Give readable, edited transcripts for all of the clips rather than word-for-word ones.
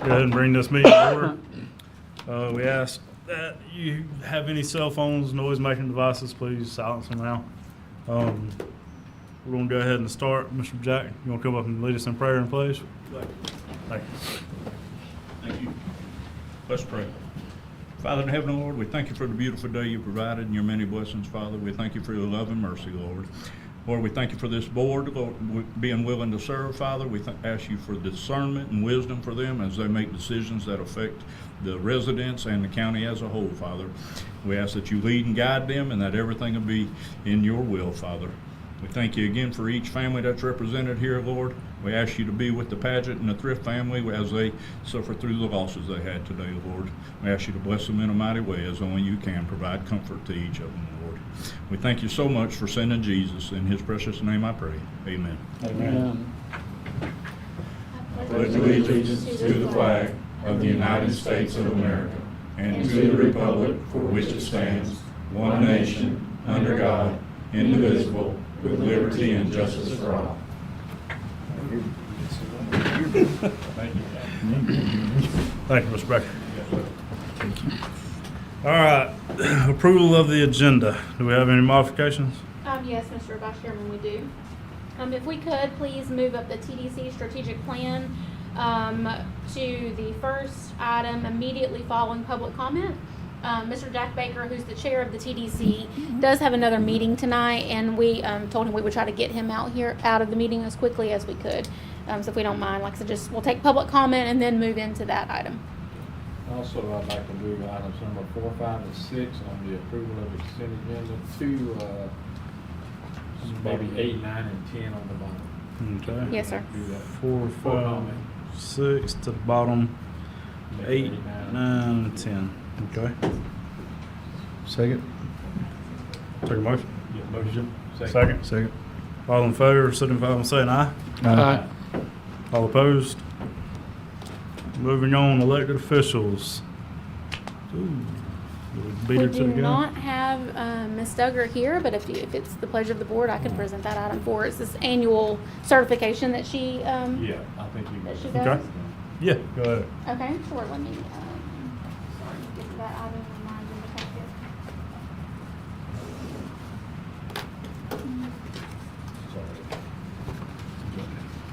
ahead and bring this meeting to order. We ask that you have any cell phones, noise-making devices, please silence them now. We're going to go ahead and start. Mr. Jack, you want to come up and lead us in prayer and please? Thank you. Thank you. Let's pray. Father in heaven, Lord, we thank you for the beautiful day you provided and your many blessings, Father. We thank you for your love and mercy, Lord. Lord, we thank you for this board, Lord, being willing to serve, Father. We ask you for discernment and wisdom for them as they make decisions that affect the residents and the county as a whole, Father. We ask that you lead and guide them and that everything will be in your will, Father. We thank you again for each family that's represented here, Lord. We ask you to be with the Pageant and the Thrift family as they suffer through the losses they had today, Lord. We ask you to bless them in a mighty way as only you can. Provide comfort to each of them, Lord. We thank you so much for sending Jesus. In his precious name I pray. Amen. Amen. I pledge allegiance to the flag of the United States of America and to the republic for which it stands, one nation, under God, indivisible, with liberty and justice for all. Thank you, Mr. Becker. All right, approval of the agenda. Do we have any modifications? Yes, Mr. Vice Chairman, we do. If we could, please move up the TDC strategic plan to the first item immediately following public comment. Mr. Jack Baker, who's the chair of the TDC, does have another meeting tonight, and we told him we would try to get him out of the meeting as quickly as we could. So if we don't mind, like I said, we'll take public comment and then move into that item. Also, I'd like to move items number 4, 5, and 6 on the approval of the consent agenda to maybe 8, 9, and 10 on the bottom. Okay. Yes, sir. Do that. 4, 5, 6 to the bottom, 8, 9, and 10. Okay. Second. Take a motion. Yeah, motion. Second. Second. All in favor, signify by saying aye. Aye. All opposed? Moving on, elected officials. Ooh, We beat her to do the gun. not have Ms. Duggar here, but if it's the pleasure of the board, I can present that item for her. It's this annual certification that she Yeah, I think you that she got does. Okay. Yeah, go ahead. Okay, sure. Let me get to that item in my agenda packet.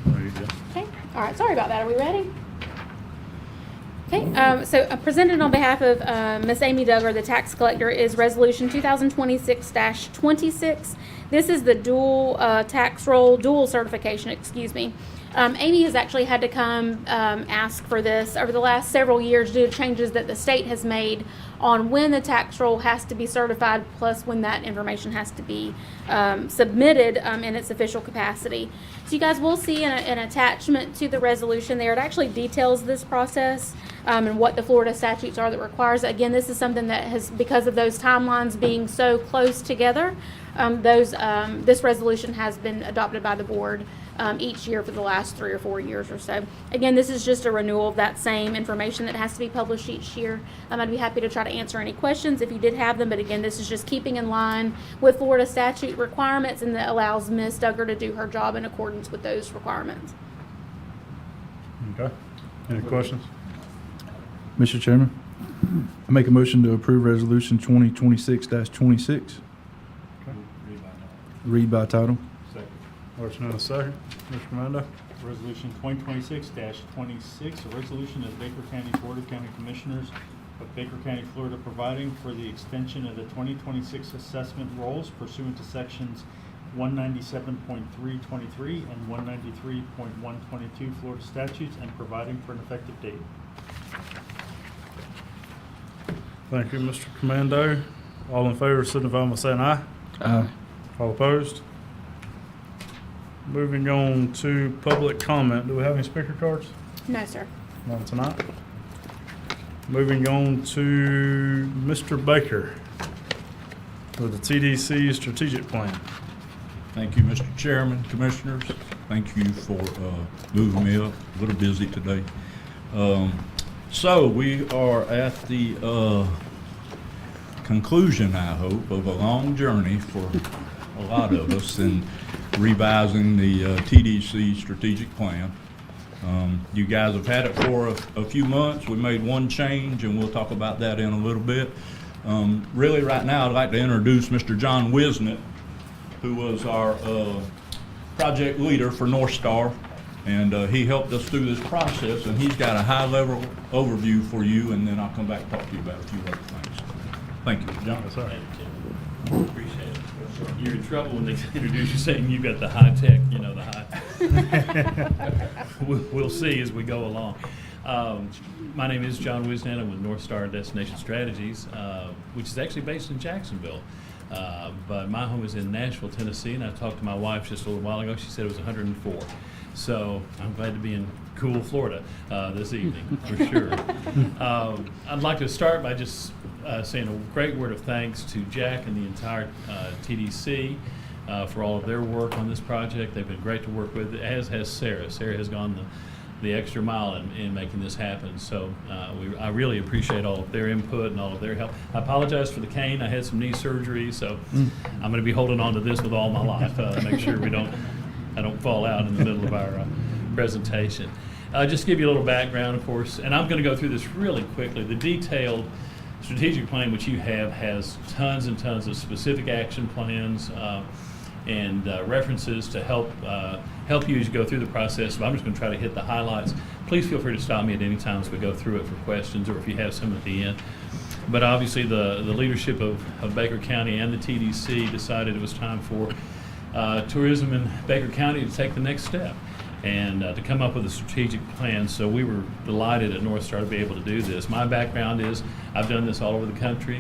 There you go. Okay, all right, sorry about that. Are we ready? Okay, so presented on behalf of Ms. Amy Duggar, the tax collector, is Resolution 2026-26. This is the dual tax roll, dual certification, excuse me. Amy has actually had to come ask for this over the last several years due to changes that the state has made on when the tax roll has to be certified, plus when that information has to be submitted in its official capacity. So you guys will see an attachment to the resolution there. It actually details this process and what the Florida statutes are that requires. Again, this is something that has, because of those timelines being so close together, this resolution has been adopted by the board each year for the last 3 or 4 years or so. Again, this is just a renewal of that same information that has to be published each year. I'd be happy to try to answer any questions if you did have them, but again, this is just keeping in line with Florida statute requirements, and that allows Ms. Duggar to do her job in accordance with those requirements. Okay. Any questions? Mr. Chairman, I make a motion to approve Resolution 2026-26. Read by title. Second. Motion and a second. Mr. Mando? Resolution 2026-26, a resolution of Baker County Board of County Commissioners of Baker County, Florida, providing for the extension of the 2026 assessment rolls pursuant to sections 197.323 and 193.122 Florida statutes and providing for an effective date. Thank you, Mr. Commando. All in favor, signify by saying aye. Aye. All opposed? Moving on to public comment. Do we have any speaker cards? No, sir. Not tonight. Moving on to Mr. Baker with the TDC strategic plan. Thank you, Mr. Chairman, Commissioners. Thank you for moving me up. A little busy today. So we are at the conclusion, I hope, of a long journey for a lot of us in revising the TDC strategic plan. You guys have had it for a few months. We made one change, and we'll talk about that in a little bit. Really, right now, I'd like to introduce Mr. John Wisnett, who was our project leader for North Star, and he helped us through this process, and he's got a high-level overview for you, and then I'll come back and talk to you about a few other things. Thank you, John. Yes, sir. Appreciate it. You're in trouble when they introduce you saying you've got the high tech, you know, the high. We'll see as we go along. My name is John Wisnett. I'm with North Star Destination Strategies, which is actually based in Jacksonville. But my home is in Nashville, Tennessee, and I talked to my wife just a little while ago. She said it was 104. So I'm glad to be in cool Florida this evening, for sure. I'd like to start by just saying a great word of thanks to Jack and the entire TDC for all of their work on this project. They've been great to work with, as has Sarah. Sarah has gone the extra mile in making this happen. So I really appreciate all of their input and all of their help. I apologize for the cane. I had some knee surgery, so I'm going to be holding on to this with all my life. Make sure I don't fall out in the middle of our presentation. Just to give you a little background, of course, and I'm going to go through this really quickly. The detailed strategic plan which you have has tons and tons of specific action plans and references to help you as you go through the process. So I'm just going to try to hit the highlights. Please feel free to stop me at any time as we go through it for questions, or if you have some at the end. But obviously the leadership of Baker County and the TDC decided it was time for tourism in Baker County to take the next step and to come up with a strategic plan. So we were delighted at North Star to be able to do this. My background is I've done this all over the country.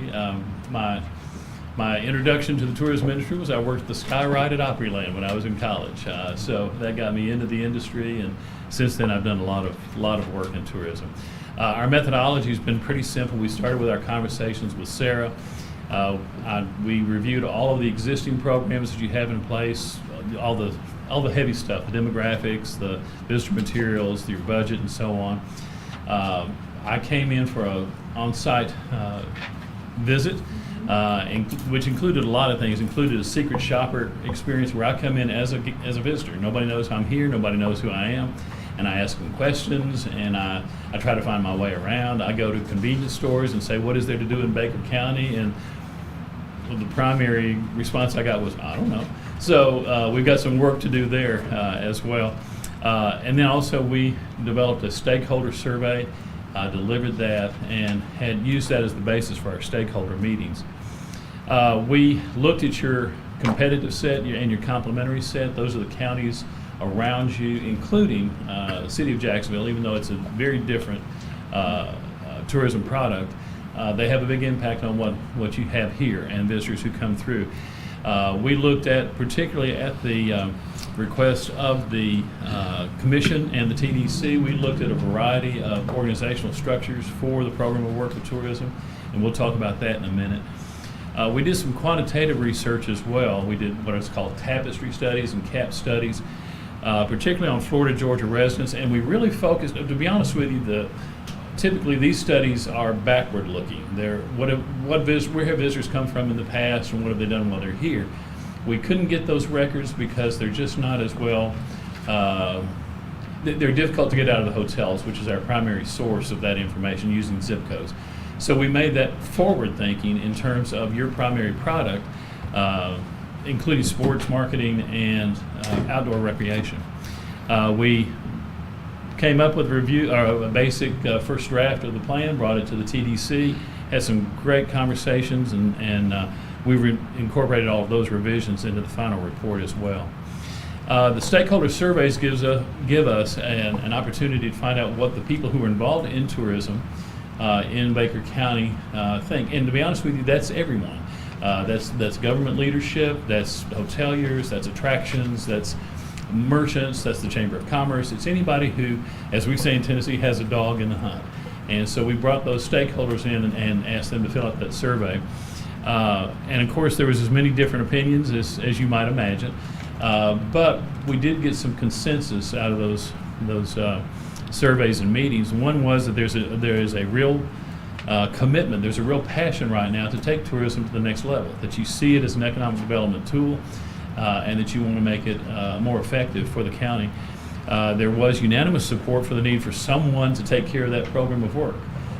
My introduction to the tourism industry was I worked the Sky Ride at Opryland when I was in college. So that got me into the industry, and since then I've done a lot of work in tourism. Our methodology has been pretty simple. We started with our conversations with Sarah. We reviewed all of the existing programs that you have in place, all the heavy stuff, the demographics, the visitor materials, your budget, and so on. I came in for an on-site visit, which included a lot of things. Included a secret shopper experience where I come in as a visitor. Nobody knows I'm here. Nobody knows who I am. And I ask them questions, and I try to find my way around. I go to convenience stores and say, what is there to do in Baker County? And the primary response I got was, I don't know. So we've got some work to do there as well. And then also we developed a stakeholder survey, delivered that, and had used that as the basis for our stakeholder meetings. We looked at your competitive set and your complementary set. Those are the counties around you, including the city of Jacksonville. Even though it's a very different tourism product, they have a big impact on what you have here and visitors who come through. We looked at, particularly at the request of the Commission and the TDC, we looked at a variety of organizational structures for the program of work with tourism, and we'll talk about that in a minute. We did some quantitative research as well. We did what is called tapestry studies and CAP studies, particularly on Florida Georgia residents, and we really focused, to be honest with you, typically these studies are backward looking. They're where have visitors come from in the past, and what have they done while they're here. We couldn't get those records because they're just not as well, they're difficult to get out of the hotels, which is our primary source of that information, using zip codes. So we made that forward thinking in terms of your primary product, including sports marketing and outdoor recreation. We came up with a basic first draft of the plan, brought it to the TDC, had some great conversations, and we incorporated all of those revisions into the final report as well. The stakeholder surveys give us an opportunity to find out what the people who are involved in tourism in Baker County think. And to be honest with you, that's everyone. That's government leadership, that's hoteliers, that's attractions, that's merchants, that's the Chamber of Commerce. It's anybody who, as we say in Tennessee, has a dog in the hunt. And so we brought those stakeholders in and asked them to fill out that survey. And of course, there was as many different opinions as you might imagine. But we did get some consensus out of those surveys and meetings. One was that there is a real commitment, there's a real passion right now to take tourism to the next level, that you see it as an economic development tool, and that you want to make it more effective for the county. there was unanimous support for the need for someone to take care of that program of work,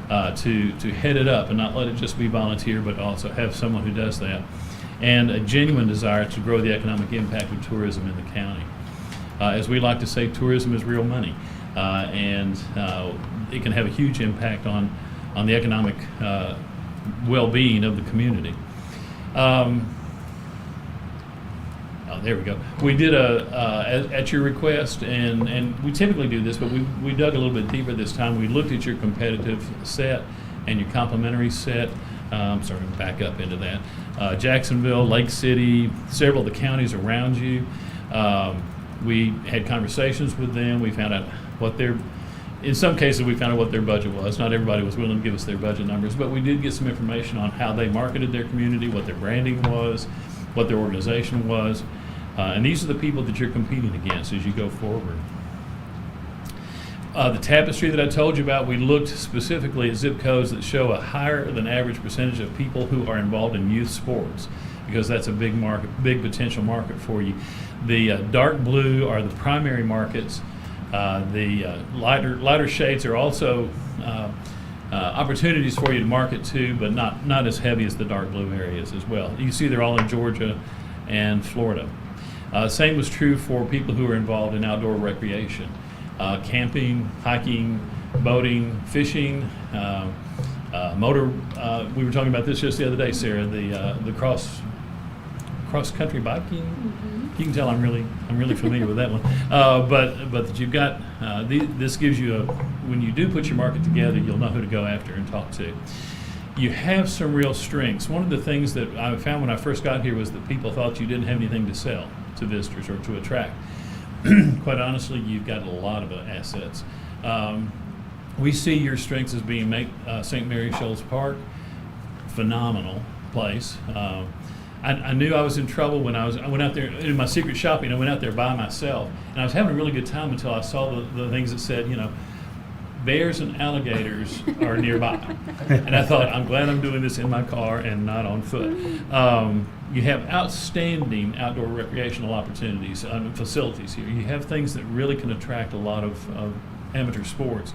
to head it up and not let it just be volunteer, but also have someone who does that, and a genuine desire to grow the economic impact of tourism in the county. As we like to say, tourism is real money, and it can have a huge impact on the economic well-being of the community. Oh, there we go. We did at your request, and we typically do this, but we dug a little bit deeper this time. We looked at your competitive set and your complementary set. I'm sorry, to back up into that. Jacksonville, Lake City, several of the counties around you. We had conversations with them. We found out in some cases we found out what their budget was. Not everybody was willing to give us their budget numbers, but we did get some information on how they marketed their community, what their branding was, what their organization was. And these are the people that you're competing against as you go forward. The tapestry that I told you about, we looked specifically at zip codes that show a higher than average percentage of people who are involved in youth sports, because that's a big market, big potential market for you. The dark blue are the primary markets. The lighter shades are also opportunities for you to market to, but not as heavy as the dark blue areas as well. You can see they're all in Georgia and Florida. Same was true for people who are involved in outdoor recreation, camping, hiking, boating, fishing, motor. We were talking about this just the other day, Sarah. The cross country biking. You can tell I'm really familiar with that one. But you've got this gives you when you do put your market together, you'll know who to go after and talk to. You have some real strengths. One of the things that I found when I first got here was that people thought you didn't have anything to sell to visitors or to attract. Quite honestly, you've got a lot of assets. We see your strengths as being St. Mary Shoals Park, phenomenal place. I knew I was in trouble when I went out there in my secret shopping. I went out there by myself, and I was having a really good time until I saw the things that said, bears and alligators are nearby. And I thought, I'm glad I'm doing this in my car and not on foot. You have outstanding outdoor recreational opportunities and facilities here. You have things that really can attract a lot of amateur sports.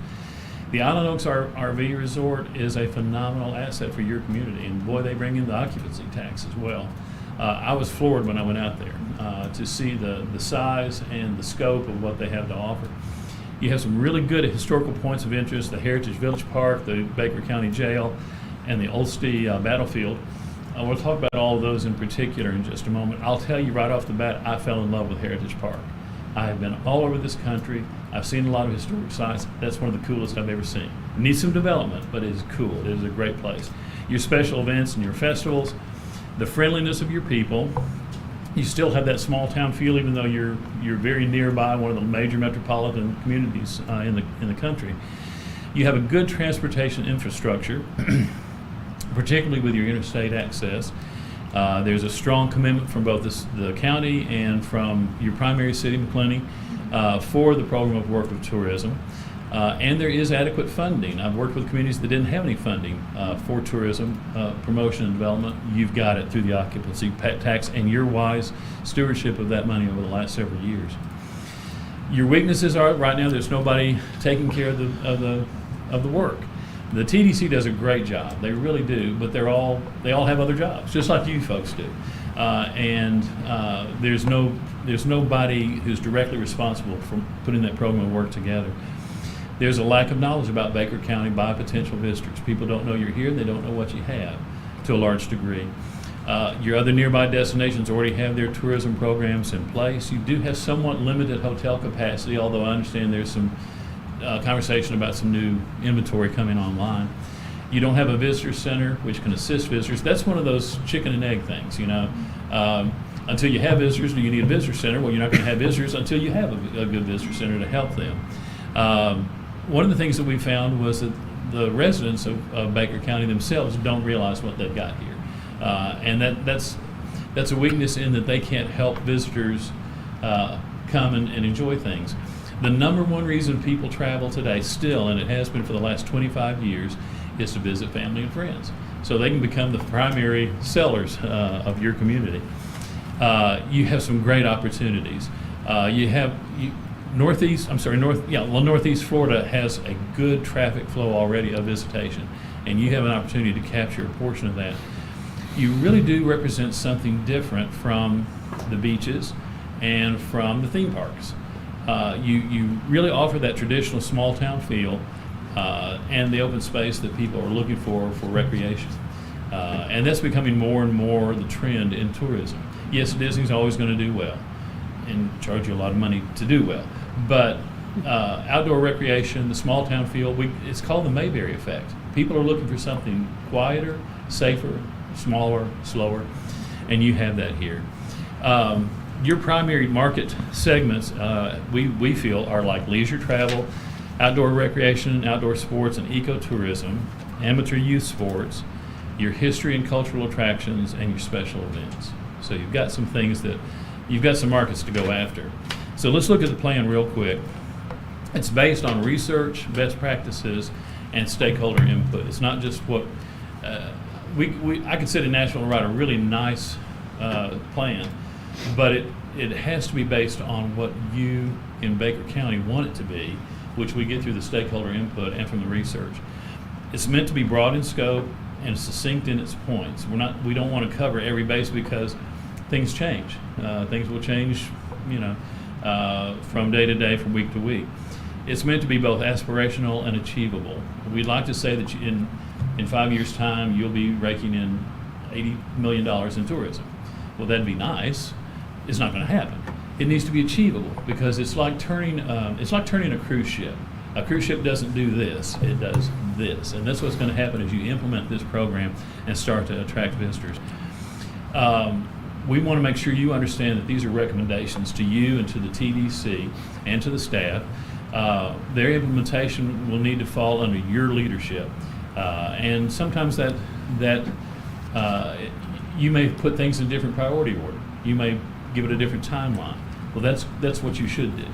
The Island Oaks RV Resort is a phenomenal asset for your community, and boy, they bring in the occupancy tax as well. I was floored when I went out there to see the size and the scope of what they have to offer. You have some really good historical points of interest, the Heritage Village Park, the Baker County Jail, and the Olstee Battlefield. We'll talk about all of those in particular in just a moment. I'll tell you right off the bat, I fell in love with Heritage Park. I have been all over this country. I've seen a lot of historic sites. That's one of the coolest I've ever seen. It needs some development, but it is cool. It is a great place. Your special events and your festivals, the friendliness of your people. You still have that small town feel, even though you're very nearby one of the major metropolitan communities in the country. You have a good transportation infrastructure, particularly with your interstate access. There's a strong commitment from both the county and from your primary city, McClenny, for the program of work of tourism. And there is adequate funding. I've worked with communities that didn't have any funding for tourism promotion and development. You've got it through the occupancy tax and your wise stewardship of that money over the last several years. Your weaknesses are right now there's nobody taking care of the work. The TDC does a great job. They really do, but they all have other jobs, just like you folks do. There's nobody who's directly responsible for putting that program of work together. There's a lack of knowledge about Baker County by potential visitors. People don't know you're here. They don't know what you have to a large degree. Your other nearby destinations already have their tourism programs in place. You do have somewhat limited hotel capacity, although I understand there's some conversation about some new inventory coming online. You don't have a visitor center which can assist visitors. That's one of those chicken and egg things, Until you have visitors, do you need a visitor center? Well, you're not going to have visitors until you have a good visitor center to help them. One of the things that we found was that the residents of Baker County themselves don't realize what they've got here. And that's a weakness in that they can't help visitors come and enjoy things. The number one reason people travel today still, and it has been for the last 25 years, is to visit family and friends. So they can become the primary sellers of your community. You have some great opportunities. Northeast Florida has a good traffic flow already of visitation, and you have an opportunity to capture a portion of that. You really do represent something different from the beaches and from the theme parks. You really offer that traditional small town feel and the open space that people are looking for recreation. And that's becoming more and more the trend in tourism. Yes, Disney's always going to do well and charge you a lot of money to do well. But outdoor recreation, the small town feel, it's called the Mayberry effect. People are looking for something quieter, safer, smaller, slower, and you have that here. Your primary market segments, we feel, are like leisure travel, outdoor recreation, outdoor sports, and ecotourism, amateur youth sports, your history and cultural attractions, and your special events. So you've got some things that, you've got some markets to go after. So let's look at the plan real quick. It's based on research, best practices, and stakeholder input. It's not just what, I could sit in Nashville and write a really nice plan, but it has to be based on what you in Baker County want it to be, which we get through the stakeholder input and from the research. It's meant to be broad in scope and succinct in its points. We don't want to cover every base because things change. Things will change, from day to day, from week to week. It's meant to be both aspirational and achievable. We'd like to say that in 5 years' time, you'll be raking in $80 million in tourism. Well, that'd be nice. It's not going to happen. It needs to be achievable because it's like turning a cruise ship. A cruise ship doesn't do this; it does this, and that's what's going to happen as you implement this program and start to attract visitors. We want to make sure you understand that these are recommendations to you and to the TDC and to the staff. Their implementation will need to fall under your leadership, and sometimes that you may put things in different priority order. You may give it a different timeline. Well, that's what you should do,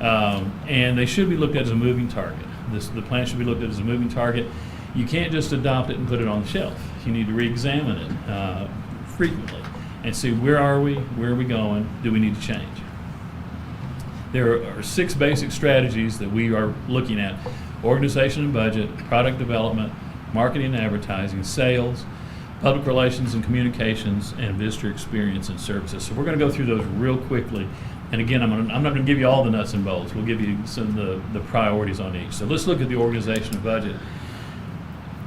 and they should be looked at as a moving target. The plan should be looked at as a moving target. You can't just adopt it and put it on the shelf. You need to re-examine it frequently and see where are we going, do we need to change. There are 6 basic strategies that we are looking at: organization and budget, product development, marketing and advertising, sales, public relations and communications, and visitor experience and services. So we're going to go through those real quickly. And again, I'm not going to give you all the nuts and bolts. We'll give you some of the priorities on each. So let's look at the organization and budget.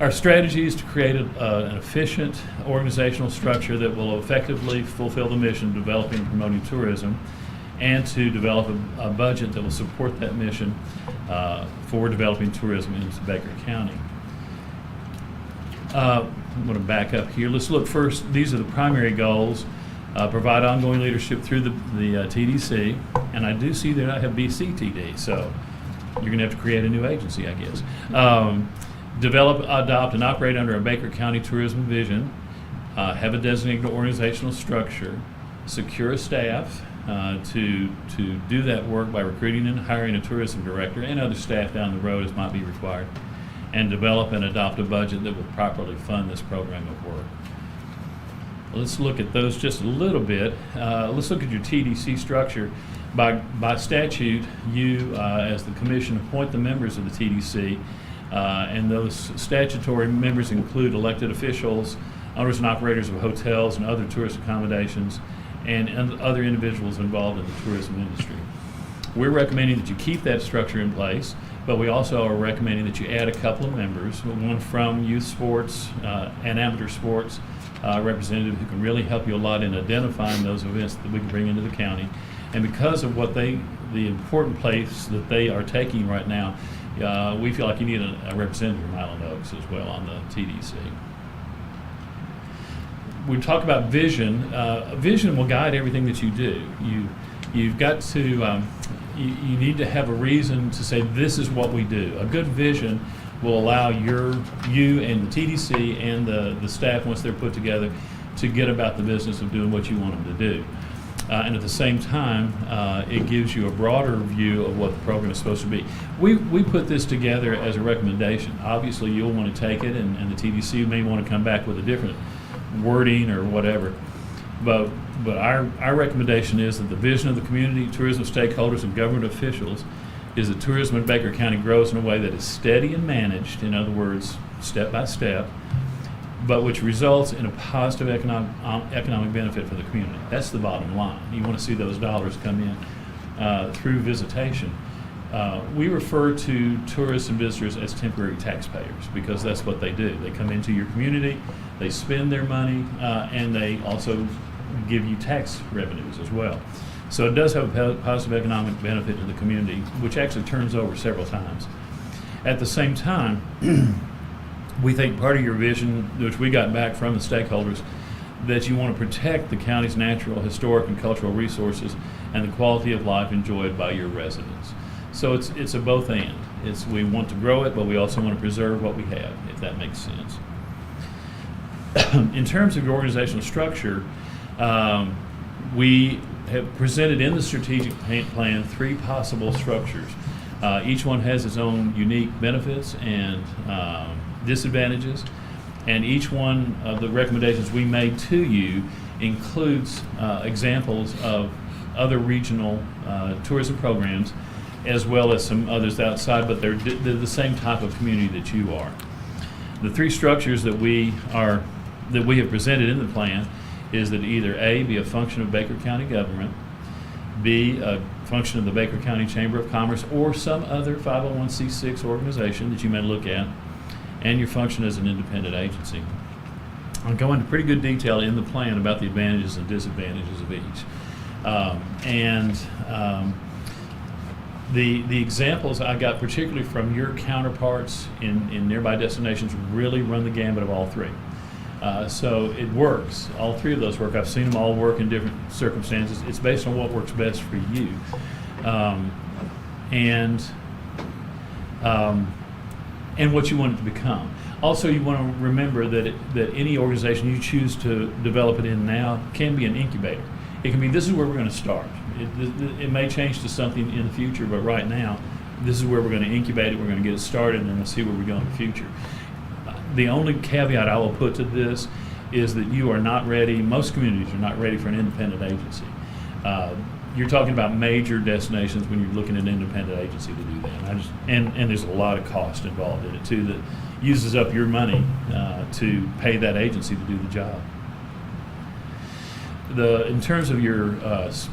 Our strategy is to create an efficient organizational structure that will effectively fulfill the mission of developing and promoting tourism, and to develop a budget that will support that mission for developing tourism in Baker County. I'm going to back up here. Let's look first. These are the primary goals. Provide ongoing leadership through the TDC, and I do see that I have BCTD, so you're going to have to create a new agency, I guess. Develop, adopt, and operate under a Baker County tourism vision. Have a designated organizational structure. Secure a staff to do that work by recruiting and hiring a tourism director and other staff down the road as might be required. And develop and adopt a budget that will properly fund this program of work. Let's look at those just a little bit. Let's look at your TDC structure. By statute, you, as the commission, appoint the members of the TDC, and those statutory members include elected officials, owners and operators of hotels and other tourist accommodations, and other individuals involved in the tourism industry. We're recommending that you keep that structure in place, but we also are recommending that you add a couple of members, one from youth sports and amateur sports, representative who can really help you a lot in identifying those events that we can bring into the county. And because of the important place that they are taking right now, we feel like you need a representative from Highland Oaks as well on the TDC. We talk about vision. Vision will guide everything that you do. You've got to, you need to have a reason to say this is what we do. A good vision will allow you and the TDC and the staff, once they're put together, to get about the business of doing what you want them to do. And at the same time, it gives you a broader view of what the program is supposed to be. We put this together as a recommendation. Obviously, you'll want to take it, and the TDC may want to come back with a different wording or whatever. But But our recommendation is that the vision of the community, tourism stakeholders, and government officials is that tourism in Baker County grows in a way that is steady and managed, in other words, step by step, but which results in a positive economic benefit for the community. That's the bottom line. You want to see those dollars come in through visitation. We refer to tourists and visitors as temporary taxpayers because that's what they do. They come into your community, they spend their money, and they also give you tax revenues as well. So it does have a positive economic benefit to the community, which actually turns over several times. At the same time, we think part of your vision, which we got back from the stakeholders, that you want to protect the county's natural, historic, and cultural resources and the quality of life enjoyed by your residents. So it's a both and. We want to grow it, but we also want to preserve what we have, if that makes sense. In terms of your organizational structure, we have presented in the strategic plan 3 possible structures. Each one has its own unique benefits and disadvantages, and each one of the recommendations we made to you includes examples of other regional tourism programs, as well as some others outside, but they're the same type of community that you are. The 3 structures that we have presented in the plan is that either A, be a function of Baker County government, B, a function of the Baker County Chamber of Commerce or some other 501c6 organization that you may look at, and your function as an independent agency. I'll go into pretty good detail in the plan about the advantages and disadvantages of each. The examples I got particularly from your counterparts in nearby destinations really run the gambit of all 3. So it works. All 3 of those work. I've seen them all work in different circumstances. It's based on what works best for you. And what you want it to become. Also, you want to remember that any organization you choose to develop it in now can be an incubator. It can be, this is where we're going to start. It may change to something in the future, but right now, this is where we're going to incubate it, we're going to get it started, and then we'll see where we go in the future. The only caveat I will put to this is that you are not ready, most communities are not ready for an independent agency. You're talking about major destinations when you're looking at an independent agency to do that. And there's a lot of cost involved in it too that uses up your money to pay that agency to do the job. In terms of your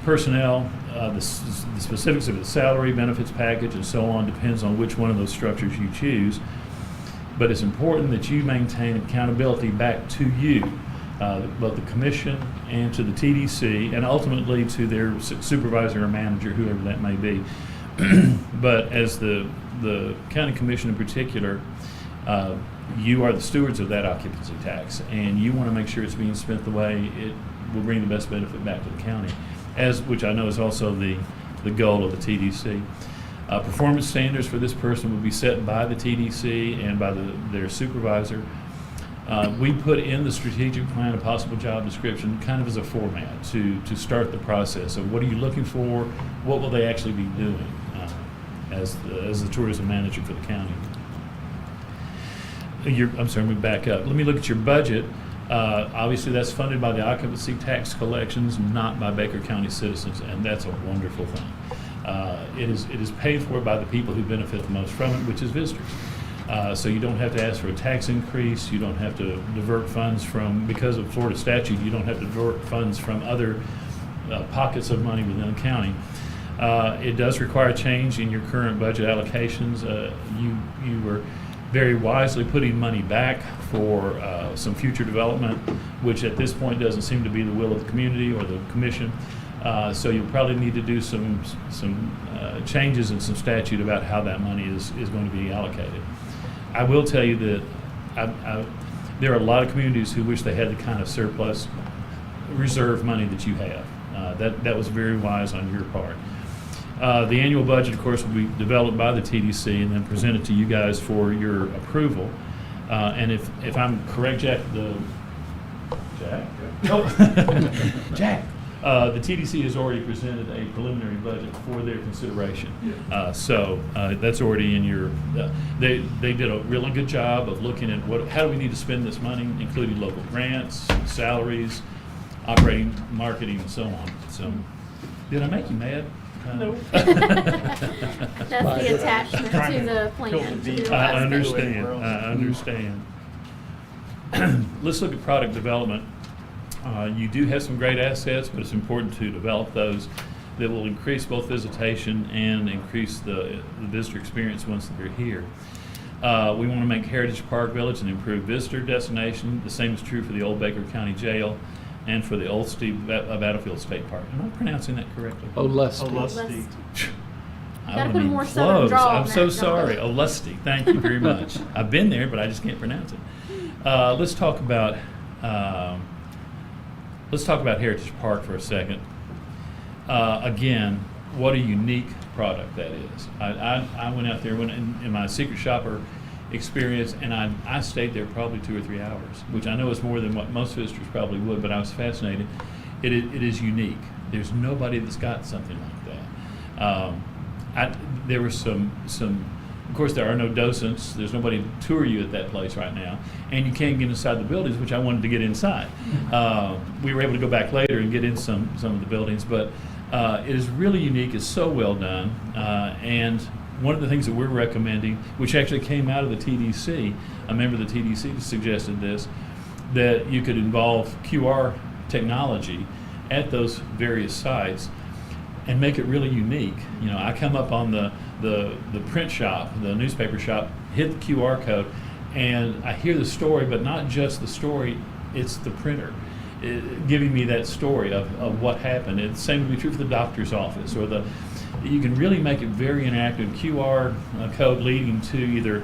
personnel, the specifics of the salary, benefits package, and so on depends on which one of those structures you choose. But it's important that you maintain accountability back to you, both the commission and to the TDC, and ultimately to their supervisor or manager, whoever that may be. But as the county commission in particular, you are the stewards of that occupancy tax, and you want to make sure it's being spent the way it will bring the best benefit back to the county, which I know is also the goal of the TDC. Performance standards for this person will be set by the TDC and by their supervisor. We put in the strategic plan a possible job description kind of as a format to start the process of what are you looking for, what will they actually be doing as the tourism manager for the county. I'm sorry, let me back up. Let me look at your budget. Obviously, that's funded by the occupancy tax collections, not by Baker County citizens, and that's a wonderful thing. It is paid for by the people who benefit the most from it, which is visitors. So you don't have to ask for a tax increase. You don't have to divert funds because of Florida statute, you don't have to divert funds from other pockets of money within the county. It does require a change in your current budget allocations. You were very wisely putting money back for some future development, which at this point doesn't seem to be the will of the community or the commission. So you'll probably need to do some changes in some statute about how that money is going to be allocated. I will tell you that there are a lot of communities who wish they had the kind of surplus reserve money that you have. That was very wise on your part. The annual budget, of course, will be developed by the TDC and then presented to you guys for your approval. And if I'm correct, Jack, the TDC has already presented a preliminary budget for their consideration. So that's already in your, they did a really good job of looking at how do we need to spend this money, including local grants, salaries, operating, marketing, and so on. So, did I make you mad? No. That's the attachment to the plan. to the I last understand, We're on. I understand. Let's look at product development. You do have some great assets, but it's important to develop those that will increase both visitation and increase the visitor experience once they're here. We want to make Heritage Park Village an improved visitor destination. The same is true for the Old Baker County Jail and for the Old Steve Battlefield State Park. Am I pronouncing that correctly? Olusty. Olusty. I Gotta don't put a even more southern close. drawl I'm on so that, sorry. don't Olusty. Thank you very much. I've been there, but I just can't pronounce it. Let's talk about Heritage Park for a second. Again, what a unique product that is. I went out there in my secret shopper experience, and I stayed there probably 2 or 3 hours, which I know is more than what most visitors probably would, but I was fascinated. It is unique. There's nobody that's got something like that. There were some. Of course, there are no docents. There's nobody to tour you at that place right now, and you can't get inside the buildings, which I wanted to get inside. We were able to go back later and get in some of the buildings, but it is really unique. It's so well done, and one of the things that we're recommending, which actually came out of the TDC, a member of the TDC suggested this, that you could involve QR technology at those various sites and make it really unique. You know, I come up on the print shop, the newspaper shop, hit the QR code, and I hear the story, but not just the story, it's the printer giving me that story of what happened. It's the same would be true for the doctor's office, or you can really make it very interactive. QR code leading to either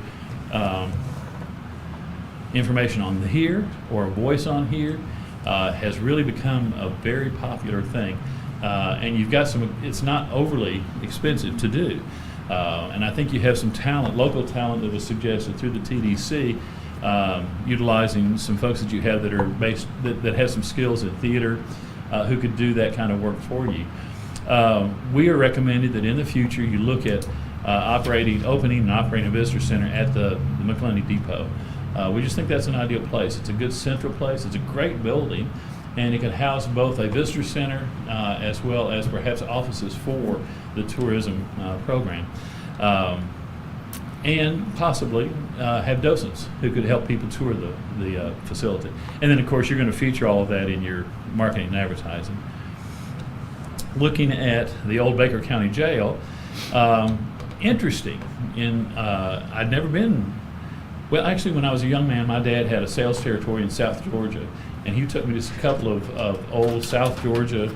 information on the here or a voice on here has really become a very popular thing. And you've got it's not overly expensive to do. And I think you have some talent, local talent that was suggested through the TDC, utilizing some folks that you have that are that have some skills in theater, who could do that kind of work for you. We are recommended that in the future you look at opening and operating a visitor center at the McClellan Depot. We just think that's an ideal place. It's a good central place. It's a great building, and it can house both a visitor center as well as perhaps offices for the tourism program, and possibly have docents who could help people tour the facility. And then, of course, you're going to feature all of that in your marketing and advertising. Looking at the Old Baker County Jail, interesting. I'd never been. Well, actually, when I was a young man, my dad had a sales territory in South Georgia, and he took me to a couple of old South Georgia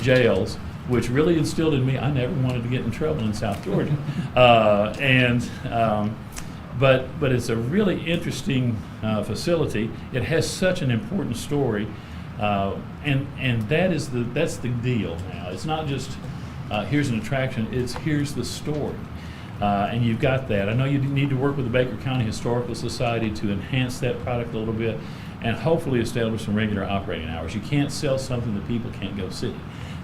jails, which really instilled in me I never wanted to get in trouble in South Georgia. But it's a really interesting facility. It has such an important story, and that's the deal now. It's not just here's an attraction. It's here's the story. And you've got that. I know you need to work with the Baker County Historical Society to enhance that product a little bit and hopefully establish some regular operating hours. You can't sell something that people can't go see.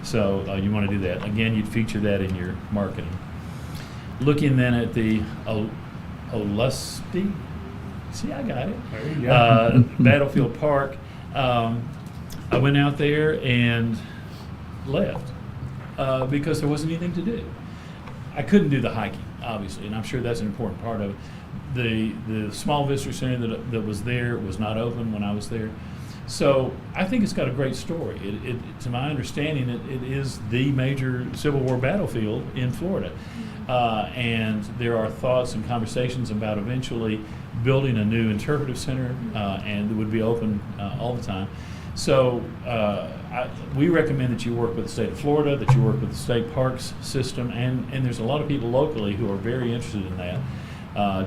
So you want to do that. Again, you'd feature that in your marketing. Looking then at the Olusty, see, I got it. There you go. Battlefield Park. I went out there and left because there wasn't anything to do. I couldn't do the hiking, obviously, and I'm sure that's an important part of it. The small visitor center that was there was not open when I was there. So I think it's got a great story. To my understanding, it is the major Civil War battlefield in Florida. And there are thoughts and conversations about eventually building a new interpretive center, and it would be open all the time. So we recommend that you work with the state of Florida, that you work with the state parks system, and there's a lot of people locally who are very interested in that,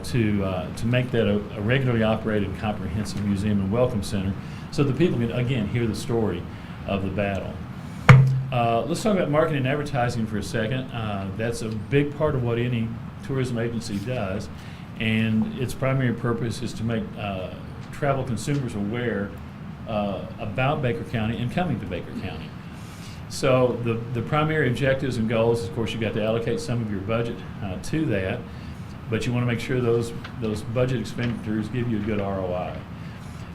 to make that a regularly operated comprehensive museum and welcome center so that people can, again, hear the story of the battle. Let's talk about marketing and advertising for a second. That's a big part of what any tourism agency does, and its primary purpose is to make travel consumers aware about Baker County and coming to Baker County. So the primary objectives and goals, of course, you've got to allocate some of your budget to that, but you want to make sure those budget expenditures give you a good ROI.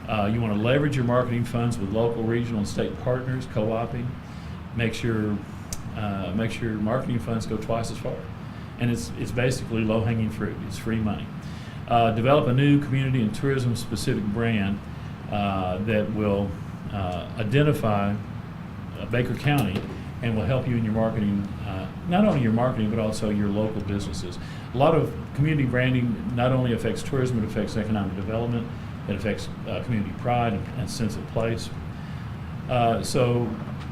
You want to leverage your marketing funds with local, regional, and state partners, co-oping. Make sure marketing funds go twice as far. And it's basically low-hanging fruit. It's free money. Develop a new community and tourism-specific brand that will identify Baker County and will help you in your marketing, not only your marketing, but also your local businesses. A lot of community branding not only affects tourism, it affects economic development, it affects community pride and sense of place. So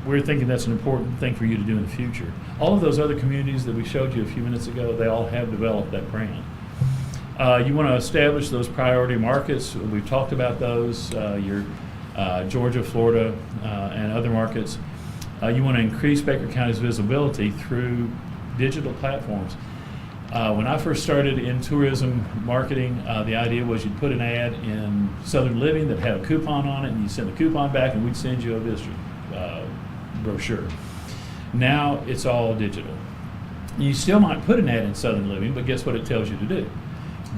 we're thinking that's an important thing for you to do in the future. All of those other communities that we showed you a few minutes ago, they all have developed that brand. You want to establish those priority markets. We've talked about those, your Georgia, Florida, and other markets. You want to increase Baker County's visibility through digital platforms. When I first started in tourism marketing, the idea was you'd put an ad in Southern Living that had a coupon on it, and you send the coupon back, and we'd send you a visitor brochure. Now it's all digital. You still might put an ad in Southern Living, but guess what it tells you to do?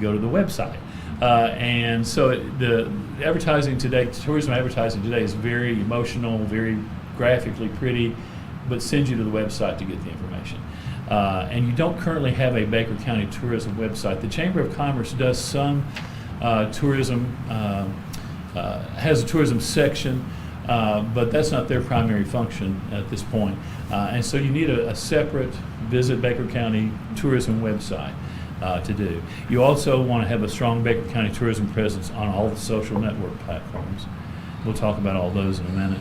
Go to the website. And so the advertising today, tourism advertising today is very emotional, very graphically pretty, but sends you to the website to get the information. And you don't currently have a Baker County tourism website. The Chamber of Commerce does some tourism, has a tourism section, but that's not their primary function at this point. And so you need a separate Visit Baker County tourism website to do. You also want to have a strong Baker County tourism presence on all the social network platforms. We'll talk about all those in a minute.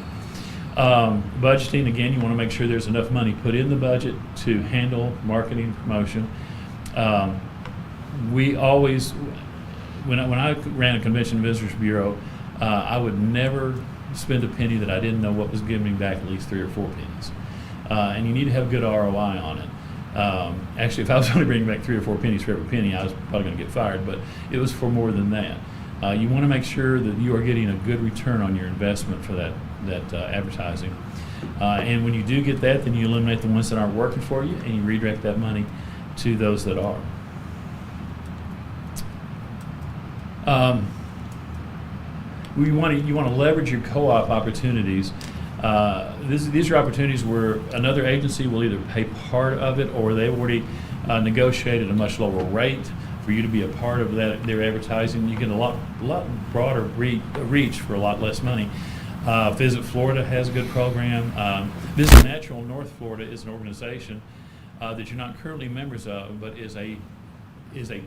Budgeting, again, you want to make sure there's enough money put in the budget to handle marketing promotion. We always, when I ran a convention and visitors bureau, I would never spend a penny that I didn't know what was giving me back at least 3 or 4 pennies. And you need to have good ROI on it. Actually, if I was only bringing back 3 or 4 pennies for every penny, I was probably going to get fired, but it was for more than that. You want to make sure that you are getting a good return on your investment for that advertising. And when you do get that, then you eliminate the ones that aren't working for you, and you redirect that money to those that are. You want to leverage your co-op opportunities. These are opportunities where another agency will either pay part of it, or they've already negotiated a much lower rate for you to be a part of their advertising. You get a lot broader reach for a lot less money. Visit Florida has a good program. Visit Natural North Florida is an organization that you're not currently members of, but is a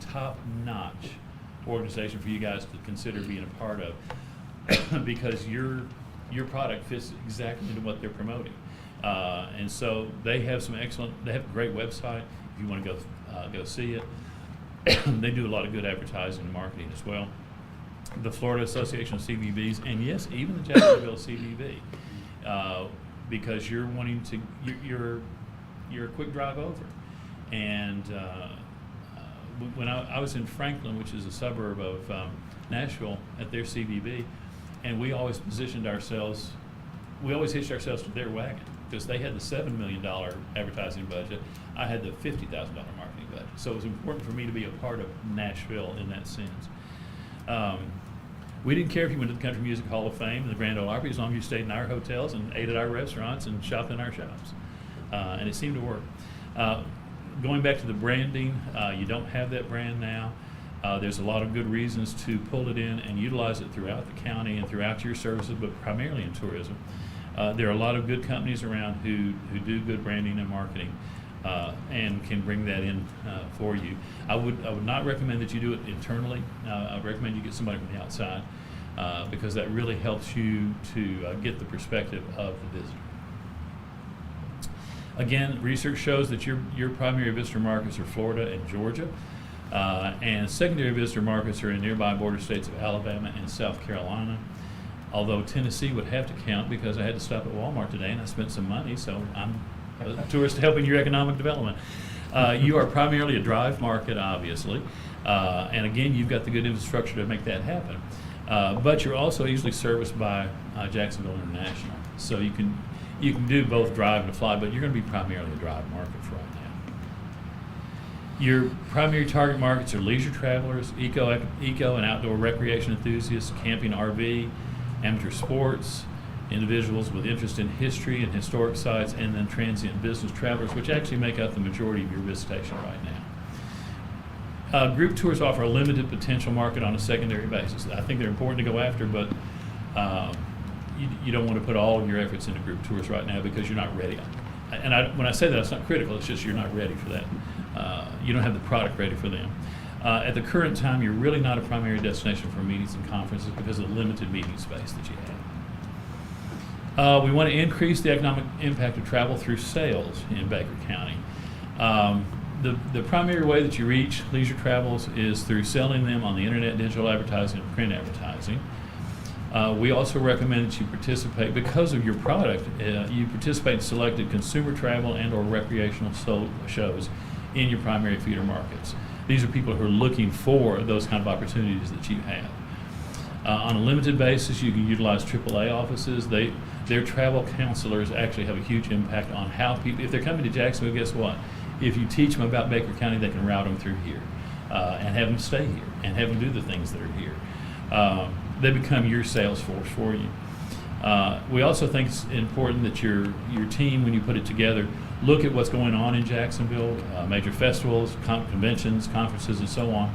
top-notch organization for you guys to consider being a part of, because your product fits exactly into what they're promoting. And so they have they have a great website if you want to go see it. They do a lot of good advertising and marketing as well. The Florida Association of CVBs, and yes, even the Jacksonville CVB, because you're wanting to, you're a quick drive over. And when I was in Franklin, which is a suburb of Nashville, at their CVB, and we always hitched ourselves to their wagon, because they had the $7 million advertising budget. I had the $50,000 marketing budget. So it was important for me to be a part of Nashville in that sense. We didn't care if you went to the Country Music Hall of Fame and the Grand Ole Opry, as long as you stayed in our hotels and ate at our restaurants and shopped in our shops. And it seemed to work. Going back to the branding, you don't have that brand now. There's a lot of good reasons to pull it in and utilize it throughout the county and throughout your services, but primarily in tourism. There are a lot of good companies around who do good branding and marketing and can bring that in for you. I would not recommend that you do it internally. I would recommend you get somebody from the outside because that really helps you to get the perspective of the visitor. Again, research shows that your primary visitor markets are Florida and Georgia, and secondary visitor markets are in nearby border states of Alabama and South Carolina. Although Tennessee would have to count, because I had to stop at Walmart today and I spent some money, so I'm a tourist helping your economic development. You are primarily a drive market, obviously, and again, you've got the good infrastructure to make that happen. But you're also easily serviced by Jacksonville International, so you can do both drive and fly, but you're going to be primarily a drive market for right Your primary target markets are leisure travelers, eco and outdoor recreation enthusiasts, camping RV, amateur sports, individuals with interest in history and historic sites, and then transient business travelers, which actually make up the majority of your visitation right now. Group tours offer a limited potential market on a secondary basis. I think they're important to go after, but you don't want to put all of your efforts into group tours right now because you're not ready. And when I say that, it's not critical, it's just you're not ready for that. You don't have the product ready for them. At the current time, you're really not a primary destination for meetings and conferences because of the limited meeting space that you have. We want to increase the economic impact of travel through sales in Baker County. The primary way that you reach leisure travels is through selling them on the internet, digital advertising, and print advertising. We also recommend that you participate, because of your product, you participate in selected consumer travel and or recreational shows in your primary feeder markets. These are people who are looking for those kind of opportunities that you have. On a limited basis, you can utilize AAA offices. Their travel counselors actually have a huge impact on how people, if they're coming to Jacksonville, guess what? If you teach them about Baker County, they can route them through here and have them stay here and have them do the things that are here. They become your sales force for you. We also think it's important that your team, when you put it together, look at what's going on in Jacksonville, major festivals, conventions, conferences, and so on,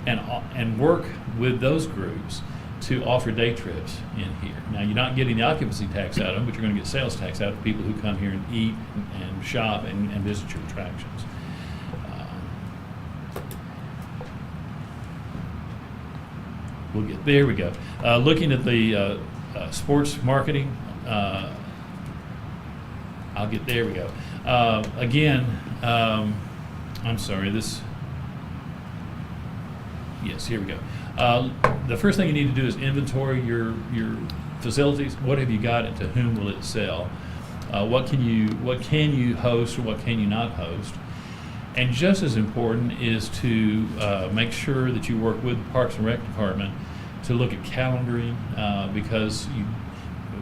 and work with those groups to offer day trips in here. Now, you're not getting the occupancy tax out of them, but you're going to get sales tax out of people who come here and eat and shop and visit your attractions. There we go. Looking at the sports marketing, there we go. Again, I'm sorry, yes, here we go. The first thing you need to do is inventory your facilities. What have you got and to whom will it sell? What can you host or what can you not host? And just as important is to make sure that you work with the Parks and Rec Department to look at calendaring, because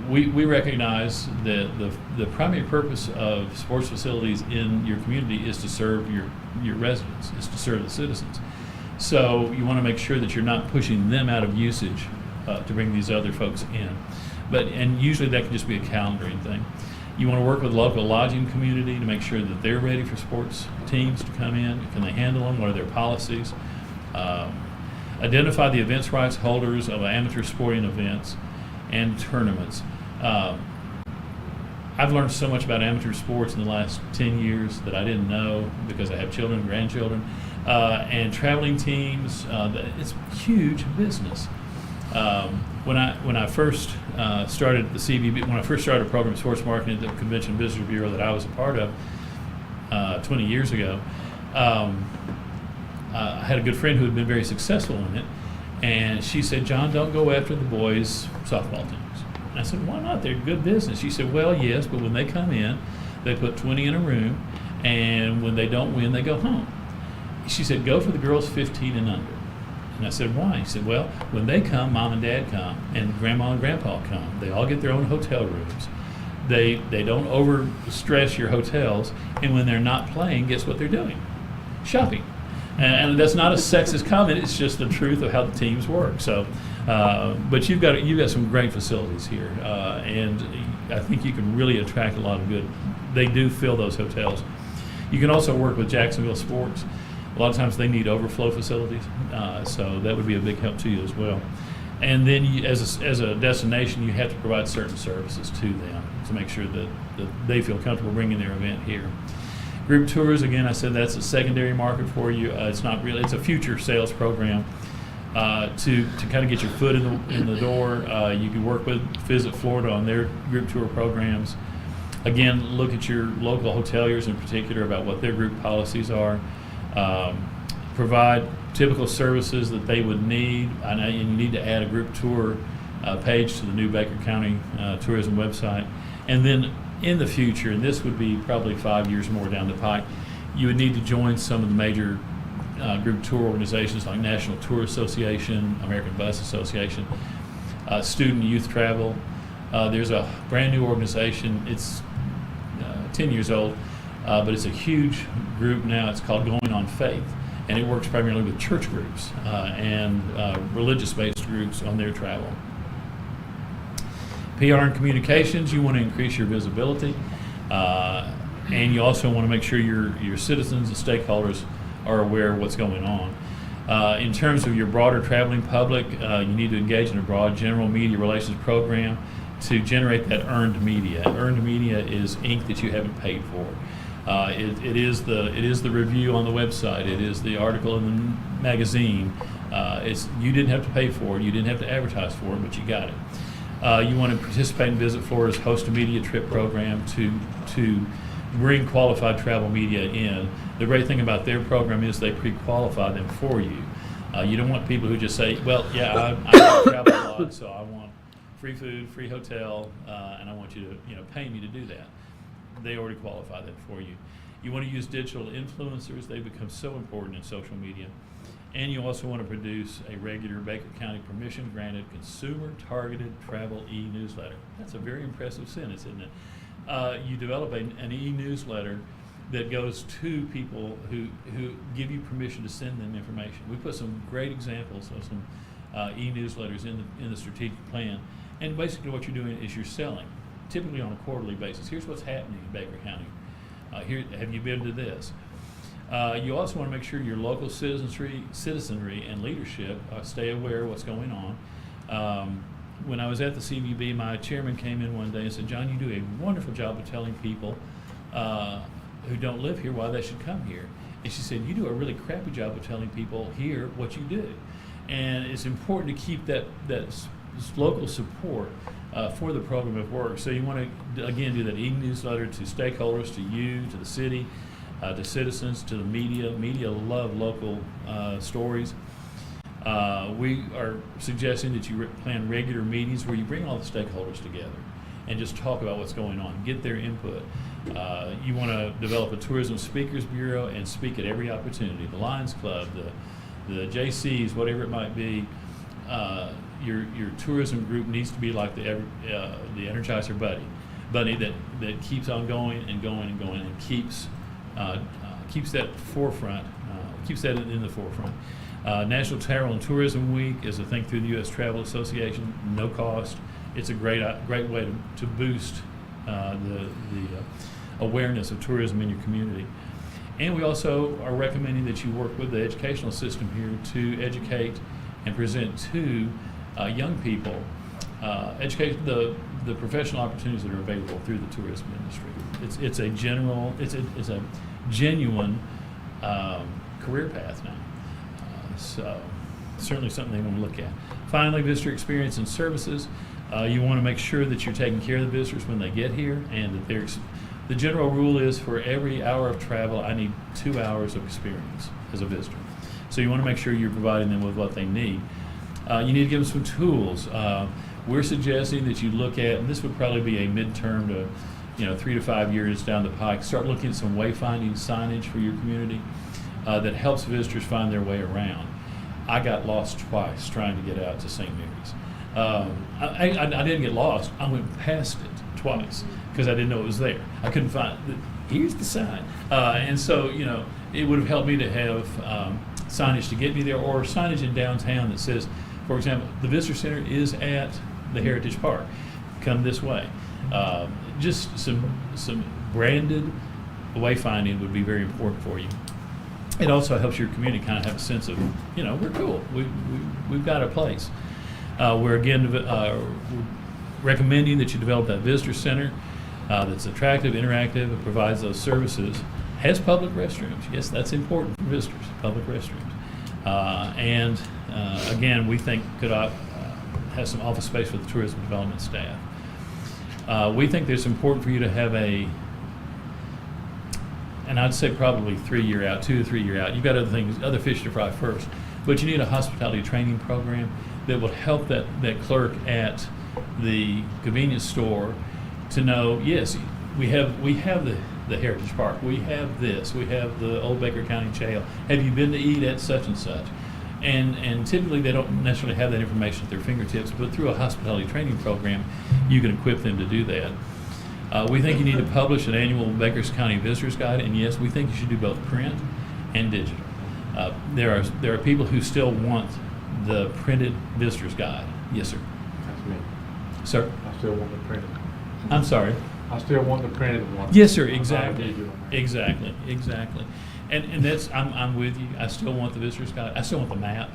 we recognize that the primary purpose of sports facilities in your community is to serve your residents, is to serve the citizens. So you want to make sure that you're not pushing them out of usage to bring these other folks in. And usually that can just be a calendaring thing. You want to work with the local lodging community to make sure that they're ready for sports teams to come in. Can they handle them? What are their policies? Identify the events rights holders of amateur sporting events and tournaments. I've learned so much about amateur sports in the last 10 years that I didn't know because I have children and grandchildren. And traveling teams, it's huge business. When I first started the CVB, when I first started a program of sports marketing at the Convention Visitor Bureau that I was a part of 20 years ago, I had a good friend who had been very successful in it, and she said, "John, don't go after the boys' softball teams." And I said, "Why not? They're good business." She said, "Well, yes, but when they come in, they put 20 in a room, and when they don't win, they go home." She said, "Go for the girls 15 and under." And I said, "Why?" He said, "Well, when they come, mom and dad come, and grandma and grandpa come. They all get their own hotel rooms. They don't over-stress your hotels, and when they're not playing, guess what they're doing? Shopping." And that's not a sexist comment, it's just the truth of how the teams work. So, but you've got some great facilities here, and I think you can really attract a lot of good. They do fill those hotels. You can also work with Jacksonville Sports. A lot of times they need overflow facilities, so that would be a big help to you as well. And then as a destination, you have to provide certain services to them to make sure that they feel comfortable bringing their event here. Group tours, again, I said that's a secondary market for you. It's not really, it's a future sales program to kind of get your foot in the door. You can work with Visit Florida on their group tour programs. Again, look at your local hoteliers in particular about what their group policies are. Provide typical services that they would need, and you need to add a group tour page to the new Baker County tourism website. And then in the future, and this would be probably 5 years more down the pike, you would need to join some of the major group tour organizations like National Tour Association, American Bus Association, Student Youth Travel. There's a brand new organization, it's 10 years old, but it's a huge group now. It's called Going on Faith, and it works primarily with church groups and religious-based groups on their travel. PR and communications, you want to increase your visibility, and you also want to make sure your citizens and stakeholders are aware of what's going on. In terms of your broader traveling public, you need to engage in a broad general media relations program to generate that earned media. Earned media is ink that you haven't paid for. It is the review on the website. It is the article in the magazine. You didn't have to pay for it. You didn't have to advertise for it, but you got it. You want to participate in Visit Florida's Host a Media Trip program to bring qualified travel media in. The great thing about their program is they pre-qualify them for you. You don't want people who just say, well, yeah, I travel a lot, so I want free food, free hotel, and I want you to pay me to do that. They already qualify that for you. You want to use digital influencers. They become so important in social media. And you also want to produce a regular Baker County permission-granted consumer-targeted travel e-newsletter. That's a very impressive sentence, isn't it? You develop an e-newsletter that goes to people who give you permission to send them information. We put some great examples of some e-newsletters in the strategic plan. And basically what you're doing is you're selling, typically on a quarterly basis. Here's what's happening in Baker County. Have you been to this? You also want to make sure your local citizenry and leadership stay aware of what's going on. When I was at the CVB, my chairman came in one day and said, John, you do a wonderful job of telling people who don't live here why they should come here. And she said, you do a really crappy job of telling people here what you do. And it's important to keep that local support for the program at work. So you want to, again, do that e-newsletter to stakeholders, to you, to the city, to citizens, to the media. Media love local stories. We are suggesting that you plan regular meetings where you bring all the stakeholders together and just talk about what's going on, get their input. You want to develop a tourism speakers bureau and speak at every opportunity. The Lions Club, the JCs, whatever it might be. Your tourism group needs to be like the Energizer Bunny that keeps on going and going and going and keeps that forefront, keeps that in the forefront. National Travel and Tourism Week is a thing through the U.S. Travel Association, no cost. It's a great way to boost the awareness of tourism in your community. And we also are recommending that you work with the educational system here to educate and present to young people, educate the professional opportunities that are available through the tourism industry. It's a genuine career path now. So certainly something they want to look at. Finally, visitor experience and services. You want to make sure that you're taking care of the visitors when they get here, and that the general rule is for every hour of travel, I need 2 hours of experience as a visitor. So you want to make sure you're providing them with what they need. You need to give them some tools. We're suggesting that you look at, and this would probably be a midterm to 3 to 5 years down the pike, start looking at some wayfinding signage for your community that helps visitors find their way around. I got lost twice trying to get out to St. Mary's. I didn't get lost. I went past it twice because I didn't know it was there. I couldn't find it. Here's the sign. And so, it would have helped me to have signage to get me there, or signage in downtown that says, for example, the visitor center is at the Heritage Park. Come this way. Just some branded wayfinding would be very important for you. It also helps your community kind of have a sense of, we're cool. We've got a place. We're again recommending that you develop that visitor center that's attractive, interactive, and provides those services. Has public restrooms. Yes, that's important for visitors, public restrooms. And again, we think could have some office space for the tourism development staff. We think that it's important for you to have and I'd say probably 2 to 3 year out. You've got other fish to fry first, but you need a hospitality training program that will help that clerk at the convenience store to know, yes, we have the Heritage Park, we have this, we have the Old Baker County Jail. Have you been to eat at such and such? And typically they don't necessarily have that information at their fingertips, but through a hospitality training program, you can equip them to do that. We think you need to publish an annual Bakers County Visitors Guide, and yes, we think you should do both print and digital. There are people who still want the printed Visitors Guide. Yes, sir. That's me. Sir? I still want the printed. I'm sorry. I still want the printed one. Yes, sir, I'm not a exactly. digital man. Exactly. And that's, I'm with you. I still want the Visitors Guide. I still want the map.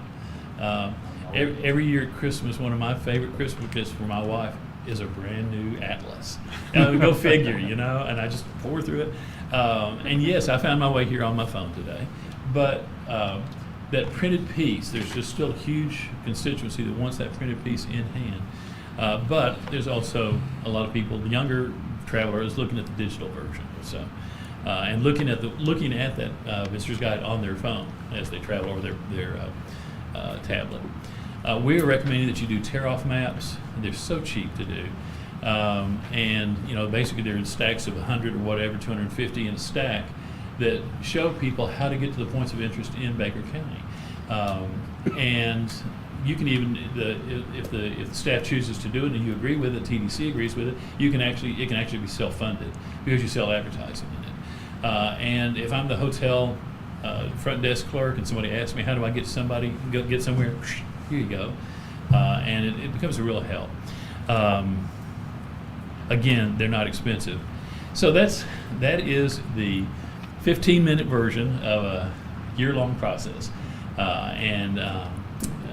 Every year at Christmas, one of my favorite Christmas gifts for my wife is a brand new atlas. Go figure, you know, and I just pour through it. And yes, I found my way here on my phone today. But that printed piece, there's just still a huge constituency that wants that printed piece in hand. But there's also a lot of people, the younger traveler is looking at the digital version. So, and looking at that visitor's guide on their phone as they travel over their tablet. We are recommending that you do tear-off maps. They're so cheap to do. And, you know, basically they're in stacks of 100 or whatever, 250 in a stack that show people how to get to the points of interest in Baker County. And you can even, if the staff chooses to do it and you agree with it, TDC agrees with it, it can actually be self-funded because you sell advertising in it. And if I'm the hotel front desk clerk and somebody asks me, how do I get get somewhere? Here you go. And it becomes a real help. Again, they're not expensive. So that is the 15-minute version of a year-long process.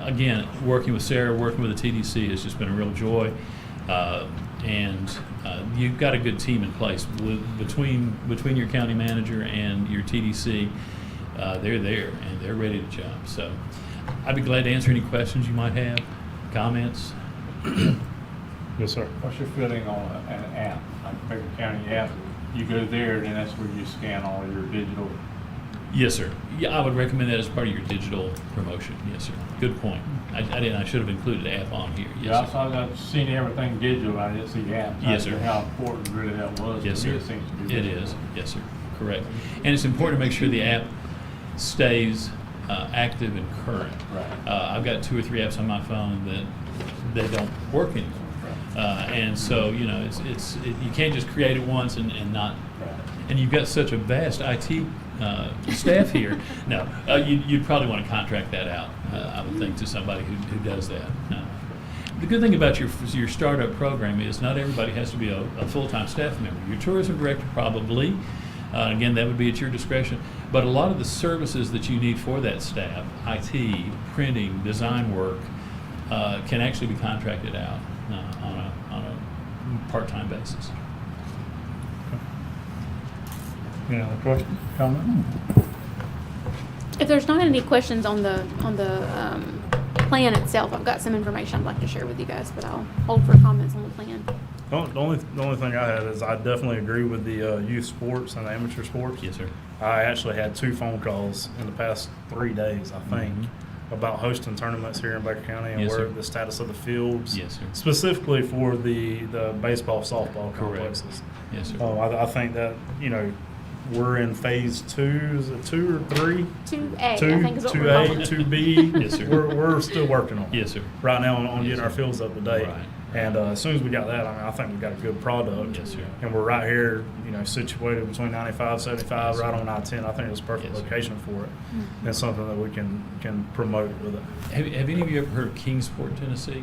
Again, working with Sarah, working with the TDC has just been a real joy. And you've got a good team in place between your county manager and your TDC. They're there and they're ready to jump. So I'd be glad to answer any questions you might have, comments. Yes, sir. What's your feeling on an app, like Baker County app? You go there, and then that's where you scan all your digital. Yes, sir. Yeah, I would recommend that as part of your digital promotion. Yes, sir. Good point. I should have included the app on here. Yeah, Yes, sir. I've seen everything digital. I didn't see apps. Yes, I sir. didn't know how important really that was. Yes, To me, sir. it seems to be. It is. Yes, sir. Correct. And it's important to make sure the app stays active and current. Right. I've got 2 or 3 apps on my phone that they don't work anymore. And so, you know, you can't just create it once and not. Right. And you've got such a vast IT staff here. No, you'd probably want to contract that out, I would think, to somebody who does that. The good thing about your startup program is not everybody has to be a full-time staff member. Your tourism director probably, again, that would be at your discretion. But a lot of the services that you need for that staff, IT, printing, design work, can actually be contracted out on a part-time basis. Any other questions, comment? If there's not any questions on the plan itself, I've got some information I'd like to share with you guys, but I'll hold for comments on the plan. The only thing I had is I definitely agree with the youth sports and the amateur sports. Yes, sir. I actually had 2 phone calls in the past 3 days, I think, about hosting tournaments here in Baker County and Yes, where sir. the status of the fields. Yes, sir. Specifically for the baseball, softball Correct. complexes. Yes, sir. I think that, you know, we're in phase 2. Is it 2 or 3? 2A, I think is what we're 2A, calling it. 2B. Yes, sir. We're still working on it. Yes, sir. Right now on Yes, getting our sir. fields up to date. Right. And as soon as we got that, I think we've got a good product. Yes, sir. And we're right here, you know, situated between 95, 75, Yes, right sir. on I-10. I think it's a perfect Yes, sir. location for it. And something that we can promote with it. Have any of you ever heard of Kingsport, Tennessee?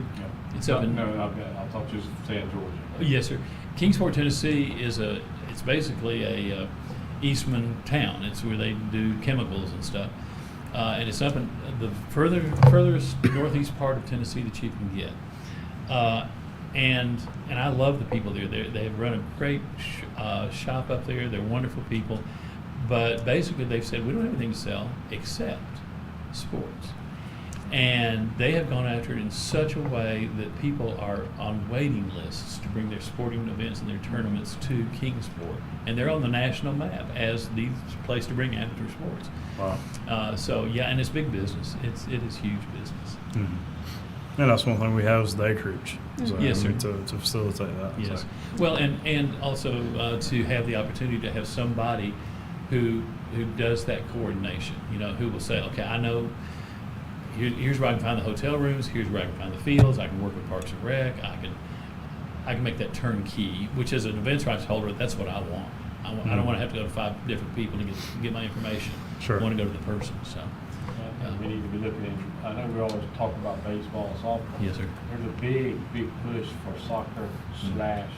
It's up in. No, I thought you said Georgia. Yes, sir. Kingsport, Tennessee it's basically a Eastman town. It's where they do chemicals and stuff. And it's up in the furthest northeast part of Tennessee that you can get. And I love the people there. They run a great shop up there. They're wonderful people. But basically they've said, we don't have anything to sell except sports. And they have gone after it in such a way that people are on waiting lists to bring their sporting events and their tournaments to Kingsport. And they're on the national map as the place to bring amateur sports. Wow. So, yeah, and it's big business. It is huge business. And that's one thing we have is the acreage. So, Yes, sir. To facilitate that. Yes. So. Well, and also to have the opportunity to have somebody who does that coordination, you know, who will say, okay, I know here's where I can find the hotel rooms, here's where I can find the fields, I can work with Parks and Rec, I can make that turnkey, which as an events rights holder, that's what I want. I don't want to have to go to 5 different people to get my information. Sure. I want to go to the person, so. And we need to be looking at, I know we always talk about baseball and softball. Yes, sir. There's a big push for soccer slash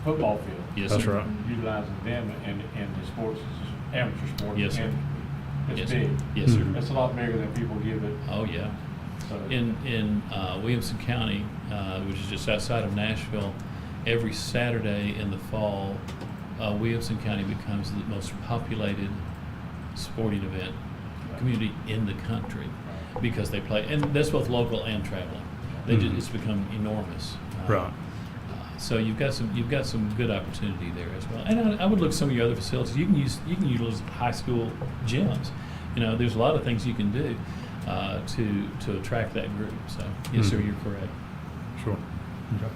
football field. Yes, That's sir. right. Utilizing them in the sports, amateur sports. Yes, sir. And Yes, it's sir. big. Yes, sir. It's a lot bigger than people give it. Oh, yeah. So In Williamson County, which is just outside of Nashville, every Saturday in the fall, Williamson County becomes the most populated sporting event community in the country because they play, and that's both local and traveling. It's become enormous. Right. So you've got some good opportunity there as well. And I would look at some of your other facilities. You can utilize high school gyms. You know, there's a lot of things you can do to attract that group. So yes, sir, you're correct. Sure. Okay.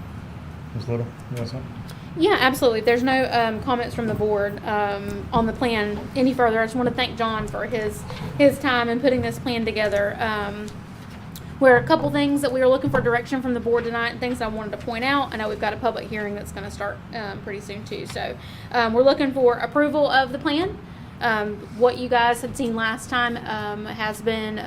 Ms. Little, you got something? Yeah, absolutely. If there's no comments from the board on the plan any further, I just want to thank John for his time in putting this plan together. Where a couple things that we were looking for direction from the board tonight and things I wanted to point out. I know we've got a public hearing that's going to start pretty soon too. So we're looking for approval of the plan. What you guys had seen last time has been,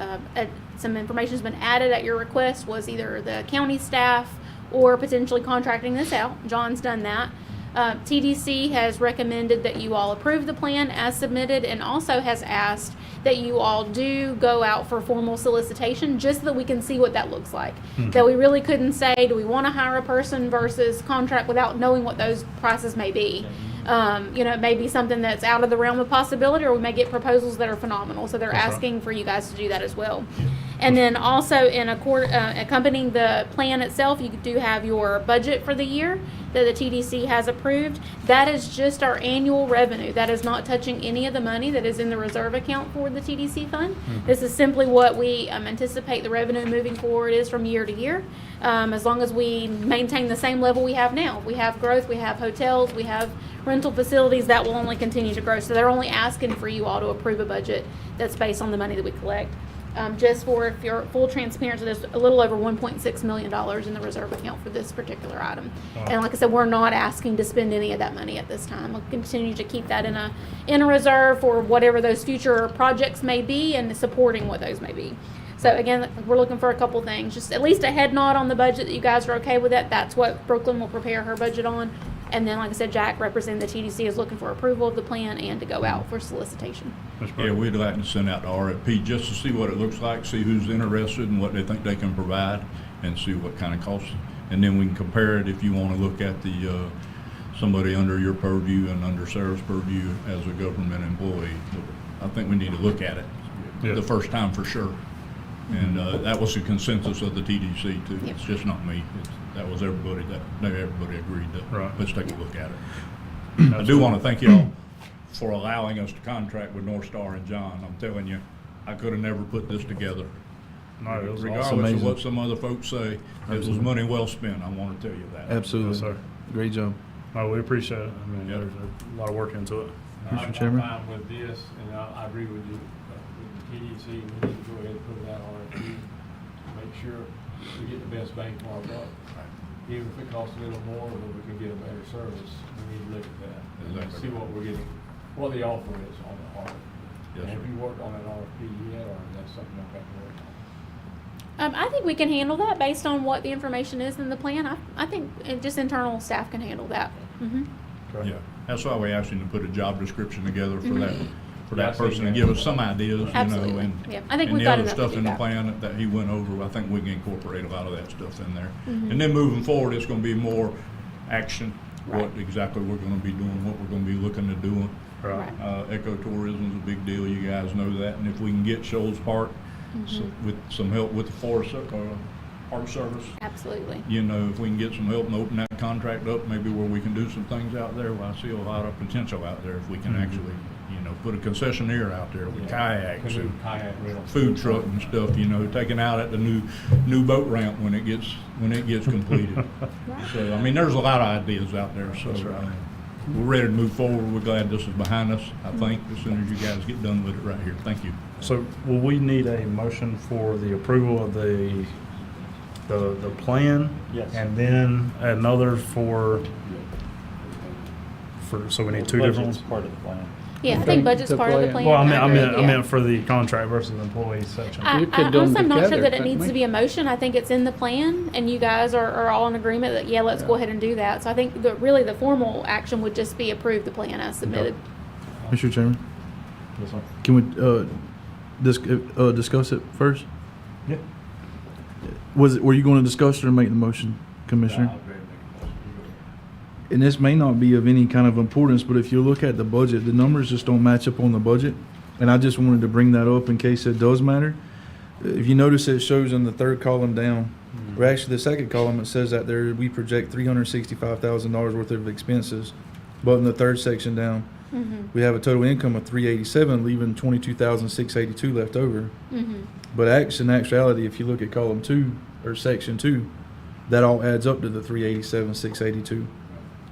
some information has been added at your request, was either the county staff or potentially contracting this out. John's done that. TDC has recommended that you all approve the plan as submitted and also has asked that you all do go out for formal solicitation just so that we can see what that looks like. That we really couldn't say, do we want to hire a person versus contract without knowing what those prices may be. It may be something that's out of the realm of possibility, or we may get proposals that are phenomenal. So they're That's right. asking for you guys to do that as well. And then also in accompanying the plan itself, you do have your budget for the year that the TDC has approved. That is just our annual revenue. That is not touching any of the money that is in the reserve account for the TDC fund. This is simply what we anticipate the revenue moving forward is from year to year. As long as we maintain the same level we have now. We have growth, we have hotels, we have rental facilities, that will only continue to grow. So they're only asking for you all to approve a budget that's based on the money that we collect. Just for if you're full transparency, there's a little over $1.6 million in the reserve account for this particular item. Wow. And like I said, we're not asking to spend any of that money at this time. We'll continue to keep that in a reserve for whatever those future projects may be and supporting what those may be. So again, we're looking for a couple things, just at least a head nod on the budget that you guys are okay with that. That's what Brooklyn will prepare her budget on. And then, like I said, Jack, representing the TDC, is looking for approval of the plan and to go out for solicitation. Ms. Yeah, Burke? we'd like to send out the RFP just to see what it looks like, see who's interested and what they think they can provide, and see what kind of costs. And then we can compare it if you want to look at the, somebody under your purview and under Sarah's purview as a government employee. I think we need to look at it Yeah. the first time for sure. And that was the consensus of the TDC too. Yep. It's just not me. That was everybody, everybody agreed that, Right. let's take a look at it. I do want to thank y'all for allowing us to contract with North Star and John. I'm telling you, I could have never put this together. No, it was Regardless awesome. of Amazing. what some other folks say, it was Absolutely. money well spent. I want to tell you that. Absolutely. Yes, sir. Great job. No, we appreciate it. I mean, Yeah. there's a lot of work into it. Mr. I'm Chairman? fine with this, and I agree with you, with the TDC, we need to go ahead and put it out RFP, to make sure we get the best bang for our buck. Even if it costs a little more, but we can get a better service, we need to look at that. And Exactly. see what we're getting, what the offer is on the RFP. Yes, And have sir. you worked on that RFP yet, or is that something I've got to work on? I think we can handle that based on what the information is in the plan. I think just internal staff can handle that. Okay. Yeah, that's why we asked him to put a job description together for that, for Yeah, I that see person, and that. give us some ideas, you know, Absolutely. and. Yeah, I think and we've the got other enough to stuff do in the that. plan that he went over, I think we can incorporate a lot of that stuff in there. Mm-hmm. And then moving forward, it's gonna be more action, what Right. exactly we're gonna be doing, what we're gonna be looking to do. Right. Right. Ecotourism's a big deal, you guys know that, and if we can get Shoals Park, Mm-hmm. with some help with the Forest, Park Service, Absolutely. you know, if we can get some help and open that contract up, maybe where we can do some things out there, well, I see a lot of potential out there if we can Mhm. actually, you know, put a concessionaire out there with kayaks Canoe, and kayak, rental. food truck and stuff, you know, taken out at the new boat ramp when it gets completed. So, I mean, there's a lot of ideas out there, so, we're ready to move forward. We're glad this is behind us, I think, as soon as you guys get done with it right here. Thank you. So will we need a motion for the approval of the the plan. Yes. And then another so we need two different Budget's ones? part of the plan. Yeah, I think budget's The part of the plan. plan. Well, I agree, meant yeah. for the contract versus employee section. You could do 'em Honestly, I'm not sure together, that it couldn't needs we? to be a motion. I think it's in the plan, and you guys are all in agreement that, yeah, let's go ahead and do that. So I think really the formal action would just be approve the plan as submitted. Mr. Chairman, Yes, sir. can we discuss it first? Yeah. Were you going to discuss or make the motion, Commissioner? And this may not be of any kind of importance, but if you look at the budget, the numbers just don't match up on the budget. And I just wanted to bring that up in case it does matter. If you notice, it shows in the third column down, or actually the second column, it says that there, we project $365,000 worth of expenses. But in the third section down, we have a total income of 387, leaving 22,682 left over. But in actuality, if you look at column 2 or section 2, that all adds up to the 387,682.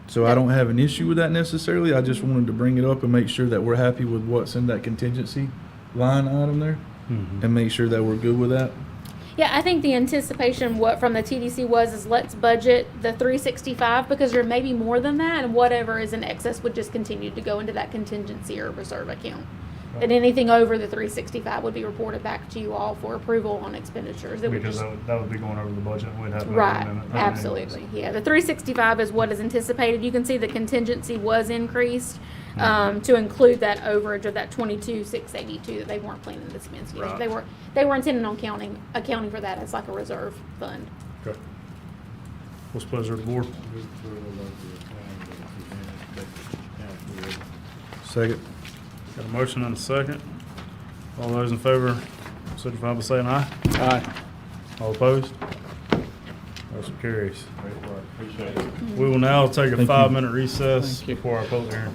So I don't have an issue with that necessarily. I just wanted to bring it up and make sure that we're happy with what's in that contingency line item there, and make sure that we're good with that. Yeah, I think the anticipation what from the TDC is let's budget the 365 because there may be more than that, and whatever is in excess would just continue to go into that contingency or reserve account. And anything over the 365 would be reported back to you all for approval on expenditures. It would Because just, that would be going over the budget. We'd have to right, amend it. absolutely. Yeah, the 365 is what is anticipated. You can see the contingency was increased to include that overage of that 22,682 that they weren't planning to spend. So, yes, Right. they were intending on accounting for that as like a reserve fund. Okay. What's the pleasure of the board? Second. Got a motion and a second. All those in favor, signify by saying aye. Aye. All opposed? Motion carries. Great work, appreciate it. We will now take a Thank you. 5-minute recess Thank you. before our public hearing.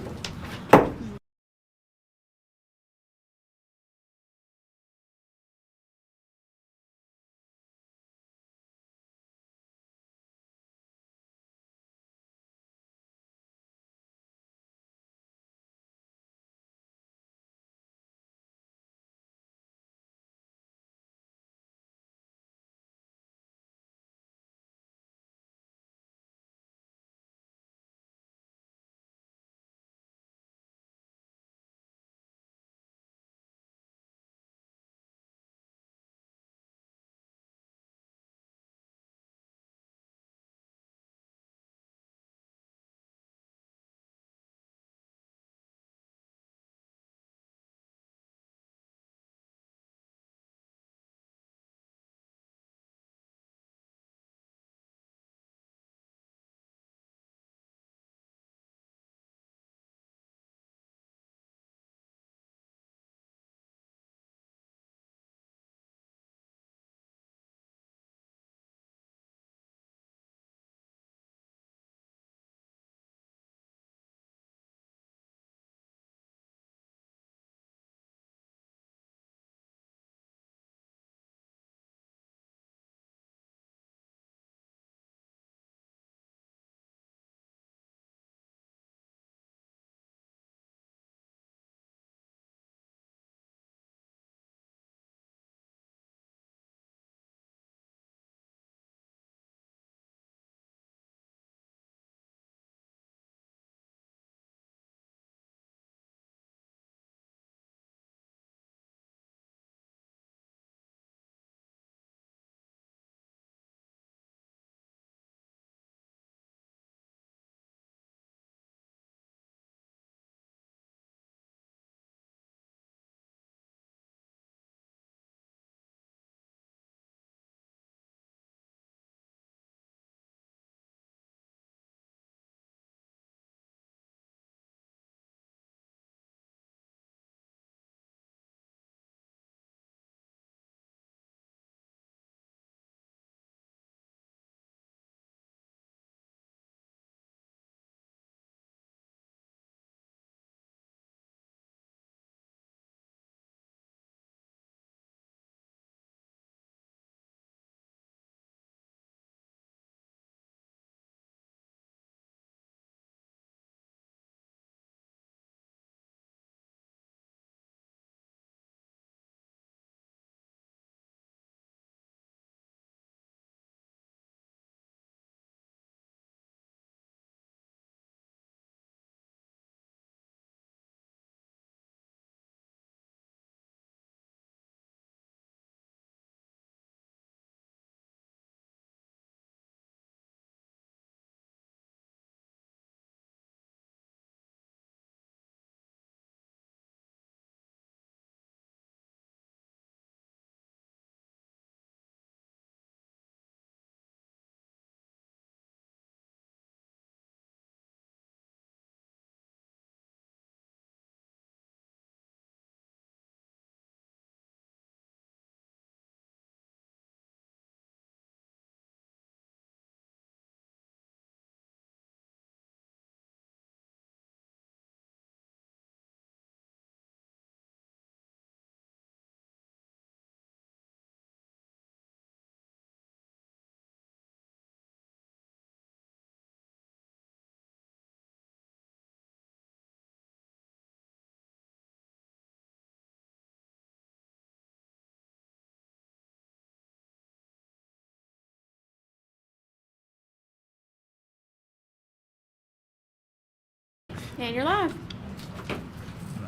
And you're live.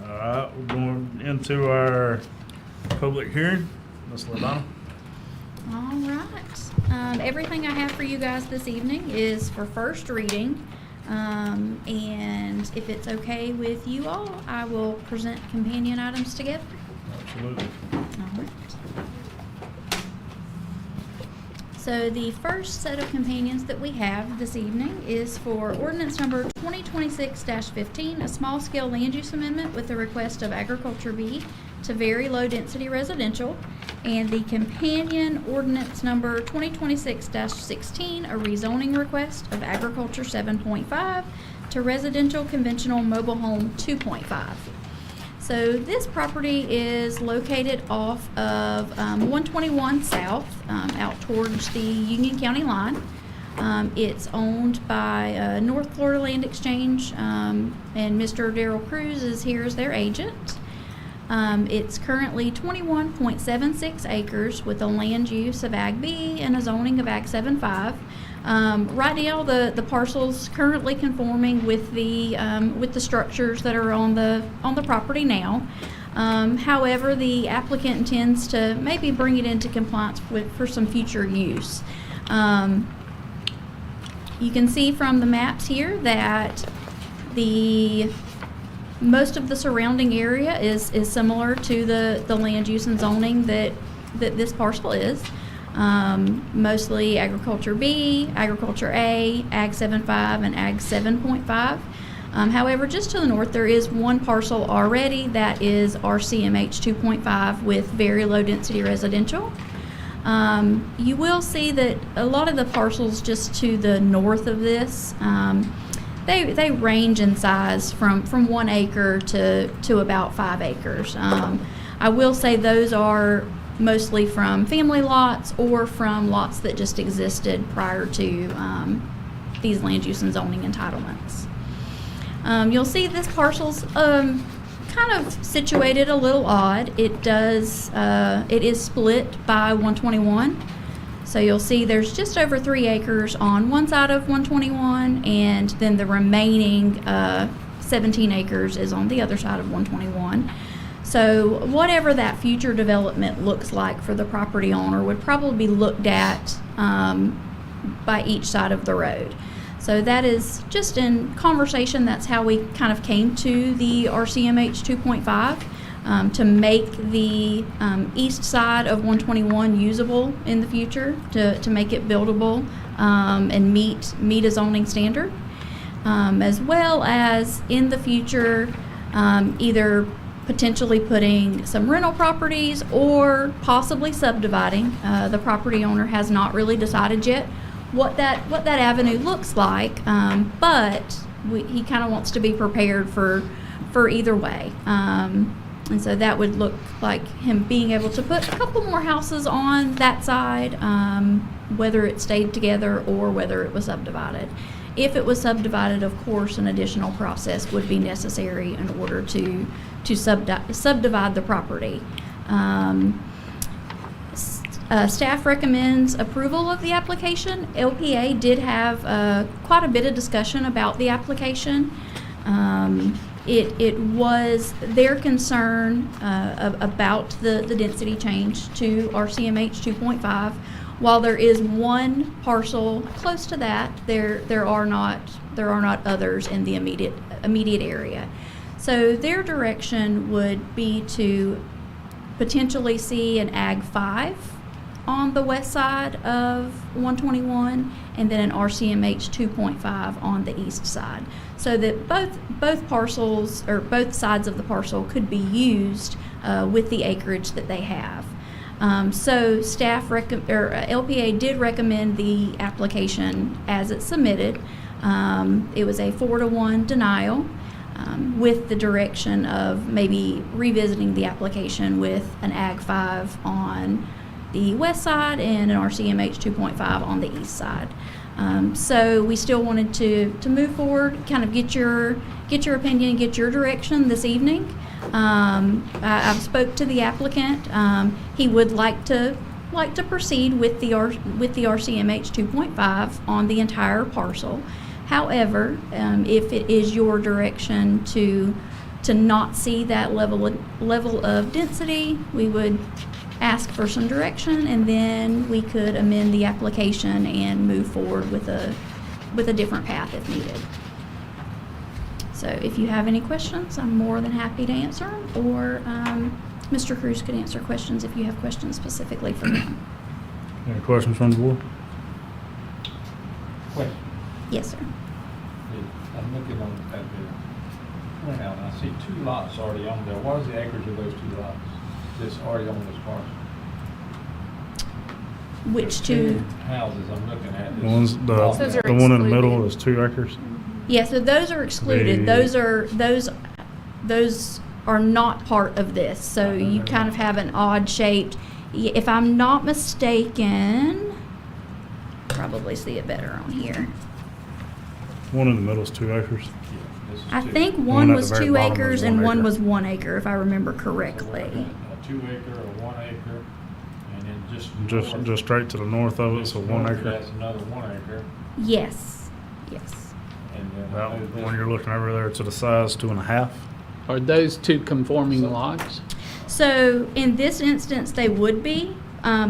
All right, we're going into our public hearing. Ms. LaDonna. All right. Everything I have for you guys this evening is for first reading. And if it's okay with you all, I will present companion items together. Absolutely. All right. So the first set of companions that we have this evening is for ordinance number 2026-15, a small-scale land use amendment with the request of Agriculture B to very low-density residential, and the companion ordinance number 2026-16, a rezoning request of Agriculture 7.5 to residential conventional mobile home 2.5. So this property is located off of 121 South, out towards the Union County line. It's owned by North Florida Land Exchange, and Mr. Darrell Cruz is here as their agent. It's currently 21.76 acres with a land use of Ag B and a zoning of Ag 7.5. Right now, the parcel's currently conforming with the structures that are on the property now. However, the applicant intends to maybe bring it into compliance for some future use. You can see from the maps here that most of the surrounding area is similar to the land use and zoning that this parcel is. Mostly Agriculture B, Agriculture A, Ag 7.5, and Ag 7.5. However, just to the north, there is one parcel already that is RCMH 2.5 with very low density residential. You will see that a lot of the parcels just to the north of this, they range in size from 1 acre to about 5 acres. I will say those are mostly from family lots or from lots that just existed prior to these land use and zoning entitlements. You'll see this parcel's kind of situated a little odd. It is split by 121. So you'll see there's just over 3 acres on one side of 121, and then the remaining 17 acres is on the other side of 121. So whatever that future development looks like for the property owner would probably be looked at by each side of the road. So that is just in conversation. That's how we kind of came to the RCMH 2.5 to make the east side of 121 usable in the future, to make it buildable and meet a zoning standard, as well as in the future either potentially putting some rental properties or possibly subdividing. The property owner has not really decided yet what that avenue looks like, but he kind of wants to be prepared for either way. And so that would look like him being able to put a couple more houses on that side, whether it stayed together or whether it was subdivided. If it was subdivided, of course, an additional process would be necessary in order to subdivide the property. Staff recommends approval of the application. LPA did have quite a bit of discussion about the application. It was their concern about the density change to RCMH 2.5. While there is one parcel close to that, there are not others in the immediate area. So their direction would be to potentially see an Ag 5 on the west side of 121, and then an RCMH 2.5 on the east side, so that both parcels or both sides of the parcel could be used with the acreage that they have. So staff LPA did recommend the application as it's submitted. It was a 4-to-1 denial, with the direction of maybe revisiting the application with an Ag 5 on the west side and an RCMH 2.5 on the east side. So we still wanted to move forward, kind of get your opinion, get your direction this evening. I've spoke to the applicant. He would like to proceed with the RCMH 2.5 on the entire parcel. However, if it is your direction to not see that level of density, we would ask for some direction, and then we could amend the application and move forward with a different path if needed. So if you have any questions, I'm more than happy to answer them, or Mr. Cruz could answer questions if you have questions specifically for him. Any questions from the board? Question. Yes, sir. I'm looking on at the plan, and I see 2 lots already on there. What is the acreage of those 2 lots that's already on this parcel? Which The two? houses I'm looking at. is- One's Those are the one in the middle excluded. is 2 acres. Yeah, so those are excluded. The- Those are not part of this. So you kind of have an odd shaped. If I'm not mistaken, probably see it better on here. One in the middle is 2 acres. Yeah, this is I 2. think One one at was the very 2 bottom was acres 1 and one acre. was 1 acre, if I remember So we're correctly. looking at a 2 acre or 1 acre, and then Just north- just straight to the north of it, just so 1 north of acre. That's another 1 acre, Yes, yes. and then. That I know this- one you're looking over there to the size 2.5. Are those 2 conforming lots? So in this instance, they would be,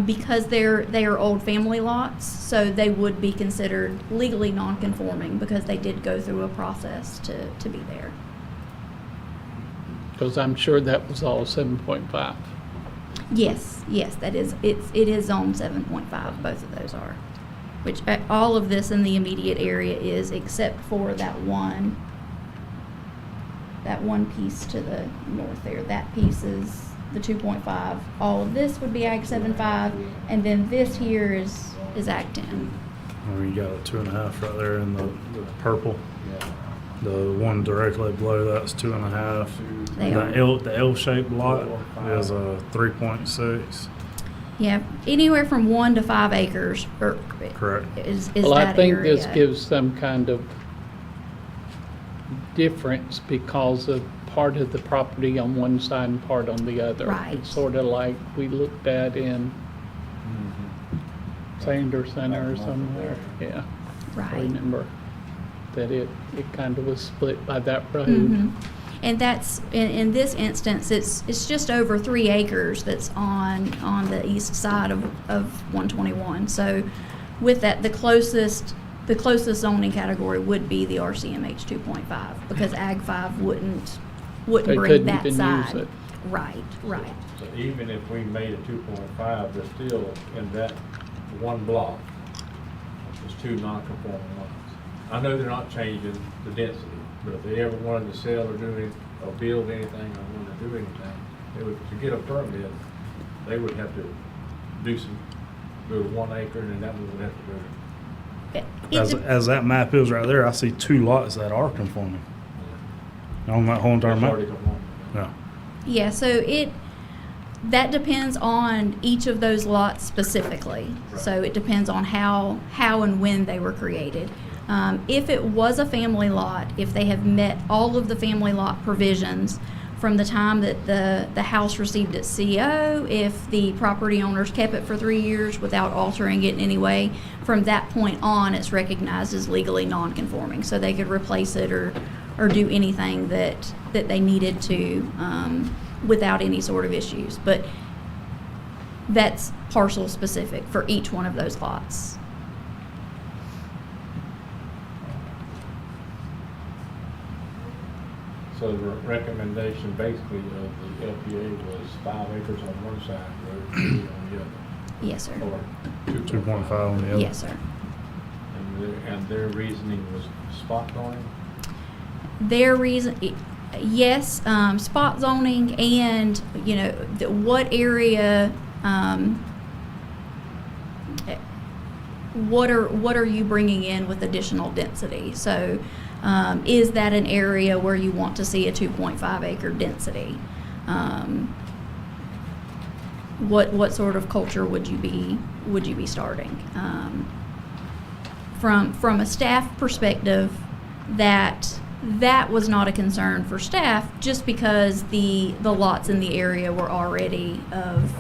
because they are old family lots, so they would be considered legally non-conforming because they did go through a process to be there. Because I'm sure that was all 7.5. Yes, that is, it is zone 7.5, both of those are. Which, all of this in the immediate area is, except for that one piece to the north there. That piece is the 2.5. All of this would be Ag 7.5, and then this here is Ag 10. I mean, you got a 2.5 right there in the purple. Yeah. The one directly below that's 2.5. They The are. the L-shaped lot is a 3.6. Yeah, anywhere from 1 to 5 acres, or Correct. is Well, I that think this area. gives some kind of difference because of part of the property on one side and part on the other. Right. It's sort of like we looked at in Sanderson or somewhere, yeah. I Right. remember that it kind of was split by that road. Mhm. And that's, in this instance, it's just over 3 acres that's on the east side of 121. So with that, the closest zoning category would be the RCMH 2.5, because Ag 5 wouldn't They bring couldn't that even side. use it. Right. So even if we made a 2.5, they're still in that one block. There's 2 non-conforming lots. I know they're not changing the density, but if they ever wanted to sell or do any, or build anything, or wanted to do anything, they would, to get a permit, they would have to do 1 acre, and then that one would have to go. As that map is right there, I see 2 lots that are conforming on that whole entire It's map. already conforming. Yeah. Yeah, so that depends on each of those lots specifically. So it depends on how and when they were created. If it was a family lot, if they have met all of the family lot provisions from the time that the house received its CO, if the property owners kept it for 3 years without altering it in any way, from that point on, it's recognized as legally non-conforming. So they could replace it or do anything that they needed to without any sort of issues. But that's parcel specific for each one of those lots. So the recommendation basically of the LPA was 5 acres on one side, road 3 on the other, Yes, sir. or 2.5 on the other. Yes, sir. And their reasoning was spot zoning? Their reason, yes, spot zoning and, what area, what are you bringing in with additional density? So, is that an area where you want to see a 2.5 acre density? What sort of culture would you be starting? From a staff perspective, that was not a concern for staff, just because the lots in the area were already of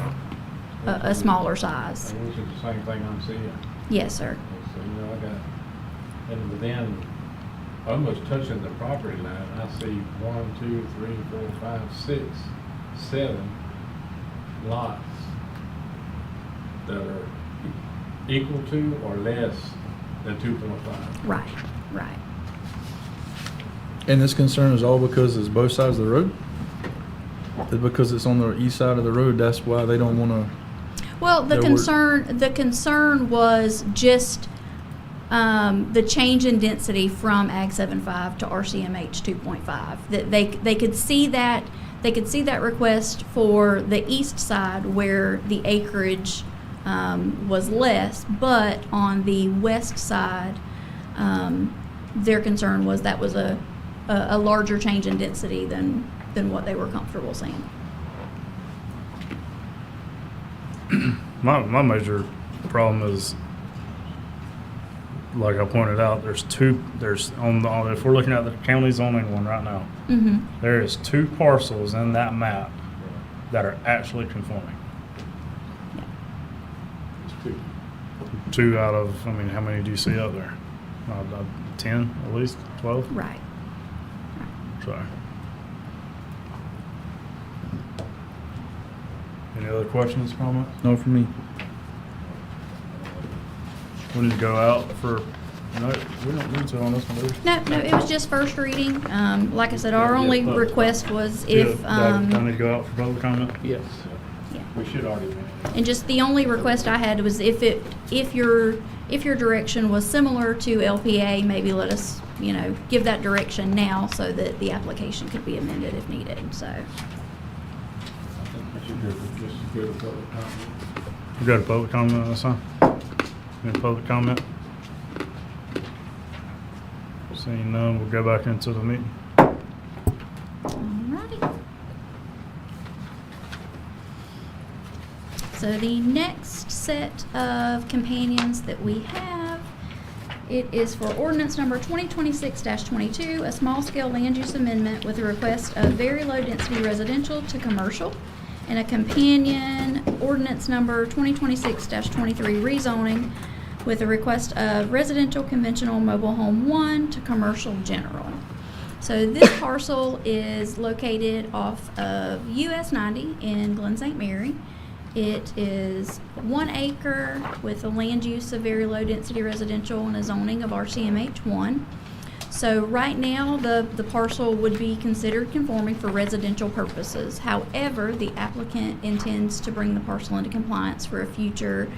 a smaller size. And which is the same thing I'm seeing. Yes, sir. So, I got, and within almost touching the property line, I see 1, 2, 3, 4, 5, 6, 7 lots that are equal to or less than 2.5. Right, right. And this concern is all because it's both sides of the road? It's because it's on the east side of the road, that's why they don't wanna, Well, the There were- concern was just the change in density from Ag 7.5 to RCMH 2.5. That they could see that request for the east side where the acreage was less, but on the west side, their concern was that was a larger change in density than what they were comfortable seeing. My major problem is, like I pointed out, if we're looking at the county zoning one right now, Mm-hmm. there is 2 parcels in that map that are actually conforming. It's 2. 2 out of, I mean, how many do you see up there? 10 at least, 12? Right. So. Any other questions, comments? no, for me. We need to go out for, no, we don't need to on this one, do we? No, it was just first reading. Like I said, our Yeah, only public. request was Yeah, if, do I need to go out for public comment? Yes. We should already be. and just the only request I had was if your direction was similar to LPA, maybe let us, give that direction now so that the application could be amended if needed, so. I think we should just go to public comment. We got a public comment on this, huh? Any public comment? Seeing none, we'll go back into the meeting. Alrighty. So the next set of companions that we have, it is for ordinance number 2026-22, a small-scale land use amendment with a request of very low-density residential to commercial, and a companion ordinance number 2026-23 rezoning with a request of residential conventional mobile home 1 to commercial general. So this parcel is located off of US 90 in Glen St. Mary. It is 1 acre with a land use of very low density residential and a zoning of RCMH 1. So right now, the parcel would be considered conforming for residential purposes. However, the applicant intends to bring the parcel into compliance for a future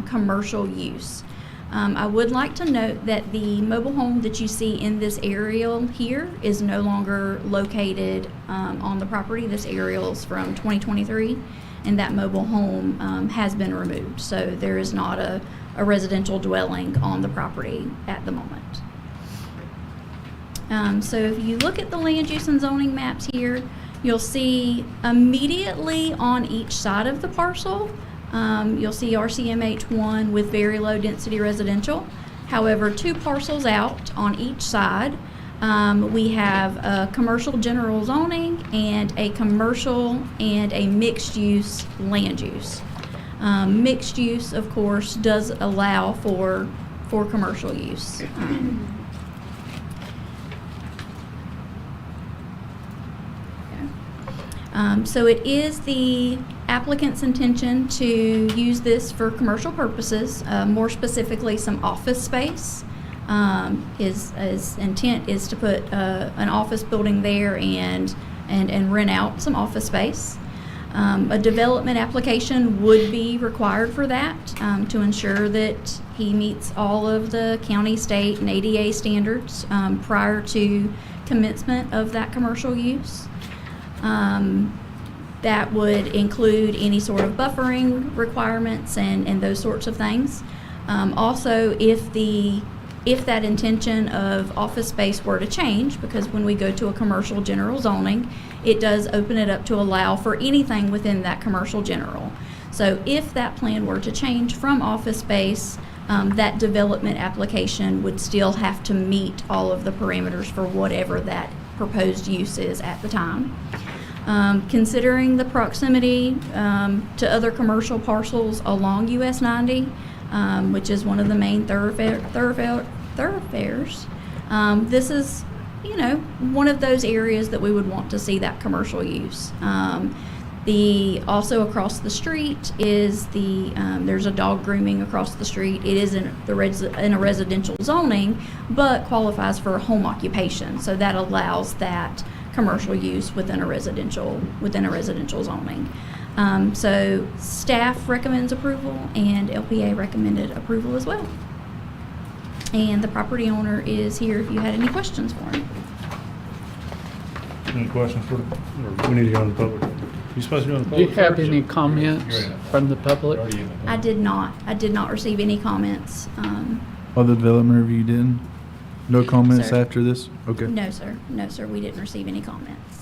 commercial use. I would like to note that the mobile home that you see in this aerial here is no longer located on the property. This aerial is from 2023, and that mobile home has been removed. So there is not a residential dwelling on the property at the moment. So if you look at the land use and zoning maps here, you'll see immediately on each side of the parcel, you'll see RCMH 1 with very low density residential. However, 2 parcels out on each side, we have a commercial general zoning and a commercial and a mixed use land use. Mixed use, of course, does allow for commercial use. So it is the applicant's intention to use this for commercial purposes, more specifically some office space. His intent is to put an office building there and rent out some office space. A development application would be required for that to ensure that he meets all of the county, state, and ADA standards prior to commencement of that commercial use. That would include any sort of buffering requirements and those sorts of things. Also, if that intention of office space were to change, because when we go to a commercial general zoning, it does open it up to allow for anything within that commercial general. So if that plan were to change from office space, that development application would still have to meet all of the parameters for whatever that proposed use is at the time. Considering the proximity to other commercial parcels along US 90, which is one of the main thoroughfares, This is, you know, one of those areas that we would want to see that commercial use. Also across the street is there's a dog grooming across the street. It is in a residential zoning, but qualifies for a home occupation. So that allows that commercial use within a residential zoning. So staff recommends approval and LPA recommended approval as well. And the property owner is here if you had any questions for him. Any questions for, or we need to go in the public? You supposed to go in the Do you public have first? any comments from the public? I did not receive any comments. Other development review didn't? No comments sir. after this? Okay. No, sir, we didn't receive any comments.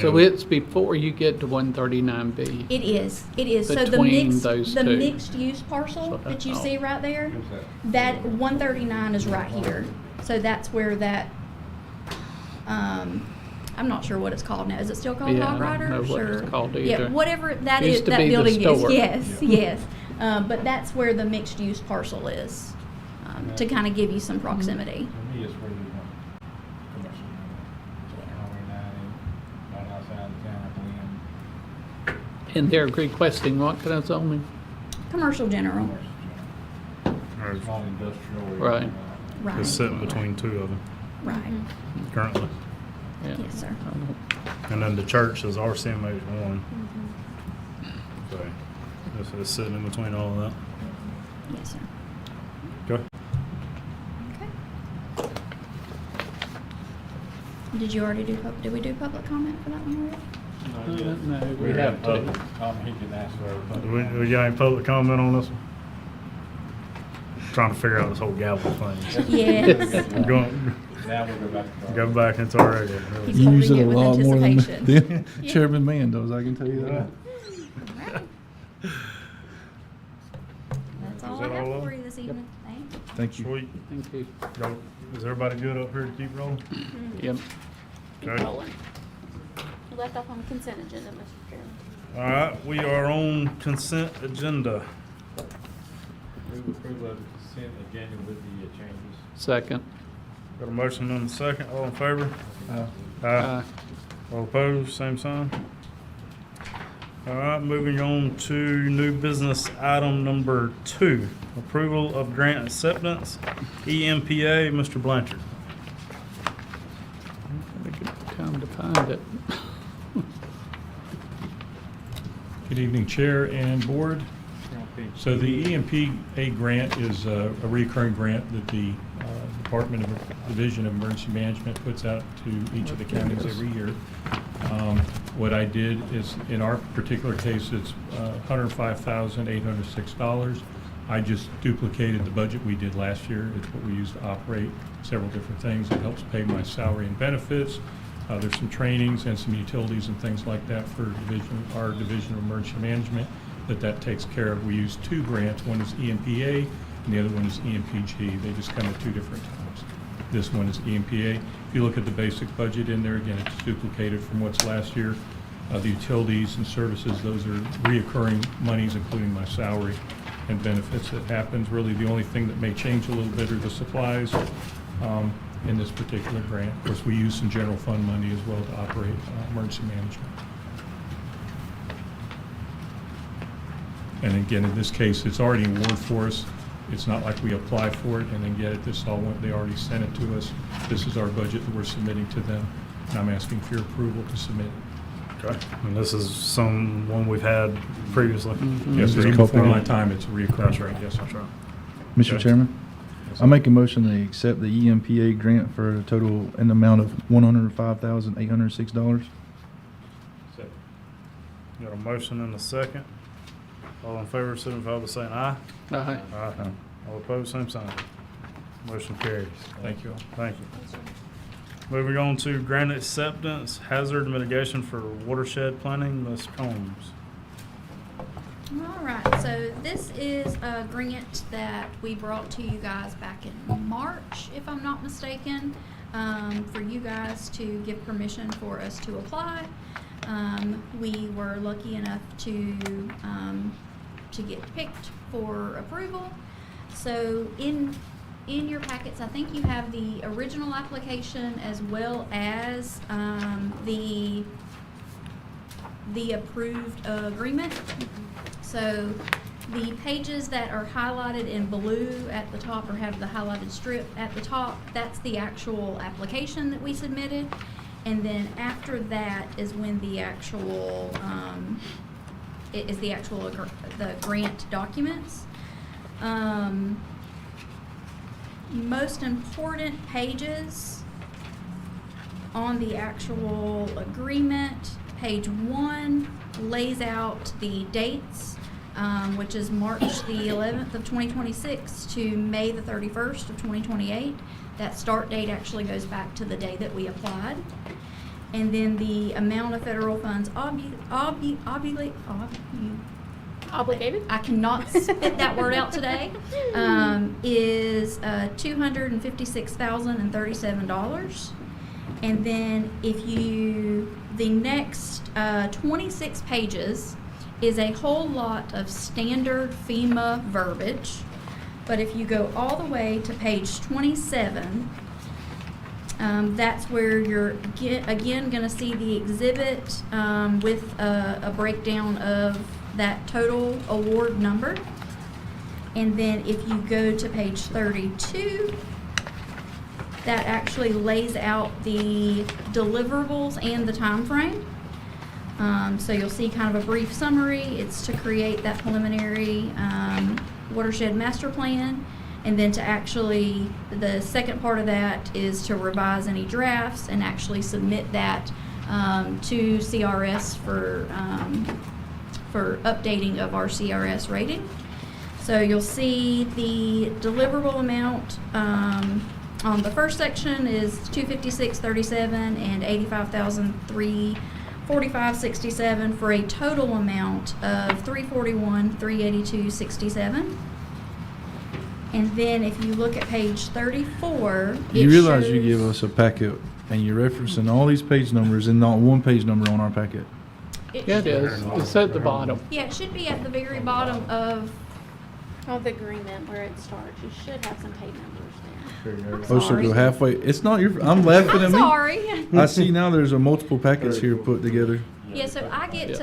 So it's before you get to 139B. It is. So the Between those two. mixed use parcel that you see right there, that 139 is right here. So that's where that, I'm not sure what it's called now. Is it still called Yeah, Hog I don't Rider? know what it's called Yeah, either. whatever that Used is, to that be the building is. store. Yes. But that's where the mixed use parcel is, to kind of give you some proximity. To me, it's where you want commercial. Highway 90, right outside the town of Glen. And they're requesting what kind of zoning? Commercial general, Commercial general. Or Small industrial. Right. right. It's sitting between two of them Right. currently. Yeah. Yes, sir. I don't- And then the church is RCMH 1. So it's sitting in between all of that. Yes, sir. Okay. Okay. Did you already did we do public comment for that one already? No, we have to. He can ask for Do we got any public comment on this one? Trying to figure out this whole gavel thing. Yes. We're going, Now we'll go back to. go back into our regular. He's You use it holding a it with lot more than anticipation. than Chairman Mann does, I can tell you that. That's all Is I that have all of for them? you this evening. Thanks. Thank you. Sweet. Thank you. Go. Is everybody good up here to keep rolling? Yep. Keep Okay. rolling. You left off on consent agenda, Mr. Chairman. All right, we are on consent agenda. Move approval of the consent agenda with the changes. Second. Got a motion and a second. All in favor? Aye. Aye. All opposed, same sign. All right, moving on to new business item number 2, approval of grant acceptance, EMPA, Mr. Blanchard. Had a good time to find it. Good evening, Chair and Board. So the EMPA grant is a recurring grant that the Department of Division of Emergency Management puts out to each of the counties every year. What I did is, in our particular case, it's $105,806. I just duplicated the budget we did last year. It's what we use to operate several different things. It helps pay my salary and benefits. There's some trainings and some utilities and things like that for our Division of Emergency Management that takes care of. We use 2 grants. One is EMPA and the other one is EMPG. They just come at 2 different times. This one is EMPA. If you look at the basic budget in there, again, it's duplicated from what's last year. The utilities and services, those are reoccurring monies, including my salary and benefits that happens. Really, the only thing that may change a little bit are the supplies in this particular grant. Of course, we use some general fund money as well to operate emergency management. And again, in this case, it's already an award for us. It's not like we apply for it and then get it. This all went, they already sent it to us. This is our budget that we're submitting to them, and I'm asking for your approval to submit it. Okay. And this is one we've had previously. Yes, Just even couple before my of- time, it's a reoccurring That's grant. right. Yes, That's sir. right. Mr. Okay. Chairman, Yes, I make a motion to accept the EMPA grant for a total in the amount of $105,806. Got a motion and a second. All in favor, signify by saying aye. Aye. Aye. All opposed, same sign. Motion carries. Thank you all. Thank you. Moving on to grant acceptance, hazard mitigation for watershed planning, Ms. Combs. All right, so this is a grant that we brought to you guys back in March, if I'm not mistaken, for you guys to give permission for us to apply. We were lucky enough to get picked for approval. So in in your packets, I think you have the original application as well as the approved agreement. So the pages that are highlighted in blue at the top or have the highlighted strip at the top, that's the actual application that we submitted. And then after that is when the actual, the grant documents. Most important pages on the actual agreement, page 1 lays out the dates, which is March the 11th of 2026 to May the 31st of 2028. That start date actually goes back to the day that we applied. And then the amount of federal funds Obligated? I cannot spit that word out today, is $256,037. And then the next 26 pages is a whole lot of standard FEMA verbiage. But if you go all the way to page 27, that's where you're again going to see the exhibit with a breakdown of that total award number. And then if you go to page 32, that actually lays out the deliverables and the time frame. So you'll see kind of a brief summary. It's to create that preliminary watershed master plan, and then to actually, the second part of that is to revise any drafts and actually submit that to CRS for updating of our CRS rating. So you'll see the deliverable amount on the first section is $256.37 and $85,345.67 for a total amount of $341,382.67. And then if you look at page 34, You realize you shows- give us a packet and you're referencing all these page numbers and not one page number on our packet. Yeah, it is. It's at the bottom. Yeah, it should be at the very bottom of. Oh, the agreement where it starts. You should have some page numbers there. I'm Oh, so sorry. go halfway. It's not your, I'm laughing I'm at me. sorry. I see now there's a multiple packets here put together. Yeah, so I get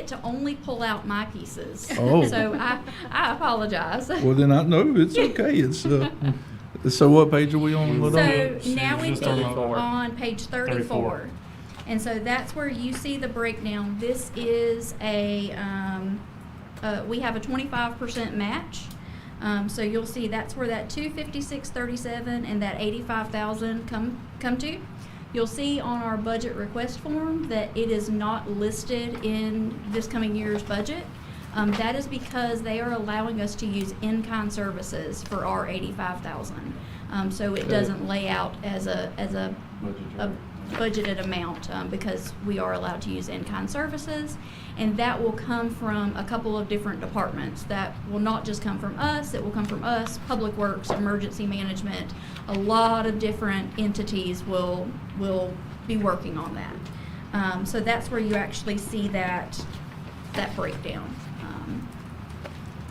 to only pull out my pieces. Oh. So I apologize. Well, then I know it's okay. It's, so what page are we on? Hold on. So now we'd just be on on page 34. And so that's where you see the breakdown. This is we have a 25% match. So you'll see that's where that $256.37 and that $85,000 come to. You'll see on our budget request form that it is not listed in this coming year's budget. That is because they are allowing us to use in-kind services for our $85,000. So it doesn't lay out as a budgeted amount because we are allowed to use in-kind services, and that will come from a couple of different departments. That will not just come from us, it will come from us, Public Works, Emergency Management. A lot of different entities will be working on that. So that's where you actually see that breakdown.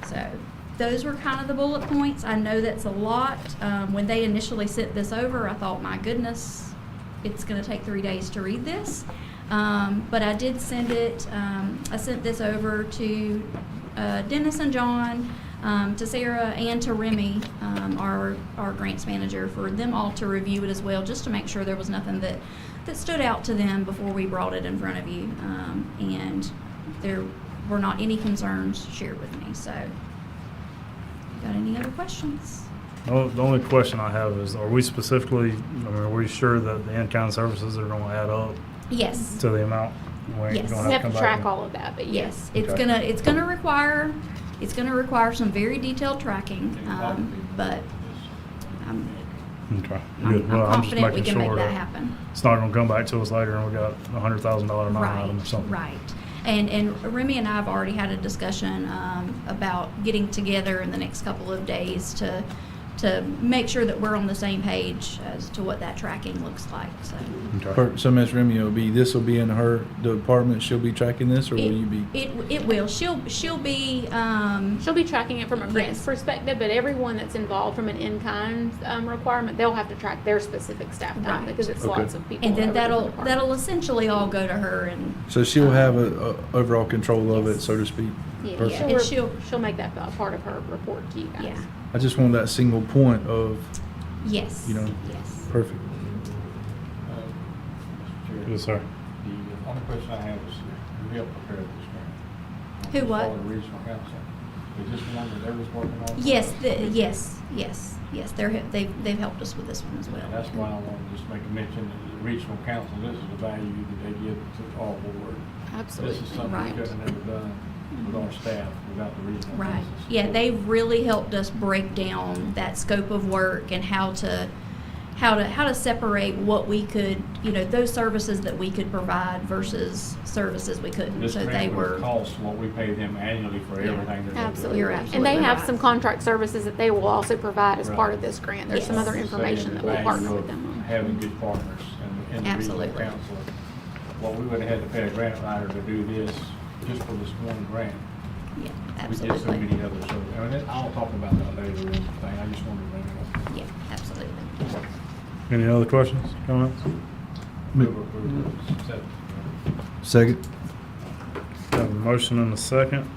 So those were kind of the bullet points. I know that's a lot. When they initially sent this over, I thought, my goodness, it's going to take 3 days to read this. But I did send it. I sent this over to Dennis and John, to Sarah, and to Remy, our grants manager, for them all to review it as well, just to make sure there was nothing that stood out to them before we brought it in front of you. And there were not any concerns shared with me. So, got any other questions? No, the only question I have is, are we specifically, are we sure that the in-kind services are going to add up Yes. to the amount? We ain't Yes. gonna We have come to back track and- all of that, but yes. Yes, Okay. it's gonna require some very detailed tracking, but I'm Okay, good. Well, I'm just confident we making can make sure that that happen. it's not going to come back to us later and we got a $100,000 line item or something. Right. And Remy and I have already had a discussion about getting together in the next couple of days to to make sure that we're on the same page as to what that tracking looks like, so. So Ms. Remy, this will be in her department, she'll be tracking this, or will you be? It will. She'll be, She'll be tracking it from a grants Yes. perspective, but everyone that's involved from an in-kind requirement, they'll have to track their specific staff time Right. because it's Okay. lots of people. and then over the department. that'll essentially all go to her, and So she'll have a overall control of it, so to speak? Yeah, Perfect. And she'll make that a part of her report to you guys. yeah, I just want that single point of, yes, You know. yes. perfect. Mr. Chair, Yes, sir. the only question I have is, who helped prepare this grant? Who what? Florida Regional Council. Is this one that they was working on? Yes, they've helped us with this one as well. And that's why I wanted to just make a mention that the regional council, this is the value that they give to our board. Absolutely. This is something Right. we couldn't have ever done with our staff without the regional Right. council. Yeah, they've really helped us break down that scope of work and how to separate what we could, those services that we could provide versus services we couldn't. This So they grant would were, cost what we pay them annually for Yeah. everything that they do. Absolutely. You're And absolutely they have right. some contract services that they will also provide as part of Right. this grant. There's some Yes. other information that we'll partner with them on. Having good partners in the regional Absolutely. council. Well, we would have had to pay a grant writer to do this just for this one grant. yeah, We did so absolutely. many others, so, I'll talk about that later in the thing, I just wanted to bring it up. Yeah, absolutely. Any other questions, comments? Second? Have a motion and a second.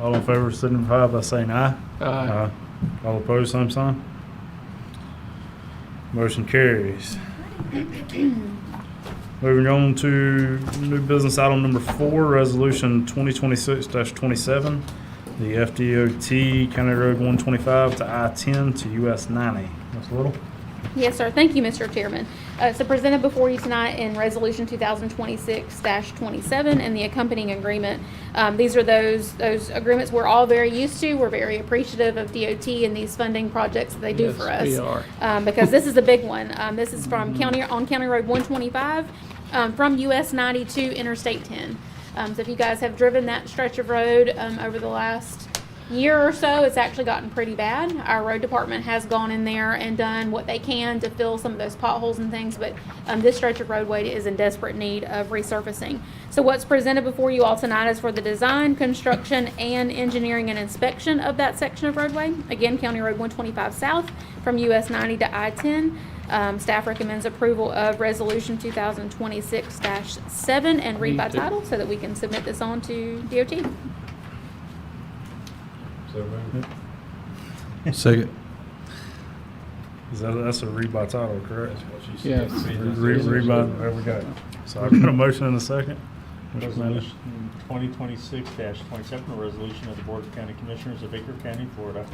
All in favor signify by saying aye. Aye. All opposed, same sign. Motion carries. Moving on to new business item number 4, resolution 2026-27, the FDOT County Road 125 to I-10 to US 90. Ms. Little? Yes, sir. Thank you, Mr. Chairman. So presented before you tonight in Resolution 2026-27 and the accompanying agreement. These are those agreements we're all very used to. We're very appreciative of DOT and these funding projects that they do Yes, for us. we are. Because this is a big one. This is from County Road 125 from US 90 to Interstate 10. So if you guys have driven that stretch of road over the last year or so, it's actually gotten pretty bad. Our road department has gone in there and done what they can to fill some of those potholes and things, but this stretch of roadway is in desperate need of resurfacing. So what's presented before you all tonight is for the design, construction, and engineering and inspection of that section of roadway. Again, County Road 125 South from US 90 to I-10. Staff recommends approval of Resolution 2026-7 and read by Me too. title so that we can submit this on to DOT. So, Second? That's a read by title, correct? that's what she Yes. said. Read by, there we go. So I've got a motion and a second. Mr. Manager. Resolution 2026-27, a resolution of the Board of County Commissioners of Baker County, Florida,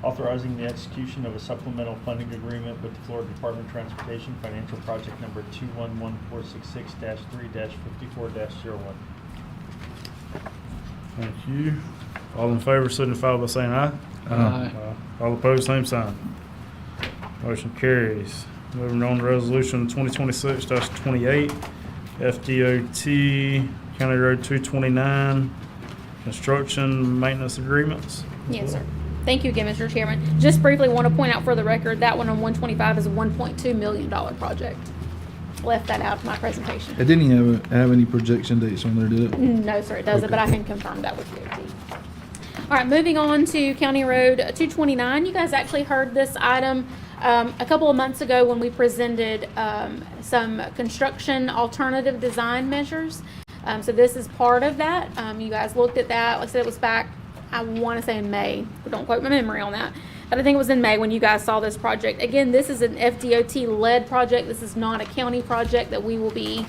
authorizing the execution of a supplemental funding agreement with the Florida Department of Transportation, financial project number 211466-3-54-01. Thank you. All in favor signify by saying aye. Aye. All opposed, same sign. Motion carries. Moving on to resolution 2026-28, FDOT County Road 229, construction maintenance agreements. Yes, sir. Thank you again, Mr. Chairman. Just briefly want to point out for the record, that one on 125 is a $1.2 million project. Left that out of my presentation. It didn't even have any projection dates on there, did it? No, sir, it doesn't, but I can confirm that with DOT. All right, moving on to County Road 229. You guys actually heard this item a couple of months ago when we presented some construction alternative design measures. So this is part of that. You guys looked at that. Like I said, it was back, I want to say in May, but don't quote my memory on that. But I think it was in May when you guys saw this project. Again, this is an FDOT-led project. This is not a county project that we will be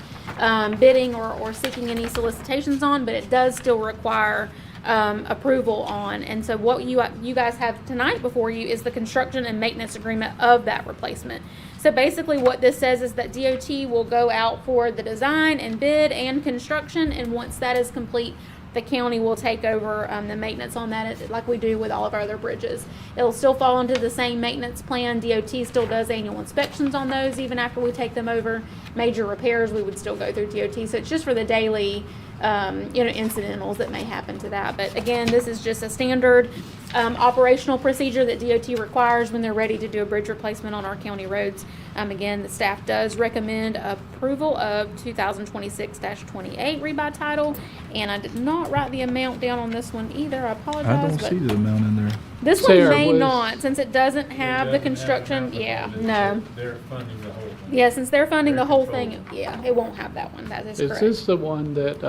bidding or seeking any solicitations on, but it does still require approval on. And so what you guys have tonight before you is the construction and maintenance agreement of that replacement. So basically what this says is that DOT will go out for the design and bid and construction, and once that is complete, the county will take over the maintenance on that like we do with all of our other bridges. It'll still fall into the same maintenance plan. DOT still does annual inspections on those even after we take them over. Major repairs, we would still go through DOT. So it's just for the daily incidentals that may happen to that. But again, this is just a standard operational procedure that DOT requires when they're ready to do a bridge replacement on our county roads. Again, the staff does recommend approval of 2026-28 read by title, and I did not write the amount down on this one either. I apologize. I don't but see the amount in there. this Sarah, one may was- not, since it doesn't have the It doesn't construction. have Yeah, enough, no. They're funding the whole thing. Yeah, since they're funding the They're whole controlling thing, it. yeah, it won't have that one. That is Is correct. this the one that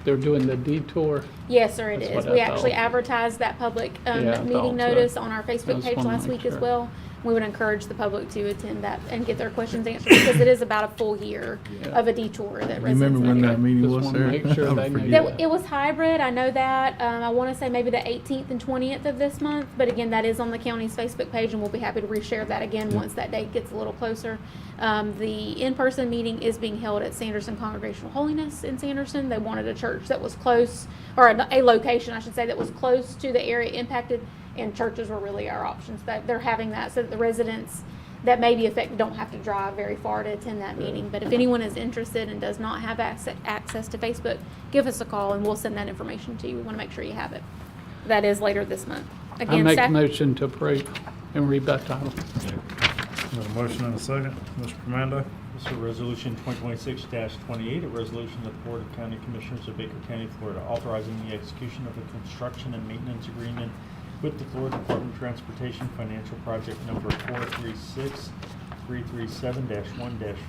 they're doing the detour? Yes, sir, it That's is. what I We actually thought. advertised that public Yeah, I meeting thought so. notice on our I Facebook just page wanted to last make week as sure. well. We would encourage the public to attend that and get their questions answered because it is about a full year Yeah. of a detour that You residents. remember when need. that meeting Just was, wanna Sarah? make sure I they forget. knew It was hybrid, I know that. I want to say maybe the 18th and 20th of this month, but again, that is on the county's Facebook page, and we'll be happy to reshare that again once that date gets a little closer. The in-person meeting is being held at Sanderson Congregational Holiness in Sanderson. They wanted a church that was close, or a location, I should say, that was close to the area impacted, and churches were really our options. That they're having that so that the residents that may be affected don't have to drive very far to attend that meeting. But if anyone is interested and does not have access to Facebook, give us a call and we'll send that information to you. We want to make sure you have it. That is later this month. I Again, make a staff, motion to approve and read by title. There's a motion and a second. Mr. Commando? This is a resolution 2026-28, a resolution of the Board of County Commissioners of Baker County, Florida, authorizing the execution of a construction and maintenance agreement with the Florida Department of Transportation Financial Project number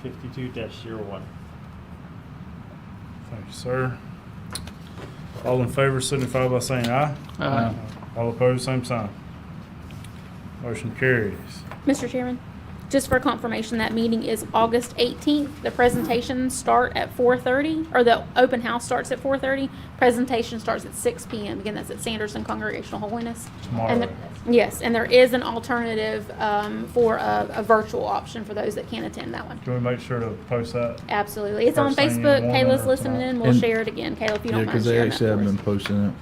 436-337-1-52-01. Thank you, sir. All in favor signify by saying aye. Aye. All opposed, same sign. Motion carries. Mr. Chairman, just for confirmation, that meeting is August 18th. The presentations start at 4:30, or the open house starts at 4:30. Presentation starts at 6 p.m. Again, that's at Sanderson Congregational Holiness. Tomorrow. And yes, and there is an alternative for a virtual option for those that can't attend that one. Can we make sure to post that? Absolutely. It's on First thing in the Facebook. morning Kayla's or listening tomorrow? in. We'll And- share it again. Kayla, if you Yeah, don't mind because they sharing that actually have for us. been posting it.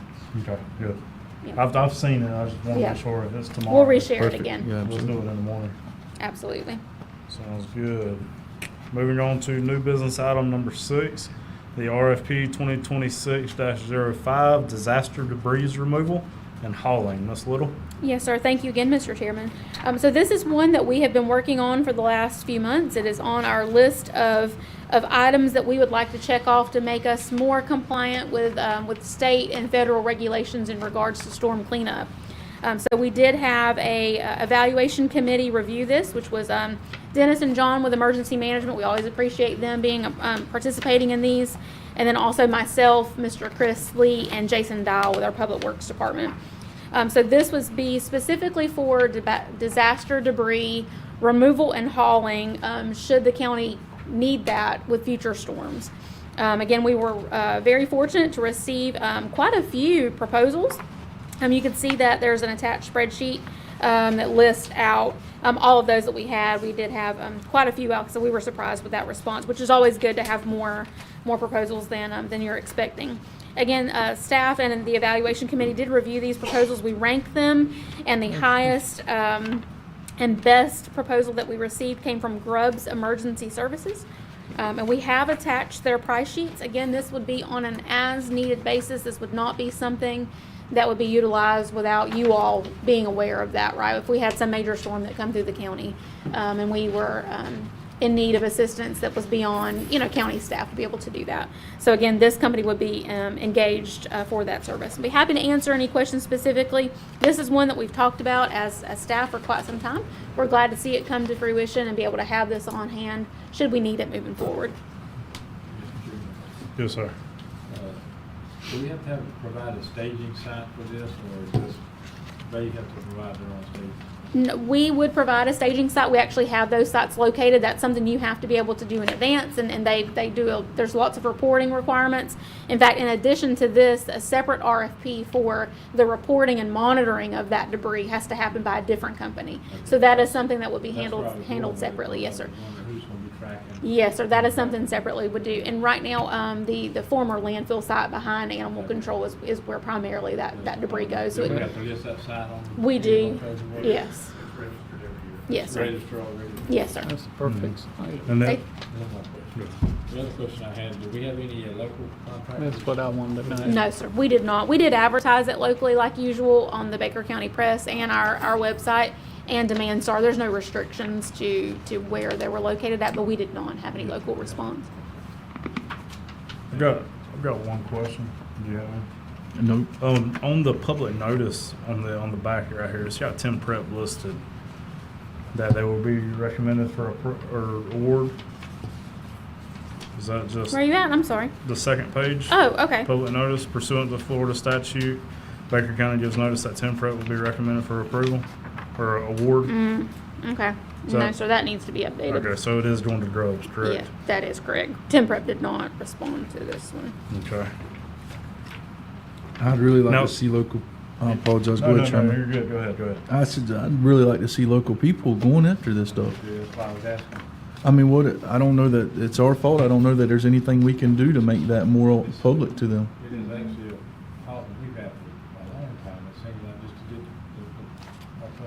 Okay, good. Yeah. I've seen it. I just want to Yeah. make sure it's tomorrow. We'll reshare it Perfect. again. Yeah, Let's do absolutely. it in the morning. Absolutely. Sounds good. Moving on to new business item number 6, the RFP 2026-05, disaster debris removal and hauling. Ms. Little? Yes, sir. Thank you again, Mr. Chairman. So this is one that we have been working on for the last few months. It is on our list of items that we would like to check off to make us more compliant with state and federal regulations in regards to storm cleanup. So we did have a evaluation committee review this, which was Dennis and John with Emergency Management. We always appreciate them being participating in these. And then also myself, Mr. Chris Lee, and Jason Dial with our Public Works Department. So this was be specifically for disaster debris removal and hauling, should the county need that with future storms. Again, we were very fortunate to receive quite a few proposals. You can see that there's an attached spreadsheet that lists out all of those that we had. We did have quite a few out, so we were surprised with that response, which is always good to have more proposals than you're expecting. Again, staff and the evaluation committee did review these proposals. We ranked them, and the highest and best proposal that we received came from Grubbs Emergency Services. And we have attached their price sheets. Again, this would be on an as-needed basis. This would not be something that would be utilized without you all being aware of that, right? If we had some major storm that come through the county, and we were in need of assistance that was beyond, county staff to be able to do that. So again, this company would be engaged for that service. I'd be happy to answer any questions specifically. This is one that we've talked about as staff for quite some time. We're glad to see it come to fruition and be able to have this on hand should we need it moving forward. Yes, sir. Do we have to provide a staging site for this, or is this, they have to provide their own staging? We would provide a staging site. We actually have those sites located. That's something you have to be able to do in advance, and they do. There's lots of reporting requirements. In fact, in addition to this, a separate RFP for the reporting and monitoring of that debris has to happen by a different company. So that is something that would be handled separately. Yes, sir. Who's going to be tracking? Yes, sir. That is something separately would do. And right now, the former landfill site behind Animal Control is where primarily that debris goes. So Do we it, have to list that site on? we do. Facebook? Yes. It's registered every year. Yes, sir. register already? Yes, sir. That's the perfect site. And They- that, One more question. The other question I had, do we have any local contractors? That's what I wanted to know. No, sir, we did not. We did advertise it locally like usual on the Baker County Press and our website and Demand Star. There's no restrictions to where they were located at, but we did not have any local response. I've got one question. Do you have any? Nope. On the public notice on the back right here, it's got Tim Prep listed that they will be recommended for or award. Is that just Where are you at? I'm sorry. the second page? Oh, okay. Public notice pursuant to Florida statute, Baker County gives notice that Tim Prep will be recommended for approval or award. Okay. So- No, sir, that needs to be updated. Okay, so it is going to Grubbs, Yeah, correct? that is correct. Tim Prep did not respond to this one. Okay. I'd really like Now- to see local, I apologize, go No, ahead, no, no, Chairman. you're good. Go ahead, go ahead. I said, I'd really like to see local people going after this stuff. Yeah, that's why I was asking. I mean, I don't know that it's our fault. I don't know that there's anything we can do to make that more public to them. It is actually a problem we've had for a long time. It seems like just to get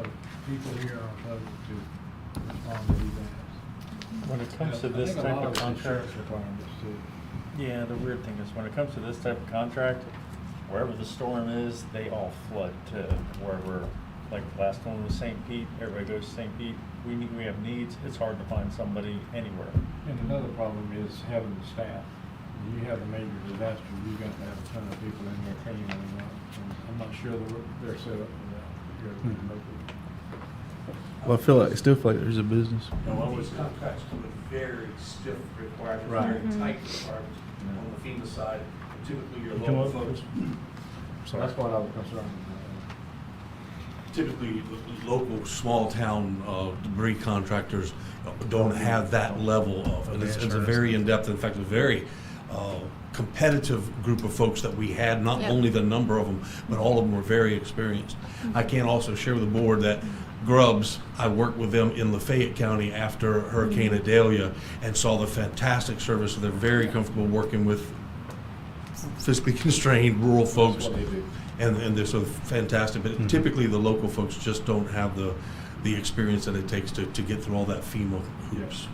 our people here are opposed to respond to these ads. When it comes to this I think a type lot of contract, insurance requirements too. yeah, the weird thing is when it comes to this type of contract, wherever the storm is, they all flood to wherever, like last one was St. Pete, everybody goes to St. Pete. We have needs, it's hard to find somebody anywhere. And another problem is having the staff. When you have a major disaster, you've got to have a ton of people in your team, and I'm not sure they're set up for that. Here locally. Well, I still feel like there's a business. These contracts come with very stiff requirements, Right. very tight requirements on the FEMA side. Typically, your Come local up. folks, Sorry. That's what I was concerned with. typically, local, small-town debris contractors don't have that level of, and it's a very in-depth, in fact, a very competitive group of folks that we had, not Yep. only the number of them, but all of them were very experienced. I can also share with the board that Grubbs, I worked with them in Lafayette County after Hurricane Idalia and saw the fantastic service. They're very comfortable working with fiscally constrained rural folks. That's what they do. And they're so fantastic, but typically the local folks just don't have the experience that it takes to get through all that FEMA hoops.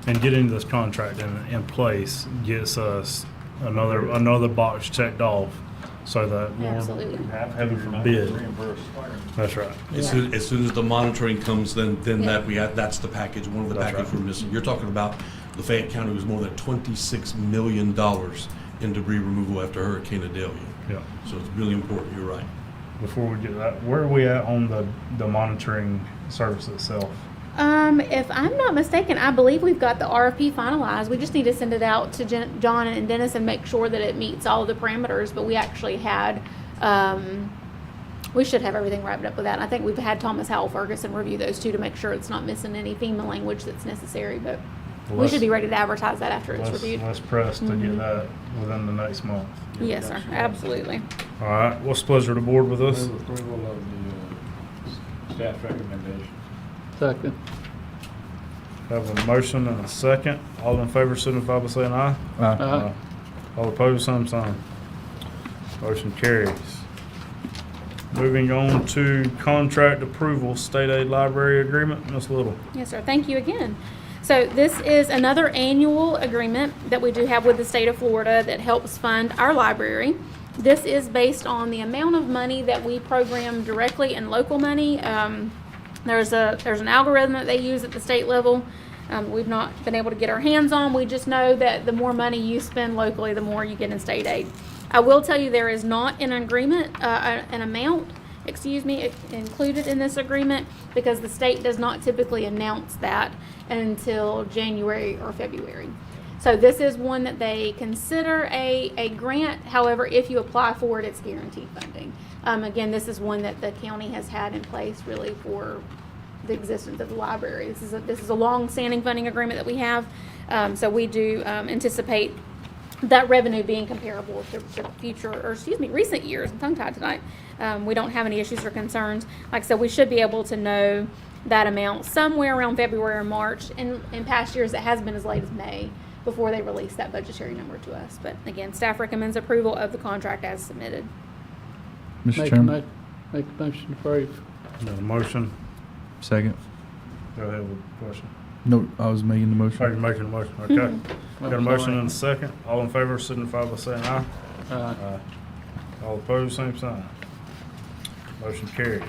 And getting this contract in place gets us another box checked off, so that Absolutely. heaven forbid. Reimbursed. That's right. As soon as the monitoring comes, then that's the package, one of the That's packages right. we're missing. You're talking about Lafayette County was more than $26 million in debris removal after Hurricane Idalia. Yeah. So it's really important, you're right. Before we get that, where are we at on the monitoring service itself? If I'm not mistaken, I believe we've got the RFP finalized. We just need to send it out to John and Dennis and make sure that it meets all of the parameters. But we actually had, we should have everything wrapped up with that. And I think we've had Thomas Howell Ferguson review those two to make sure it's not missing any FEMA language that's necessary. But Well, we should be ready to advertise that after it's reviewed. Let's press to get that within the next month. Yes, sir. Absolutely. All right. What's the pleasure of the board with us? Move approval of the staff recommendation. Second. Have a motion and a second. All in favor signify by saying aye. Aye. All opposed, same sign. Motion carries. Moving on to contract approval, state aid library agreement. Ms. Little. Yes, sir. Thank you again. So this is another annual agreement that we do have with the state of Florida that helps fund our library. This is based on the amount of money that we program directly in local money. There's an algorithm that they use at the state level. We've not been able to get our hands on. We just know that the more money you spend locally, the more you get in state aid. I will tell you there is not an agreement, an amount, included in this agreement because the state does not typically announce that until January or February. So this is one that they consider a grant. However, if you apply for it, it's guaranteed funding. Again, this is one that the county has had in place really for the existence of the library. This is a long-standing funding agreement that we have. So we do anticipate that revenue being comparable to recent years. I'm tongue-tied tonight. We don't have any issues or concerns. Like I said, we should be able to know that amount somewhere around February or March. In past years, it has been as late as May before they release that budgetary number to us. But again, staff recommends approval of the contract as submitted. Mr. Make Chairman, a motion to approve. Got a motion second. Go ahead with the question. No, I was making the Oh, you're motion. making a motion, okay. Got a motion and a second. All in favor signify by saying aye. Aye. All opposed, same sign. Motion carries.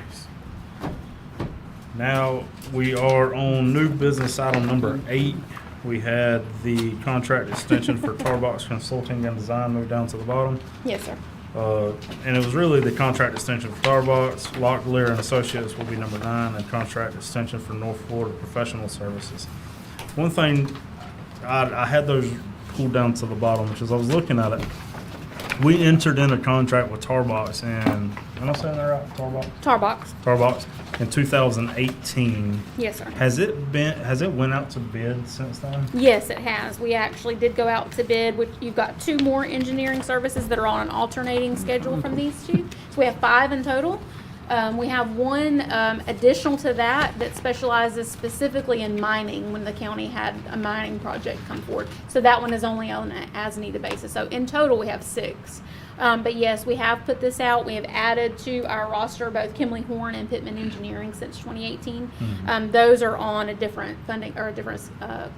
Now, we are on new business item number 8. We had the contract extension for Tarbox Consulting and Design moved down to the bottom. Yes, sir. And it was really the contract extension for Tarbox. Locklear and Associates will be number 9, and contract extension for North Florida Professional Services. One thing, I had those pulled down to the bottom because I was looking at it. We entered in a contract with Tarbox and, am I saying that right? Tarbox in 2018. Yes, sir. Has it went out to bid since then? Yes, it has. We actually did go out to bid, which you've got 2 more engineering services that are on an alternating schedule from these 2. So we have 5 in total. We have one additional to that specializes specifically in mining when the county had a mining project come forward. So that one is only on an as-needed basis. So in total, we have 6. But yes, we have put this out. We have added to our roster both Kimley Horn and Pittman Engineering since 2018. Those are on a different funding or a different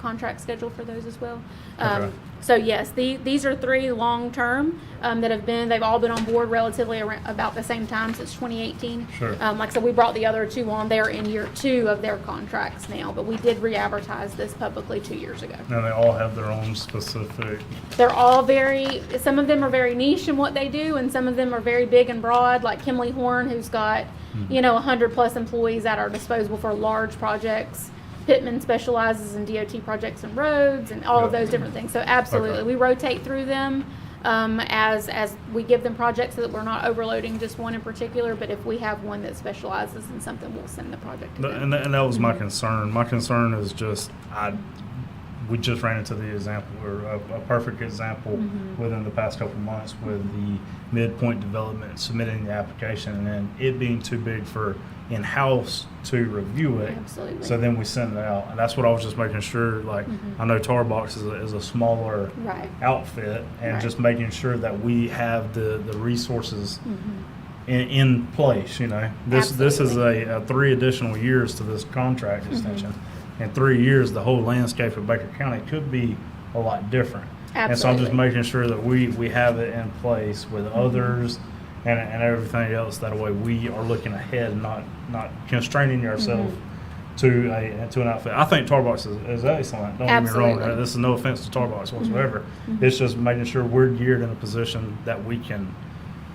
contract schedule for those as well. Okay. So yes, these are 3 long-term they've all been on board relatively about the same time since 2018. Sure. Like I said, we brought the other 2 on. They're in year 2 of their contracts now, but we did re-advertise this publicly 2 years ago. Now, they all have their own specific. They're all some of them are very niche in what they do, and some of them are very big and broad, like Kimley Horn, who's got, 100+ employees at our disposal for large projects. Pittman specializes in DOT projects and roads and all of those different things. So absolutely, Okay. we rotate through them as we give them projects so that we're not overloading just one in particular. But if we have one that specializes in something, we'll send the project to them. And that was my concern. My concern is just, we just ran into the example, or a perfect example within the past couple of months with the Midpoint Development submitting the application and then it being too big for in-house to review it. Absolutely. So then we send it out. And that's what I was just making sure, like, I know Tarbox is a smaller Right. outfit and Right. just making sure that we have the resources in place, This is a 3 additional years to this contract extension. In 3 years, the whole landscape of Baker County could be a lot different. And so I'm just Absolutely. making sure that we have it in place with others and everything else. That way we are looking ahead, not constraining ourselves to an outfit. I think Tarbox is excellent. Don't get me wrong. Absolutely. This is no offense to Tarbox whatsoever. It's just making sure we're geared in a position that we can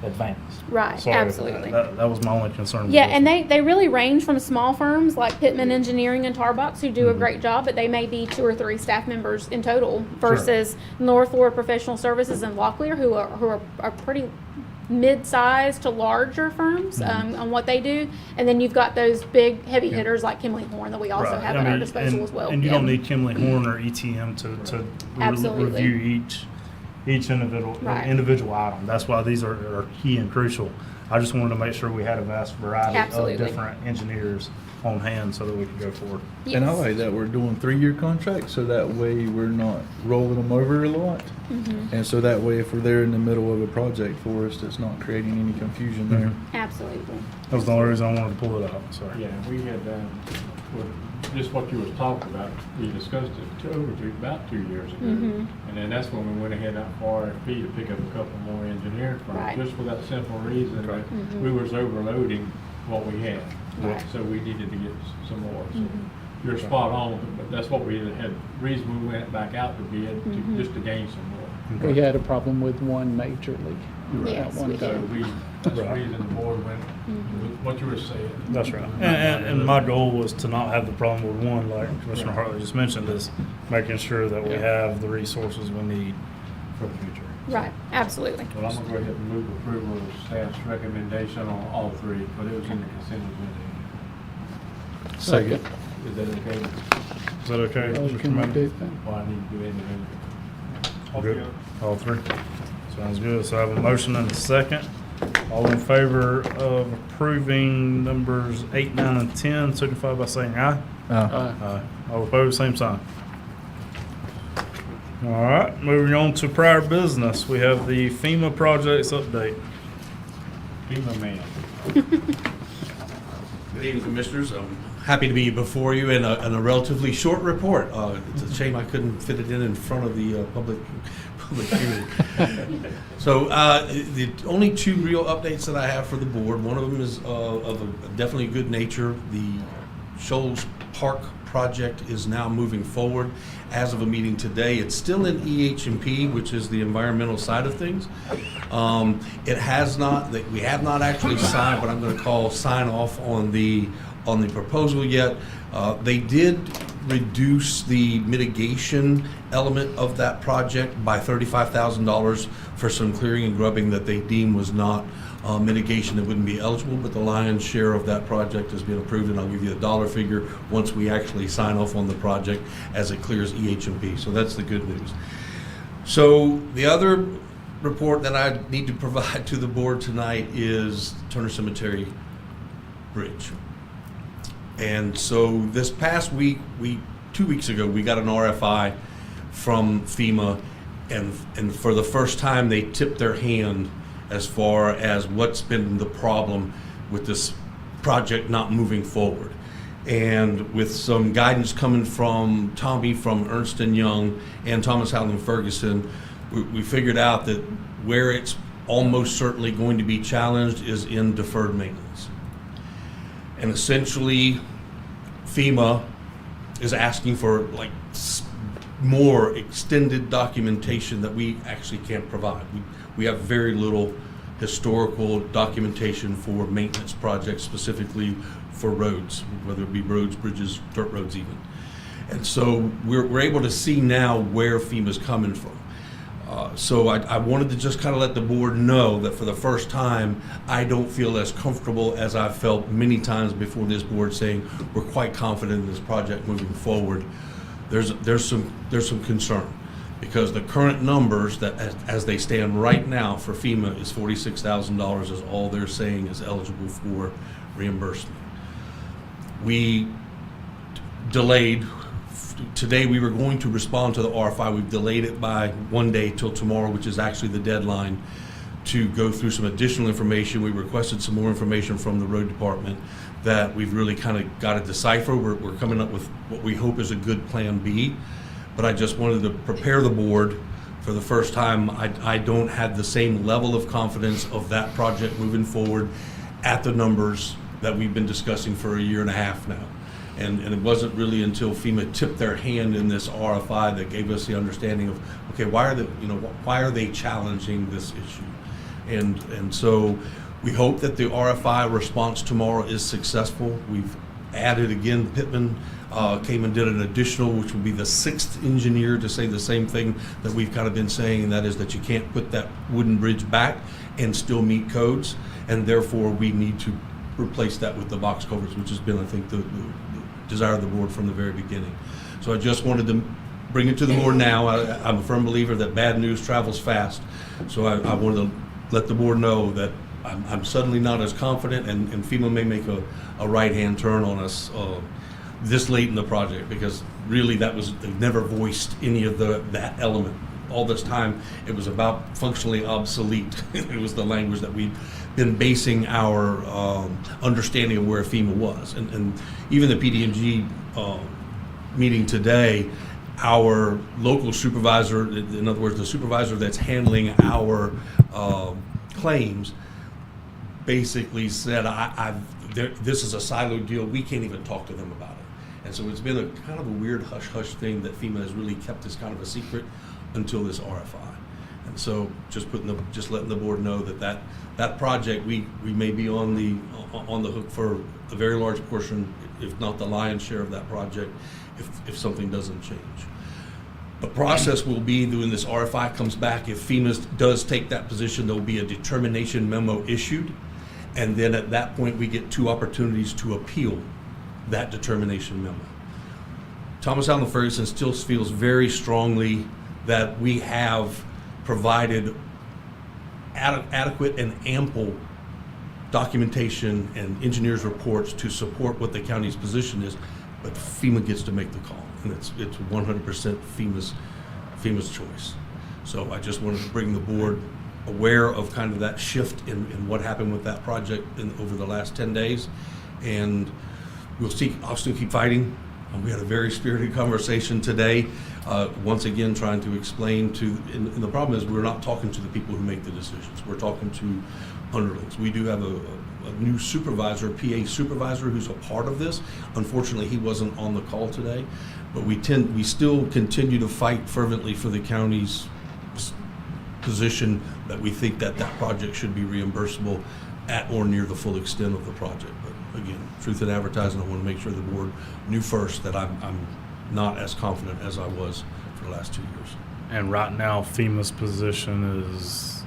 advance. Right, So absolutely. That was my only concern. with Yeah, this and one. they really range from small firms like Pittman Engineering and Tarbox who do a great job, but they may be 2 or 3 staff members in total versus North Florida Professional Services and Locklear who are pretty mid-sized to larger firms on what they do. And then you've got those big heavy hitters like Kimley Horn that we also Right. have I at our mean, disposal as well. And you Yeah. don't need Kimley Horn or ETM to Absolutely. review each Right. individual item. That's why these are key and crucial. I just wanted to make sure we had a vast variety Absolutely. of different engineers on hand so that we could go forward. And I Yes. like that we're doing 3-year contracts, so that way we're not rolling them over a lot. And so that way, if we're there in the middle of a project for us, it's not creating any confusion there. Absolutely. That was the only reason I wanted to pull it out, sorry. Yeah, we had, just what you was talking about, we discussed it about 2 years ago. And then that's when we went ahead out for RFP to pick up a couple more engineering Right. firms, just for that simple reason that we was overloading what we had. Right. So we needed to get some more. So you're spot on, but that's what we had, reason we went back out to bid, just to gain some more. We had a problem with one major league. Yes, at one we So time. that's the Right. reason the board went, with what you were saying. That's right. And my goal was to not have the problem with one, like Commissioner Hartley just mentioned, is making sure that we have the resources we need for the future. Right. Absolutely. Well, I'm gonna go ahead and move approval of staff's recommendation on all 3, but it was in the consent agenda. Second. Is that okay? Is that okay, Oh, Mr. can we Manning? do that? Well, I need to do individual. Good. All 3? Sounds good. So I have a motion and a second. All in favor of approving numbers 8, 9, and 10, signify by saying aye. Aye. All opposed, same sign. All right, moving on to prior business. We have the FEMA projects update. FEMA man. Good evening, Commissioners. I'm happy to be before you in a relatively short report. It's a shame I couldn't fit it in front of the public hearing. So the only two real updates that I have for the board, one of them is of a definitely good nature. The Shoals Park project is now moving forward. As of a meeting today, it's still in EH&P, which is the environmental side of things. It has not, we have not actually signed what I'm going to call sign off on the proposal yet. They did reduce the mitigation element of that project by $35,000 for some clearing and grubbing that they deemed was not mitigation that wouldn't be eligible, but the lion's share of that project has been approved, and I'll give you a dollar figure once we actually sign off on the project as it clears EH&P. So that's the good news. So the other report that I need to provide to the board tonight is Turner Cemetery Bridge. And so this past week, 2 weeks ago, we got an RFI from FEMA, and for the first time they tipped their hand as far as what's been the problem with this project not moving forward. And with some guidance coming from Tommy from Ernst & Young and Thomas Howland Ferguson, we figured out that where it's almost certainly going to be challenged is in deferred maintenance. And essentially, FEMA is asking for like more extended documentation that we actually can't provide. We have very little historical documentation for maintenance projects, specifically for roads, whether it be roads, bridges, dirt roads even. And so we're able to see now where FEMA's coming from. So I wanted to just kind of let the board know that for the first time, I don't feel as comfortable as I've felt many times before this board, saying we're quite confident in this project moving forward. There's some concern, because the current numbers that as they stand right now for FEMA is $46,000 is all they're saying is eligible for reimbursement. We delayed. Today we were going to respond to the RFI. We've delayed it by 1 day till tomorrow, which is actually the deadline to go through some additional information. We requested some more information from the road department that we've really kind of got to decipher. We're coming up with what we hope is a good plan B. But I just wanted to prepare the board for the first time. I don't have the same level of confidence of that project moving forward at the numbers that we've been discussing for a year and a half now. And it wasn't really until FEMA tipped their hand in this RFI that gave us the understanding of, okay, why are they challenging this issue? And so we hope that the RFI response tomorrow is successful. We've added again, Pittman came and did an additional, which will be the 6th engineer to say the same thing that we've kind of been saying, and that is that you can't put that wooden bridge back and still meet codes, and therefore we need to replace that with the box culverts, which has been, I think, the desire of the board from the very beginning. So I just wanted to bring it to the board now. I'm a firm believer that bad news travels fast, so I wanted to let the board know that I'm suddenly not as confident, and FEMA may make a right-hand turn on us this late in the project, because really they never voiced any of that element. All this time, it was about functionally obsolete. It was the language that we'd been basing our understanding of where FEMA was. And even the PD&G meeting today, our local supervisor, in other words, the supervisor that's handling our claims, basically said, this is a siloed deal. We can't even talk to them about it. And so it's been a kind of a weird hush-hush thing that FEMA has really kept as kind of a secret until this RFI. And so just letting the board know that project, we may be on the hook for a very large portion, if not the lion's share of that project, if something doesn't change. The process will be, when this RFI comes back, if FEMA does take that position, there will be a determination memo issued. And then at that point, we get 2 opportunities to appeal that determination memo. Thomas Howland Ferguson still feels very strongly that we have provided adequate and ample documentation and engineers' reports to support what the county's position is, but FEMA gets to make the call, and it's 100% FEMA's choice. So I just wanted to bring the board aware of kind of that shift in what happened with that project over the last 10 days, and I'll still keep fighting. We had a very spirited conversation today, once again trying to explain and the problem is we're not talking to the people who make the decisions. We're talking to underlings. We do have a new supervisor, PA supervisor, who's a part of this. Unfortunately, he wasn't on the call today, but we still continue to fight fervently for the county's position that we think that project should be reimbursable at or near the full extent of the project. But again, truth in advertising, I want to make sure the board knew first that I'm not as confident as I was for the last 2 years. And right now FEMA's position is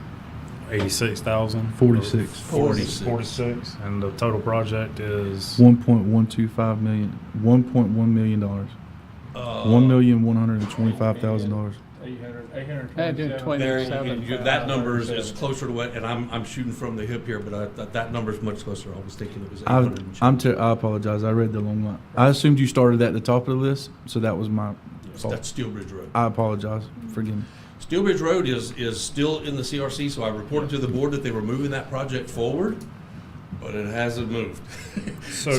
86,000? 46. 46. And the total project is? $1.125 million, $1.1 million, $1,125,000. 827. That number is closer to what, and I'm shooting from the hip here, but that number is much closer. I was thinking it was 800 and change. I apologize. I read the long line. I assumed you started at the top of the list, so that was my fault. That's Steel Bridge Road. I apologize. Forgive me. Steel Bridge Road is still in the CRC, so I reported to the board that they were moving that project forward, but it hasn't moved. So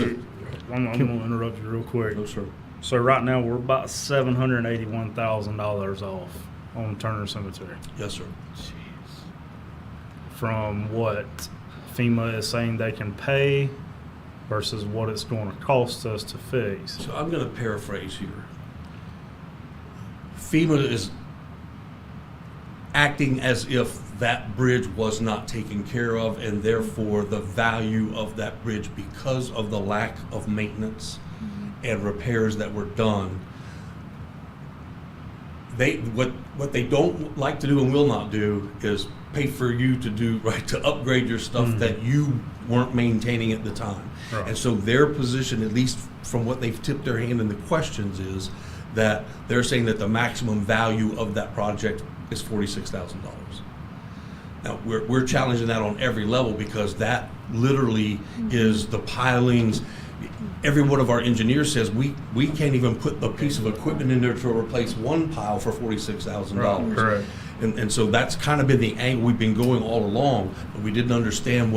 I'm going to interrupt you real quick. No, sir. So right now we're about $781,000 off on Turner Cemetery Yes, sir. from what FEMA is saying they can pay versus what it's going to cost us to fix. So I'm going to paraphrase here. FEMA is acting as if that bridge was not taken care of, and therefore the value of that bridge, because of the lack of maintenance and repairs that were done, what they don't like to do and will not do is pay for you to upgrade your stuff that you weren't maintaining at the time. Right. And so their position, at least from what they've tipped their hand in the questions, is that they're saying that the maximum value of that project is $46,000. Now, we're challenging that on every level, because that literally is the pilings. Every one of our engineers says we can't even put a piece of equipment in there to replace one pile for $46,000. Right, correct. And so that's kind of been the angle we've been going all along, but we didn't understand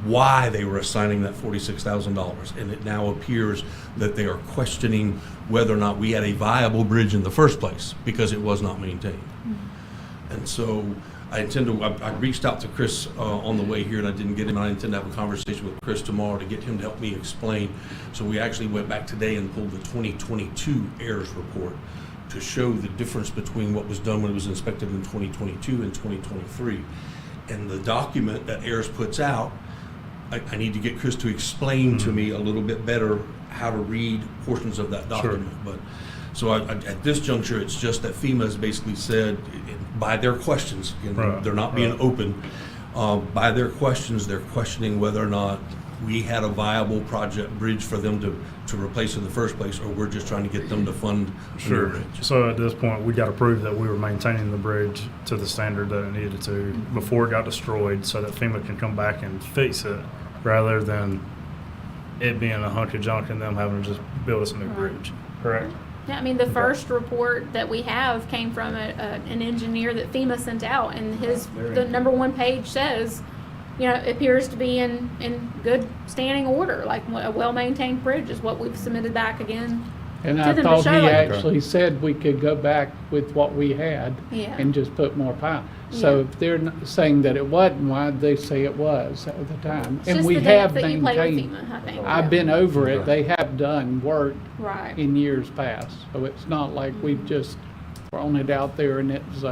why they were assigning that $46,000. And it now appears that they are questioning whether or not we had a viable bridge in the first place, because it was not maintained. And so I reached out to Chris on the way here, and I didn't get him. I intend to have a conversation with Chris tomorrow to get him to help me explain. So we actually went back today and pulled the 2022 AIRS report to show the difference between what was done when it was inspected in 2022 and 2023. And the document that AIRS puts out, I need to get Chris to explain to me a little bit better how to read portions of that document. Sure. But so at this juncture, it's just that FEMA has basically said, by their questions, Right, they're not being right. open, by their questions, they're questioning whether or not we had a viable project bridge for them to replace in the first place, or we're just trying to get them to fund a new Sure. bridge. So at this point, we got to prove that we were maintaining the bridge to the standard that it needed to before it got destroyed, so that FEMA can come back and fix it, rather than it being a hunk of junk and them having to just build us a new bridge. Correct? Yeah, I mean, the first report that we have came from an engineer that FEMA sent out, and the number one page says, it appears to be in good standing order, like a well-maintained bridge is what we've submitted back again. And to I them to thought show he it. actually said we could go back with what we had Yeah. and just put more pile. So Yeah. if they're saying that it wasn't, why'd they say it was at the time? It's And just we the have dates that you play with maintained. FEMA, I think. I've been over it. They have done work Right. in years past. So it's not like we've just thrown it out there and it's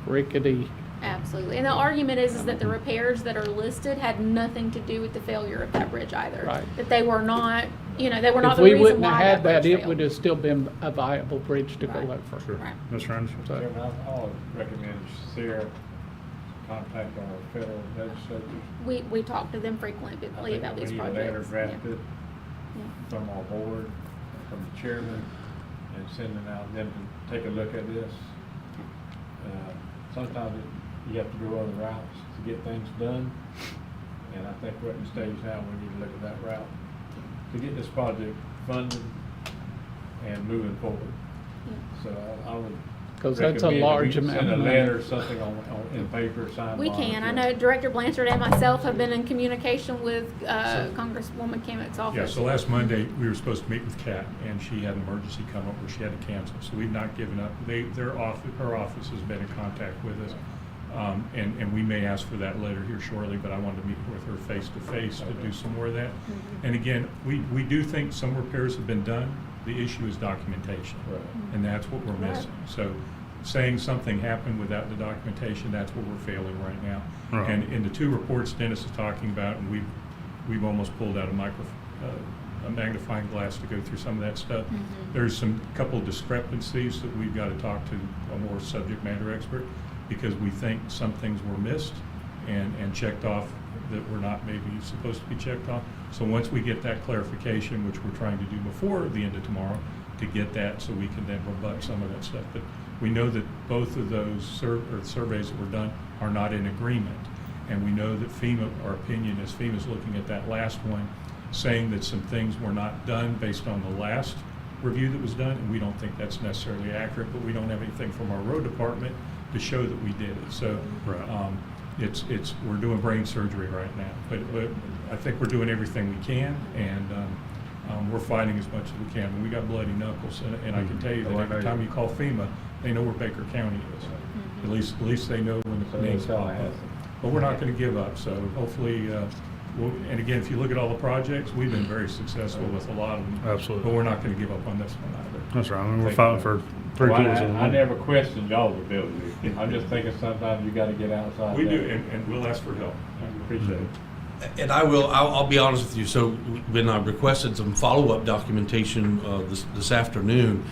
rickety. Absolutely. And the argument is that the repairs that are listed had nothing to do with the failure of that bridge either. Right. That they were not, they were not If the we reason wouldn't why have had that, bridge it failed. would have still been a viable bridge to go Right. over. Sure. Right. Mr. Anderson? So- Chairman, I'll recommend Sarah contact our federal legislators. We talk to them frequently about these projects. We need a letter Yeah. drafted from our board, from the chairman, and sending out them to take a look at this. Sometimes you have to go other routes to get things done, and I think we're at the stage now we need to look at that route to get this project funded and moving forward. So I would Because that's a large amount Send a of letter or money. something in paper, signed. We can. I know Director Blanchard and myself have been in communication with Congresswoman Kimmick's office. Yeah, so last Monday, we were supposed to meet with Kat, and she had an emergency come up where she had to cancel. So we've not given up. Her office has been in contact with us. And we may ask for that letter here shortly, but I wanted to meet with her face to face to do some more of that. And again, we do think some repairs have been done. The issue is documentation, and that's what we're missing. So saying something happened without the documentation, that's what we're failing right now. Right. And in the two reports Dennis is talking about, and we've almost pulled out a magnifying glass to go through some of that stuff. There's some couple of discrepancies that we've got to talk to a more subject matter expert, because we think some things were missed and checked off that were not maybe supposed to be checked off. So once we get that clarification, which we're trying to do before the end of tomorrow, to get that so we can then rebut some of that stuff. But we know that both of those surveys that were done are not in agreement. And we know that FEMA, our opinion is FEMA's looking at that last one, saying that some things were not done based on the last review that was done, and we don't think that's necessarily accurate, but we don't have anything from our road department to show that we did it. So we're doing brain surgery right now, but I think we're doing everything we can, and we're fighting as much as we can. And we got bloody knuckles, and I can tell you that every time you call FEMA, they know where Baker County is. At least they know when the names pop up. But we're not going to give up. So hopefully, and again, if you look at all the projects, we've been very successful with a lot of them. Absolutely. But we're not going to give up on this one either. That's right. I mean, we're fighting for three Well, quarters of the I never questioned y'all's ability. I'm just thinking sometimes you gotta get outside. We do, that. and we'll ask for help. I appreciate it. And I'll be honest with you. So when I requested some follow-up documentation this afternoon,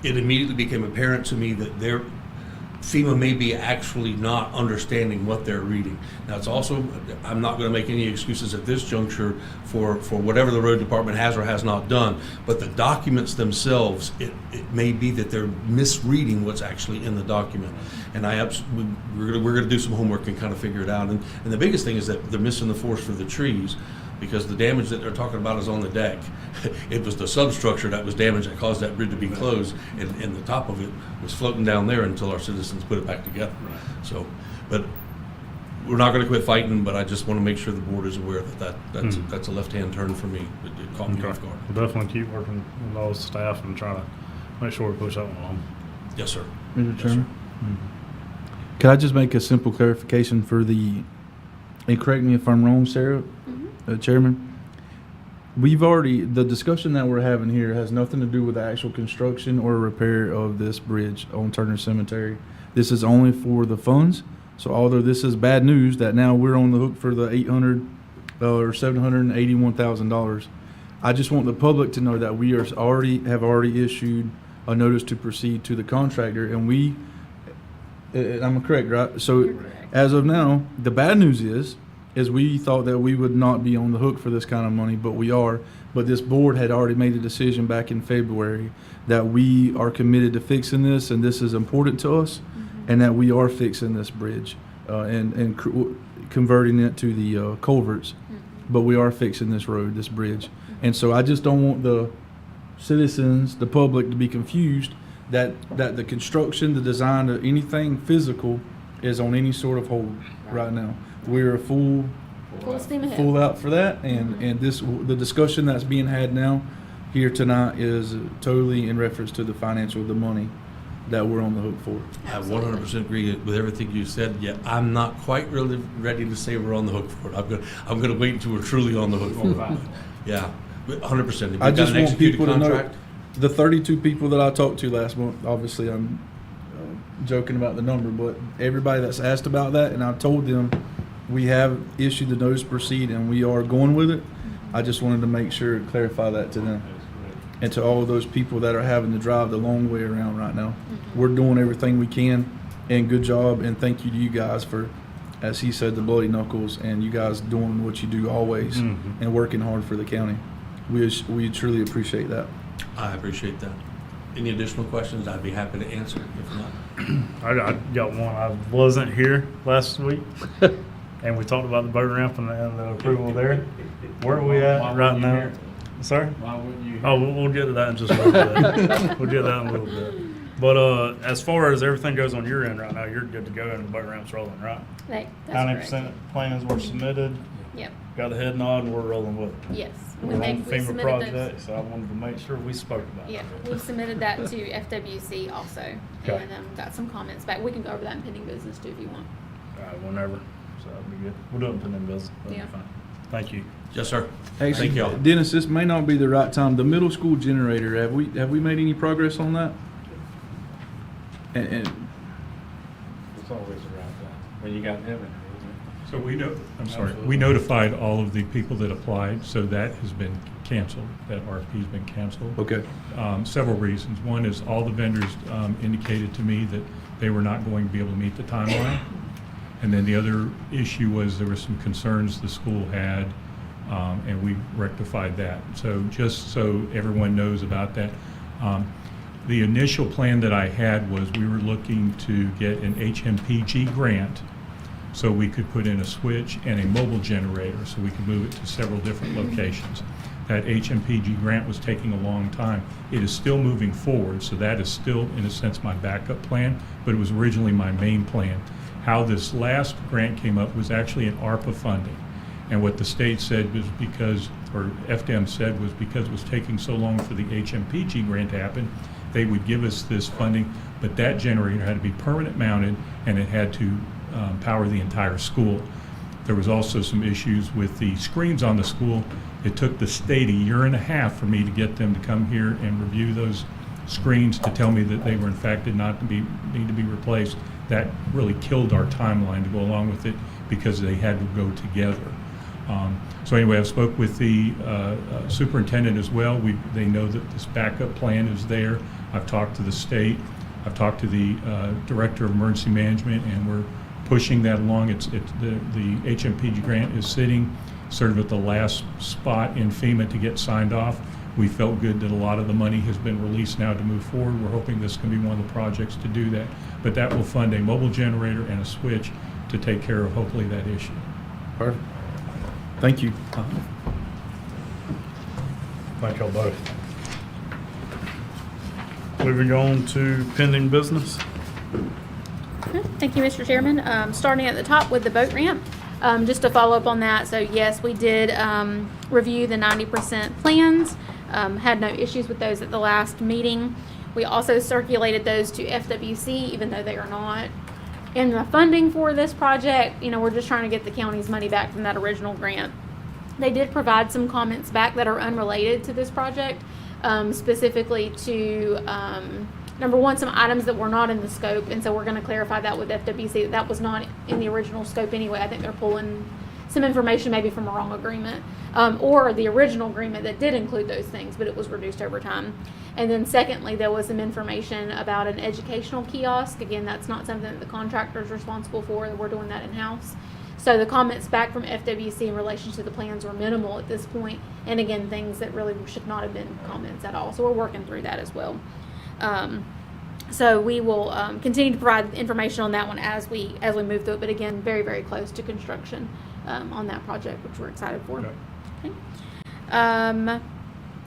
it immediately became apparent to me that FEMA may be actually not understanding what they're reading. Now, it's also, I'm not going to make any excuses at this juncture for whatever the road department has or has not done, but the documents themselves, it may be that they're misreading what's actually in the document. And we're going to do some homework and kind of figure it out. And the biggest thing is that they're missing the forest for the trees, because the damage that they're talking about is on the deck. It was the substructure that was damaged that caused that bridge to be closed, and the top of it was floating down there until our citizens put it back together. So, but we're not going to quit fighting, but I just want to make sure the board is aware that's a left-hand turn for me. It caught me off guard. We'll definitely keep working with all the staff and try to make sure we push that one along. Yes, sir. Mr. Chairman? Could I just make a simple clarification for and correct me if I'm wrong, Sarah, Chairman? The discussion that we're having here has nothing to do with the actual construction or repair of this bridge on Turner Cemetery. This is only for the funds. So although this is bad news that now we're on the hook for the $800 or $781,000, I just want the public to know that we have already issued a notice to proceed to the contractor, and I'm correct, right? So as of now, the bad news is we thought that we would not be on the hook for this kind of money, but we are. But this board had already made a decision back in February that we are committed to fixing this, and this is important to us, and that we are fixing this bridge and converting it to the culverts. But we are fixing this road, this bridge. And so I just don't want the citizens, the public, to be confused that the construction, the design, or anything physical is on any sort of hold right now. We're full steam ahead. full out for that, and the discussion that's being had now here tonight is totally in reference to the money that we're on the hook for. I 100% agree with everything you said. Yet I'm not quite really ready to say we're on the hook for it. I'm going to wait until we're truly on the hook for it. Yeah, 100%. I just want people to know, the 32 people that I talked to last month, obviously I'm joking about the number, but everybody that's asked about that, and I told them we have issued the notice to proceed and we are going with it. I just wanted to make sure and clarify that to them. And to all of those people that are having to drive the long way around right now. We're doing everything we can, and good job, and thank you to you guys for, as he said, the bloody knuckles, and you guys doing what you do always and working hard for the county. We truly appreciate that. I appreciate that. Any additional questions, I'd be happy to answer. If not, I got one. I wasn't here last week, and we talked about the boat ramp and the approval there. Where are we at right now? Sorry? Why wouldn't you? Oh, we'll get to that in just a little bit. We'll get to that in a little bit. But as far as everything goes on your end right now, you're good to go and the boat ramp's rolling, right? That's 90% plans were submitted, Yep, got the head nod, and we're rolling with it. yes. We're on we FEMA submitted project, so I wanted to make sure we spoke about it. Yeah, we submitted that to FWC also, Okay. and got some comments back. We can go over that in pending business too if you want. Whenever, so that'd be good. We'll do it in the business. That'd be Yeah. fine. Thank you. Yes, sir. Actually, Thank y'all. Dennis, this may not be the right time. The middle school generator, have we made any progress on that? And It's always around that, when you got heaven, isn't it? So I'm sorry, Absolutely. we notified all of the people that applied, so that has been canceled, that RFP's been canceled. okay, Several reasons. One is all the vendors indicated to me that they were not going to be able to meet the timeline. And then the other issue was there were some concerns the school had, and we rectified that. So just so everyone knows about that, the initial plan that I had was we were looking to get an HMPG grant so we could put in a switch and a mobile generator so we could move it to several different locations. That HMPG grant was taking a long time. It is still moving forward, so that is still, in a sense, my backup plan, but it was originally my main plan. How this last grant came up was actually an ARPA funding. And what the state said was because, or FDM said was because it was taking so long for the HMPG grant to happen, they would give us this funding, but that generator had to be permanent mounted and it had to power the entire school. There was also some issues with the screens on the school. It took the state a year and a half for me to get them to come here and review those screens to tell me that they were in fact need to be replaced. That really killed our timeline to go along with it because they had to go together. So anyway, I spoke with the superintendent as well. They know that this backup plan is there. I've talked to the state. I've talked to the director of emergency management, and we're pushing that along. The HMPG grant is sitting sort of at the last spot in FEMA to get signed off. We felt good that a lot of the money has been released now to move forward. We're hoping this can be one of the projects to do that. But that will fund a mobile generator and a switch to take care of hopefully that issue. perfect. Thank you. Thank y'all both. Moving on to pending business. Thank you, Mr. Chairman. Starting at the top with the boat ramp, just to follow up on that. So yes, we did review the 90% plans. Had no issues with those at the last meeting. We also circulated those to FWC, even though they are not in the funding for this project. You know, we're just trying to get the county's money back from that original grant. They did provide some comments back that are unrelated to this project, specifically to number one, some items that were not in the scope, and so we're going to clarify that with FWC. That was not in the original scope anyway. I think they're pulling some information maybe from a wrong agreement, or the original agreement that did include those things, but it was reduced over time. And then secondly, there was some information about an educational kiosk. Again, that's not something that the contractor is responsible for. We're doing that in-house. So the comments back from FWC in relation to the plans were minimal at this point, and again, things that really should not have been comments at all. So we're working through that as well. So we will continue to provide information on that one as we move through it. But again, very, very close to construction on that project, which we're excited for. Okay.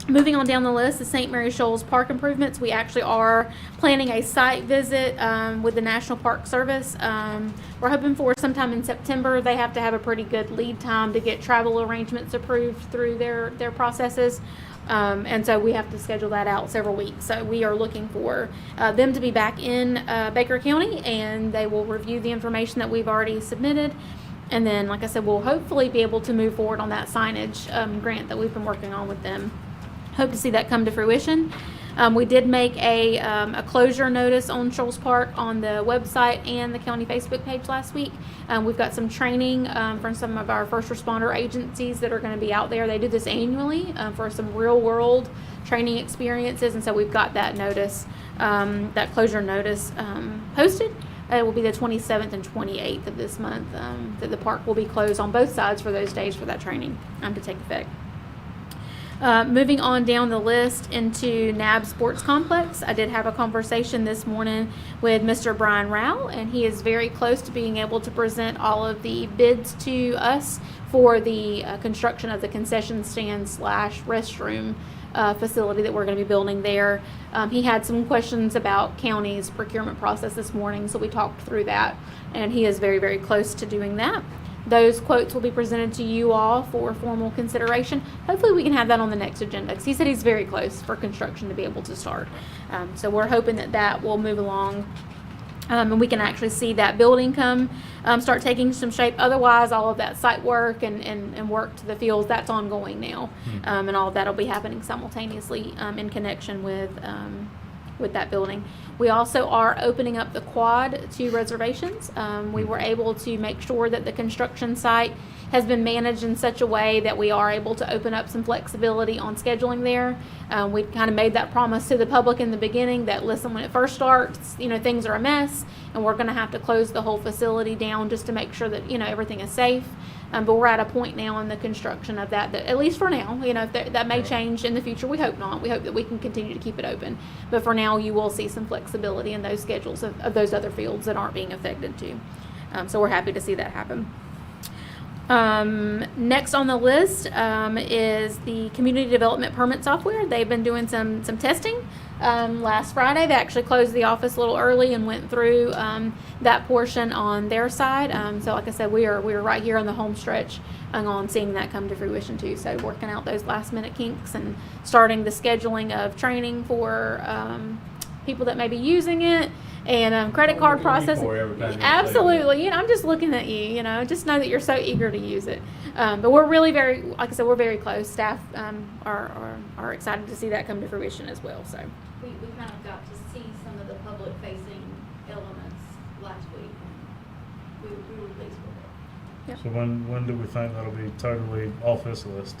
Moving on down the list, the St. Mary Shoals Park improvements. We actually are planning a site visit with the National Park Service. We're hoping for sometime in September. They have to have a pretty good lead time to get travel arrangements approved through their processes. And so we have to schedule that out several weeks. So we are looking for them to be back in Baker County, and they will review the information that we've already submitted. And then, like I said, we'll hopefully be able to move forward on that signage grant that we've been working on with them. Hope to see that come to fruition. We did make a closure notice on Shoals Park on the website and the county Facebook page last week. We've got some training from some of our first responder agencies that are going to be out there. They do this annually for some real world training experiences, and so we've got that notice, that closure notice posted. It will be the 27th and 28th of this month that the park will be closed on both sides for those days for that training to take effect. Moving on down the list into NAB Sports Complex, I did have a conversation this morning with Mr. Brian Rao, and he is very close to being able to present all of the bids to us for the construction of the concession stand / restroom facility that we're going to be building there. He had some questions about county's procurement process this morning, so we talked through that, and he is very, very close to doing that. Those quotes will be presented to you all for formal consideration. Hopefully we can have that on the next agenda, because he said he's very close for construction to be able to start. So we're hoping that that will move along, and we can actually see that building start taking some shape. Otherwise, all of that site work and work to the fields, that's ongoing now. And all of that will be happening simultaneously in connection with that building. We also are opening up the quad to reservations. We were able to make sure that the construction site has been managed in such a way that we are able to open up some flexibility on scheduling there. We kind of made that promise to the public in the beginning that, listen, when it first starts, things are a mess, and we're going to have to close the whole facility down just to make sure that, everything is safe. But we're at a point now in the construction of that at least for now, if that may change in the future. We hope not. We hope that we can continue to keep it open. But for now, you will see some flexibility in those schedules of those other fields that aren't being affected too. So we're happy to see that happen. Next on the list is the community development permit software. They've been doing some testing. Last Friday, they actually closed the office a little early and went through that portion on their side. So like I said, we are right here on the home stretch on seeing that come to fruition too. So working out those last minute kinks and starting the scheduling of training for people that may be using it. And credit card processing. Absolutely. I'm just looking at you, just know that you're so eager to use it. But we're really like I said, we're very close. Staff are excited to see that come to fruition as well. So We kind of got to see some of the public facing elements last week. We were pleased with it. So when do we think that'll be totally off this list?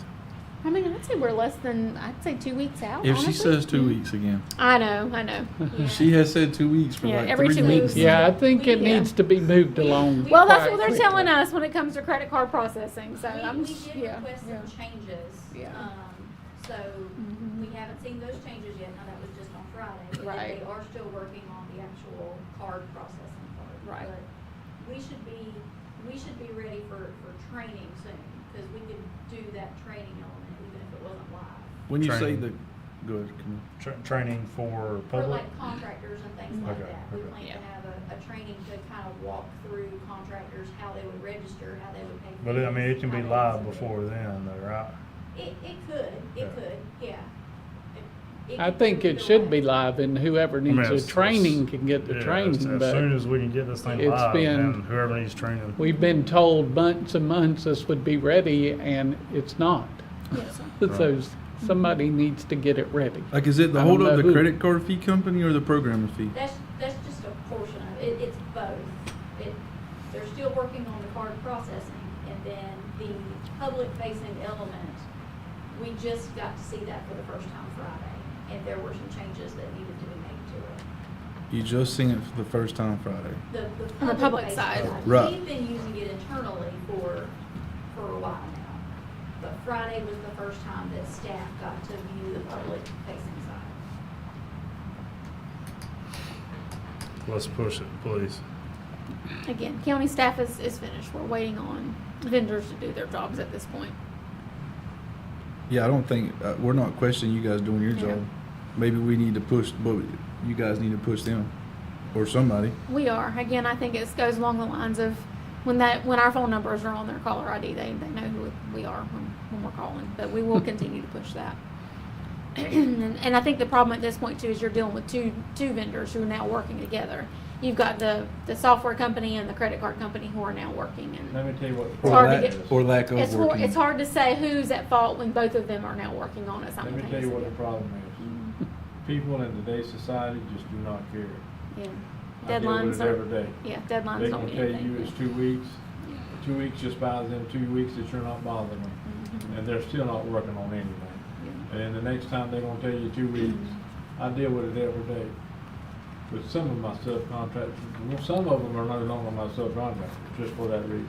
I mean, I'd say we're I'd say 2 weeks out. If honestly. she says 2 weeks again. I know. Yeah. She has said 2 weeks for Yeah, like every 3 2 weeks. weeks. Yeah, I think it Yeah. needs to be moved along. Well, that's quite what they're quickly. telling us when it comes to credit card processing. So We did request some changes. Yeah. So we haven't seen those changes yet. Now, that was just on Friday. But Right. they are still working on the actual card processing part. Right. But we should be ready for training soon, because we could do that training element even if it wasn't live. When you say Training. go ahead, come on. Training for For public? like contractors and things like Okay, that. We okay. plan Yeah. to have a training to kind of walk through contractors, how they would register, how they would pay. But I mean, it can be fees, how they would live submit. before then, though, right? It Yeah. could, yeah. It I could think go it either should way. be live, and whoever I mean, needs the it's- training can get the Yeah, training, as soon but as we can get this thing it's live, been- and whoever needs training. we've been told months and months this would be ready, and it's not. Yes, So somebody needs to get it ready. Like, is it the I don't hold up know the who. credit card fee company or the programming fee? That's just a portion of it. It's both. They're still working on the card processing, and then the public facing element, we just got to see that for the first time Friday, and there were some changes that needed to be made to it. You just seen it for the first time Friday. On the public facing side. Right. We've been using it internally for a while now, but Friday was the first time that staff got to view the public facing side. Let's push it, please. Again, county staff is finished. We're waiting on vendors to do their jobs at this point. Yeah, I don't think, we're not questioning you guys doing your Yeah. job. Maybe we need to push, but you guys need to push them or somebody. We are. Again, I think it goes along the lines of when our phone numbers are on their caller ID, they know who we are when we're calling. But we will continue to push that. And I think the problem at this point too is you're dealing with two vendors who are now working together. You've got the software company and the credit card company who are now working, Let and me tell you what the It's Or hard to problem get- is. Or lack of working. it's hard to say who's at fault when both of them are now working on it Let me simultaneously. tell you what the problem is. People in today's society just do not care. Yeah, I deal with deadlines it are. every day. Yeah, deadlines They're don't gonna mean tell anything. you it's 2 weeks. 2 weeks just buys them 2 weeks that you're not bothering them. And they're still not working on anything. And then the next time they're gonna tell you 2 weeks. I deal with it every day. With some of my subcontractors, well, some of them are no longer my subcontractors, just for that reason.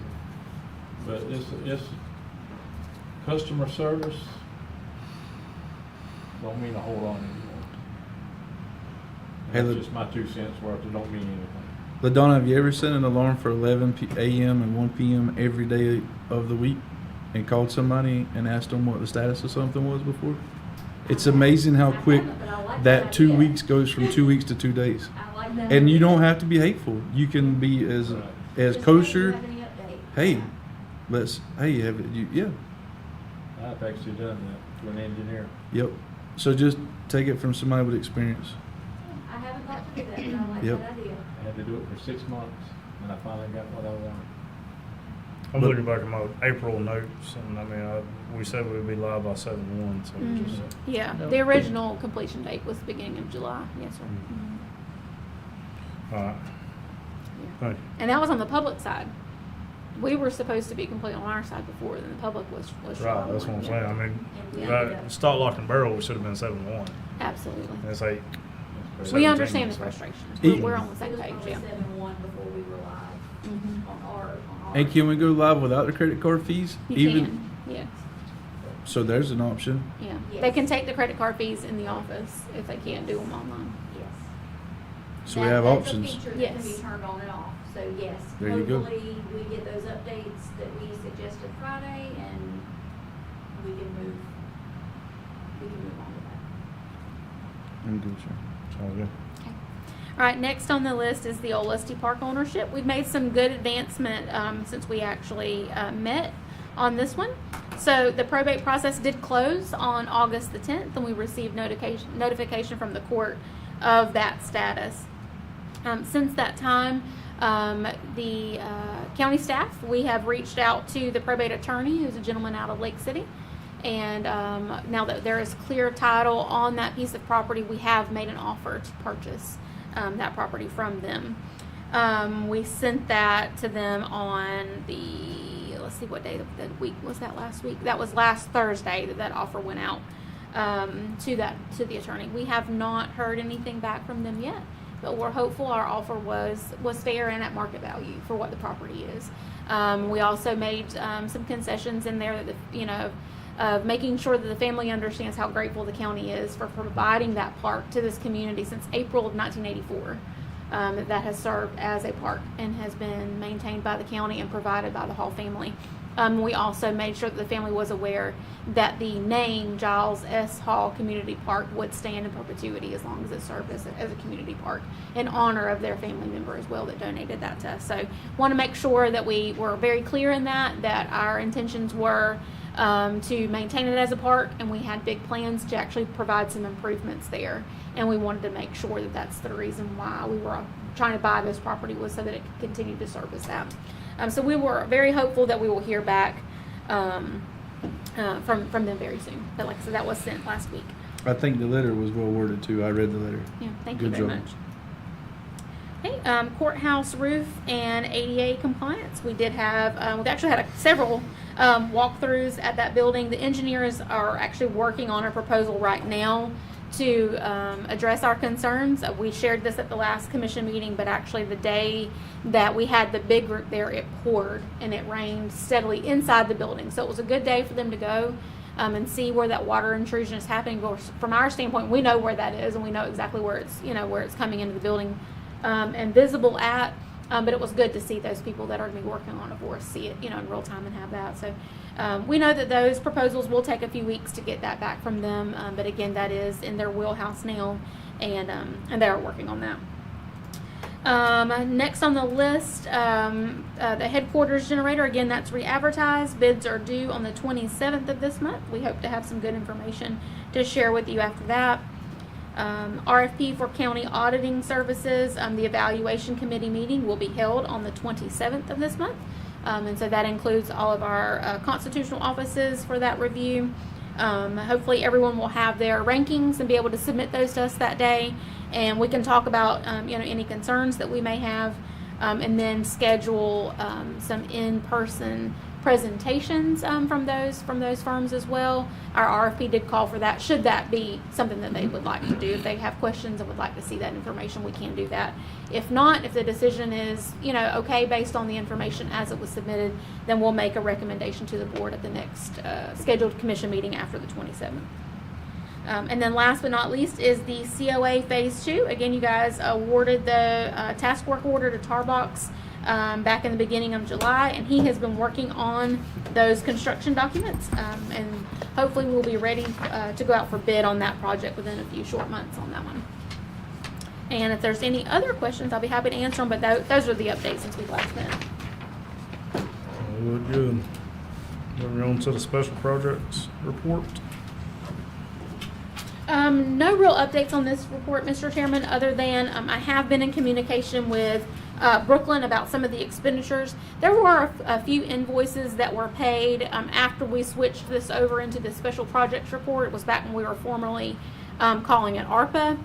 But it's customer service don't mean a whole lot anymore. Hey, That's look- just my 2 cents worth, it don't mean anything. LaDonna, have you ever set an alarm for 11 a.m. and 1 p.m. every day of the week and called somebody and asked them what the status of something was before? It's amazing how quick that 2 weeks goes from 2 weeks to 2 days. And you don't have to be hateful. You can be as kosher. Hey, have it, yeah, I've actually done that to an engineer. yep. So just take it from somebody with experience. I haven't got to do that, but I like Yep. that idea. I had to do it for 6 months, and I finally got what I wanted. I'm But- looking back at my April notes, and I mean, we said we'd be live by 7/1, so we just. Yeah, Yeah. the original completion date was the beginning of July, yes, sir. All right. Yeah. Thank you. And that was on the public side. We were supposed to be complete on our side before, then the public was July Right, that's what I'm 1, saying. I mean, Yeah. that stock, lock, and barrel, we should have been 7/1. Absolutely. And it's like, That's We 17, understand the so. frustrations. E- We're on the same page, yeah. 7-1 before we were live Mhm. on our. And can we go live without the credit card fees? You can, yes, So there's an option. yeah. Yes. They can take the credit card fees in the office if they can't do them online. Yes. So we have options. That's a feature that can Yes. be turned on and off, so yes. There you go. Hopefully, we get those updates that we suggested Friday, and we can move on to that. I'm good, sir. Sounds good. All right, next on the list is the Old Lusty Park ownership. We've made some good advancement since we actually met on this one. So the probate process did close on August the 10th, and we received notification from the court of that status. Since that time, the county staff, we have reached out to the probate attorney, who's a gentleman out of Lake City. And now that there is clear title on that piece of property, we have made an offer to purchase that property from them. We sent that to them on the, let's see, what day of the week was that, last week? That was last Thursday that offer went out to the attorney. We have not heard anything back from them yet, but we're hopeful our offer was fair and at market value for what the property is. We also made some concessions in there that, of making sure that the family understands how grateful the county is for providing that park to this community since April of 1984. That has served as a park and has been maintained by the county and provided by the Hall family. We also made sure that the family was aware that the name Giles S. Hall Community Park would stand in perpetuity as long as it served as a community park in honor of their family member as well that donated that to us. So want to make sure that we were very clear in that our intentions were to maintain it as a park, and we had big plans to actually provide some improvements there. And we wanted to make sure that that's the reason why we were trying to buy this property, was so that it could continue to service that. So we were very hopeful that we will hear back from them very soon. But like I said, that was sent last week. I think the letter was well worded too. I read the letter. Yeah, thank you Good very job. much. Okay, courthouse roof and ADA compliance. We did have, we've actually had several walkthroughs at that building. The engineers are actually working on a proposal right now to address our concerns. We shared this at the last commission meeting, but actually the day that we had the big group there, it poured and it rained steadily inside the building. So it was a good day for them to go and see where that water intrusion is happening. From our standpoint, we know where that is, and we know exactly where it's, where it's coming into the building and visible at. But it was good to see those people that are going to be working on it for us see it, in real time and have that. So we know that those proposals will take a few weeks to get that back from them. But again, that is in their wheelhouse now, and they are working on that. Next on the list, the headquarters generator. Again, that's re-advertised. Bids are due on the 27th of this month. We hope to have some good information to share with you after that. RFP for county auditing services. The evaluation committee meeting will be held on the 27th of this month. And so that includes all of our constitutional offices for that review. Hopefully everyone will have their rankings and be able to submit those to us that day. And we can talk about, any concerns that we may have, and then schedule some in-person presentations from those firms as well. Our RFP did call for that. Should that be something that they would like to do, if they have questions and would like to see that information, we can do that. If not, if the decision is okay based on the information as it was submitted, then we'll make a recommendation to the board at the next scheduled commission meeting after the 27th. And then last but not least is the COA Phase 2. Again, you guys awarded the task work order to Tarbox back in the beginning of July, and he has been working on those construction documents, and hopefully we'll be ready to go out for bid on that project within a few short months on that one. And if there's any other questions, I'll be happy to answer them, but those are the updates since we last met. Look good. Moving on to the special projects report. No real updates on this report, Mr. Chairman, other than I have been in communication with Brooklyn about some of the expenditures. There were a few invoices that were paid after we switched this over into the special projects report. It was back when we were formerly calling it ARPA.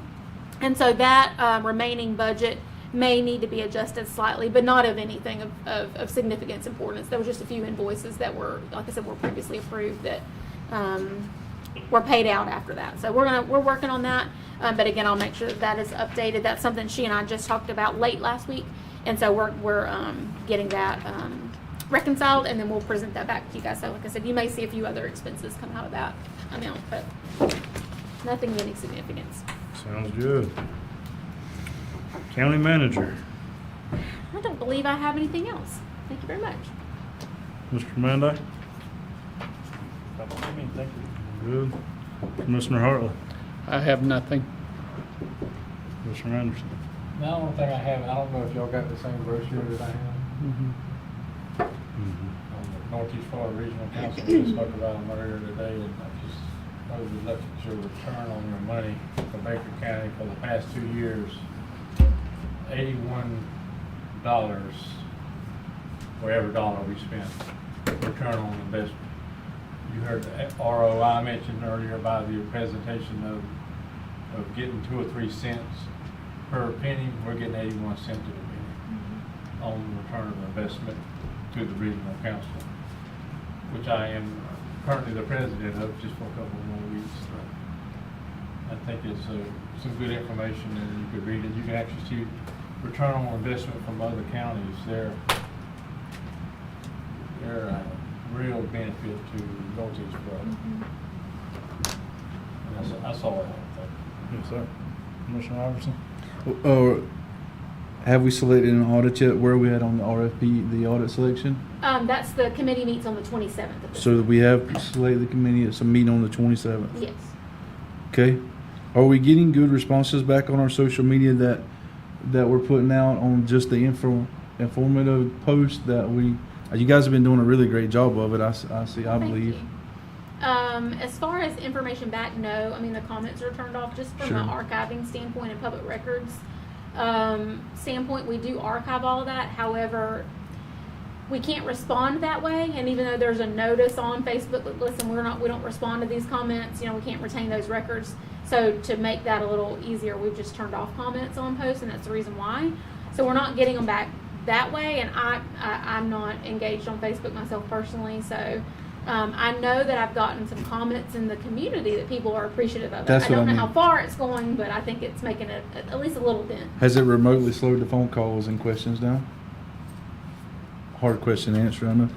And so that remaining budget may need to be adjusted slightly, but not of anything of significance importance. There was just a few invoices that were, like I said, were previously approved that were paid out after that. So we're working on that. But again, I'll make sure that is updated. That's something she and I just talked about late last week. And so we're getting that reconciled, and then we'll present that back to you guys. So like I said, you may see a few other expenses come out of that amount, but nothing of any significance. Sounds good. County manager, I don't believe I have anything else. Thank you very much. Mr. Manday. Thank you. Good. Commissioner Hartley. I have nothing. Commissioner Anderson. The only thing I have, I don't know if y'all got the same brochure that I have. On the Northeast Florida Regional Council, we just spoke about them earlier today, and I was looked at your return on your money for Baker County for the past 2 years. $81 for every dollar we spent. Return on investment. You heard the ROI mentioned earlier by the presentation of getting 2 or 3 cents per penny. We're getting 81 cents to the penny on the return of investment to the regional council, which I am currently the president of, just for a couple more weeks. But I think it's some good information, and you could read it. You can actually see return on investment from other counties. They're a real benefit to Northeast Florida. And that's all I have. Yes, sir. Commissioner Iverson. Have we selected an audit yet? Where are we at on the RFP, the audit selection? That's the committee meets on the 27th of this So month. we have selected the committee. It's a meeting on the 27th. Yes. Okay. Are we getting good responses back on our social media that we're putting out on just the informative posts that you guys have been doing a really great job of it. I see. I Thank believe. you. As far as information back, no. I mean, the comments are turned off just from Sure. an archiving standpoint and public records standpoint. We do archive all of that. However, we can't respond that way. And even though there's a notice on Facebook that, listen, we don't respond to these comments. You know, we can't retain those records. So to make that a little easier, we've just turned off comments on posts, and that's the reason why. So we're not getting them back that way. And I'm not engaged on Facebook myself personally, so. I know that I've gotten some comments in the community that people are appreciative of it. That's I what don't I know how mean. far it's going, but I think it's making at least a little dent. Has it remotely slowed the phone calls and questions down? Hard question to answer, I know.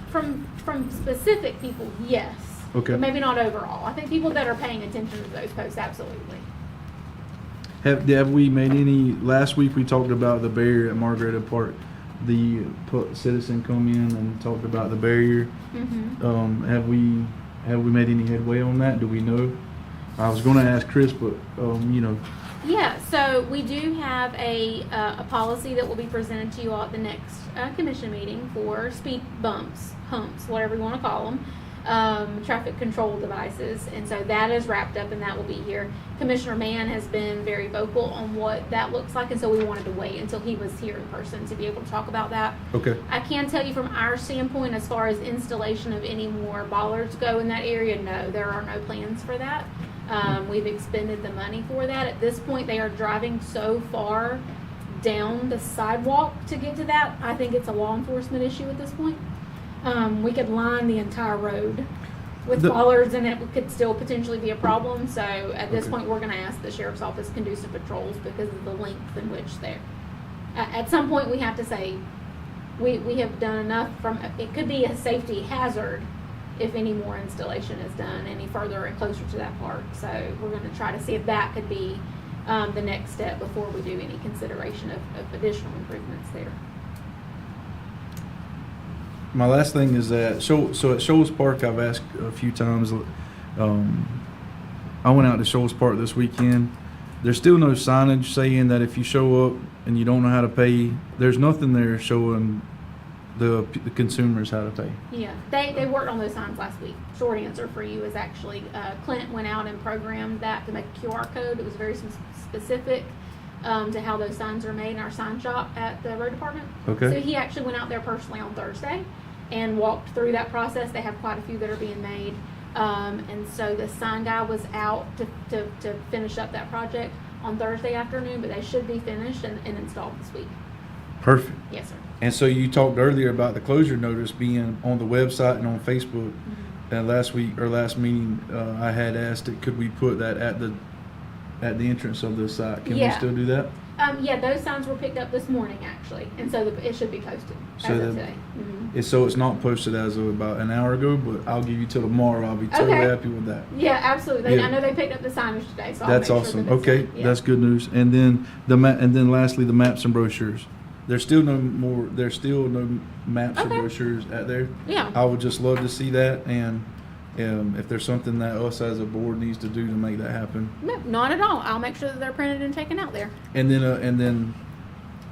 From specific people, yes. Okay. But maybe not overall. I think people that are paying attention to those posts, absolutely. Have we made any? Last week we talked about the barrier at Margaretta Park. The citizen come in and talked about the barrier. Mm-hmm. Have we made any headway on that? Do we know? I was going to ask Chris, but Yeah, so we do have a policy that will be presented to you all at the next commission meeting for speed bumps, humps, whatever you want to call them, traffic control devices. And so that is wrapped up and that will be here. Commissioner Mann has been very vocal on what that looks like, and so we wanted to wait until he was here in person to be able to talk about that. Okay. I can tell you from our standpoint, as far as installation of any more bollards go in that area, no, there are no plans for that. We've expended the money for that. At this point, they are driving so far down the sidewalk to get to that. I think it's a law enforcement issue at this point. We could line the entire road with bollards, and it could still potentially be a problem. So at this point, we're going to ask the sheriff's office can do some patrols because of the length in which they're. At some point, we have to say we have done enough. It could be a safety hazard if any more installation is done any further and closer to that park. So we're gonna try to see if that could be, the next step before we do any consideration of additional improvements there. My last thing is that, so at Shoals Park, I've asked a few times, I went out to Shoals Park this weekend. There's still no signage saying that if you show up and you don't know how to pay, there's nothing there showing the consumers how to pay. Yeah, they worked on those signs last week. Short answer for you is actually, Clint went out and programmed that to make a QR code. It was very specific to how those signs are made in our sign shop at the road department. Okay. So he actually went out there personally on Thursday and walked through that process. They have quite a few that are being made. And so the sign guy was out to finish up that project on Thursday afternoon, but they should be finished and installed this week. Perfect. Yes, sir. And so you talked earlier about the closure notice being on the website and on Facebook. And last meeting, I had asked it, could we put that at the entrance of the site? Can we Yeah. still do that? Yeah, those signs were picked up this morning actually, and so it should be posted So as then- of today. So it's not posted as of about an hour ago, but I'll give you till tomorrow. I'll be totally Okay. happy with that. Yeah, absolutely. Yeah. I know they picked up the signage today, so That's I'll make awesome. sure that it's Okay, in. Yeah. that's good news. And then lastly, the maps and brochures. There's still no maps and Okay. brochures out there. Yeah. I would just love to see that, and if there's something that us as a board needs to do to make that happen. No, not at all. I'll make sure that they're printed and taken out there. And then,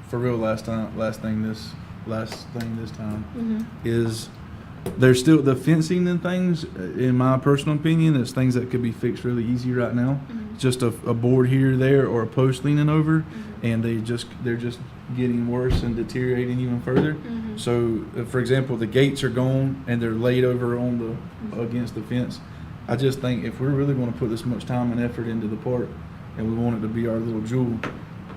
for real, last thing this time is there's still the fencing and things. In my personal opinion, it's things that could be fixed really easy right now. Just a board here, there, or a post leaning over, and they're just getting worse and deteriorating even further. So, for example, the gates are gone and they're laid over on against the fence. I just think if we're really going to put this much time and effort into the park, and we want it to be our little jewel,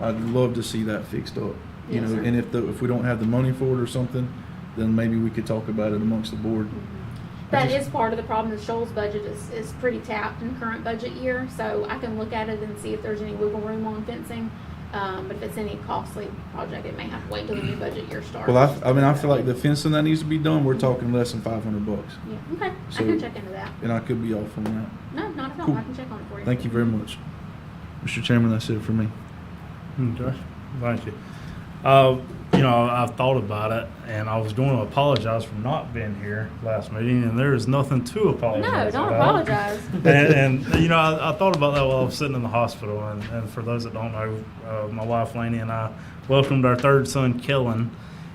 I'd love to see that fixed up. You Yes, know, sir. and if we don't have the money for it or something, then maybe we could talk about it amongst the board. That is part of the problem. The Shoals budget is pretty tapped in current budget year, so I can look at it and see if there's any wiggle room on fencing. But if it's any costly project, it may have to wait till the new budget year starts. Well, I feel like the fencing that needs to be done, we're talking less than $500, Yeah, okay. So- I can check into that. and I could be off on that. No, not at all. Cool. I can check on it for you. Thank you very much, Mr. Chairman. That's it for me. Okay, thank you. I've thought about it, and I was going to apologize for not being here last meeting, and there is nothing to No, apologize don't about. apologize. And I thought about that while I was sitting in the hospital, and for those that don't know, my wife Lainey and I welcomed our third son, Kellen,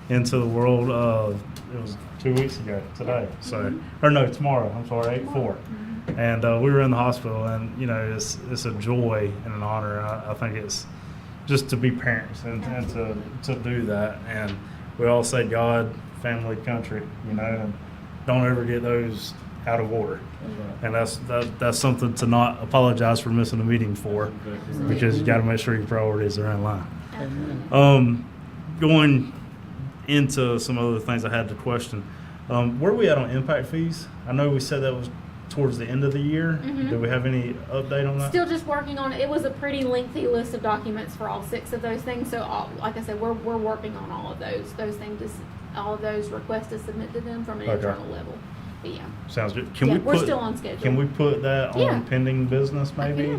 into the world. It was 2 weeks ago today, so, or no, tomorrow, I'm sorry, 8/4. And we were in the hospital, and, it's a joy and an honor. I think it's just to be parents and to do that. And we all say God, family, country, and don't ever get those out of order. And that's something to not apologize for missing a meeting for, because you got to make sure your priorities are in line. Going into some other things I had to question. Where are we at on impact fees? I know we said that was towards the end of the year. Do we have any update on that? Still just working on it. It was a pretty lengthy list of documents for all 6 of those things. So, like I said, we're working on all of those things. All of those requests to submit to them from an Okay. internal level. But yeah, Sounds good. we're still on schedule. Can we put that Yeah. on pending business maybe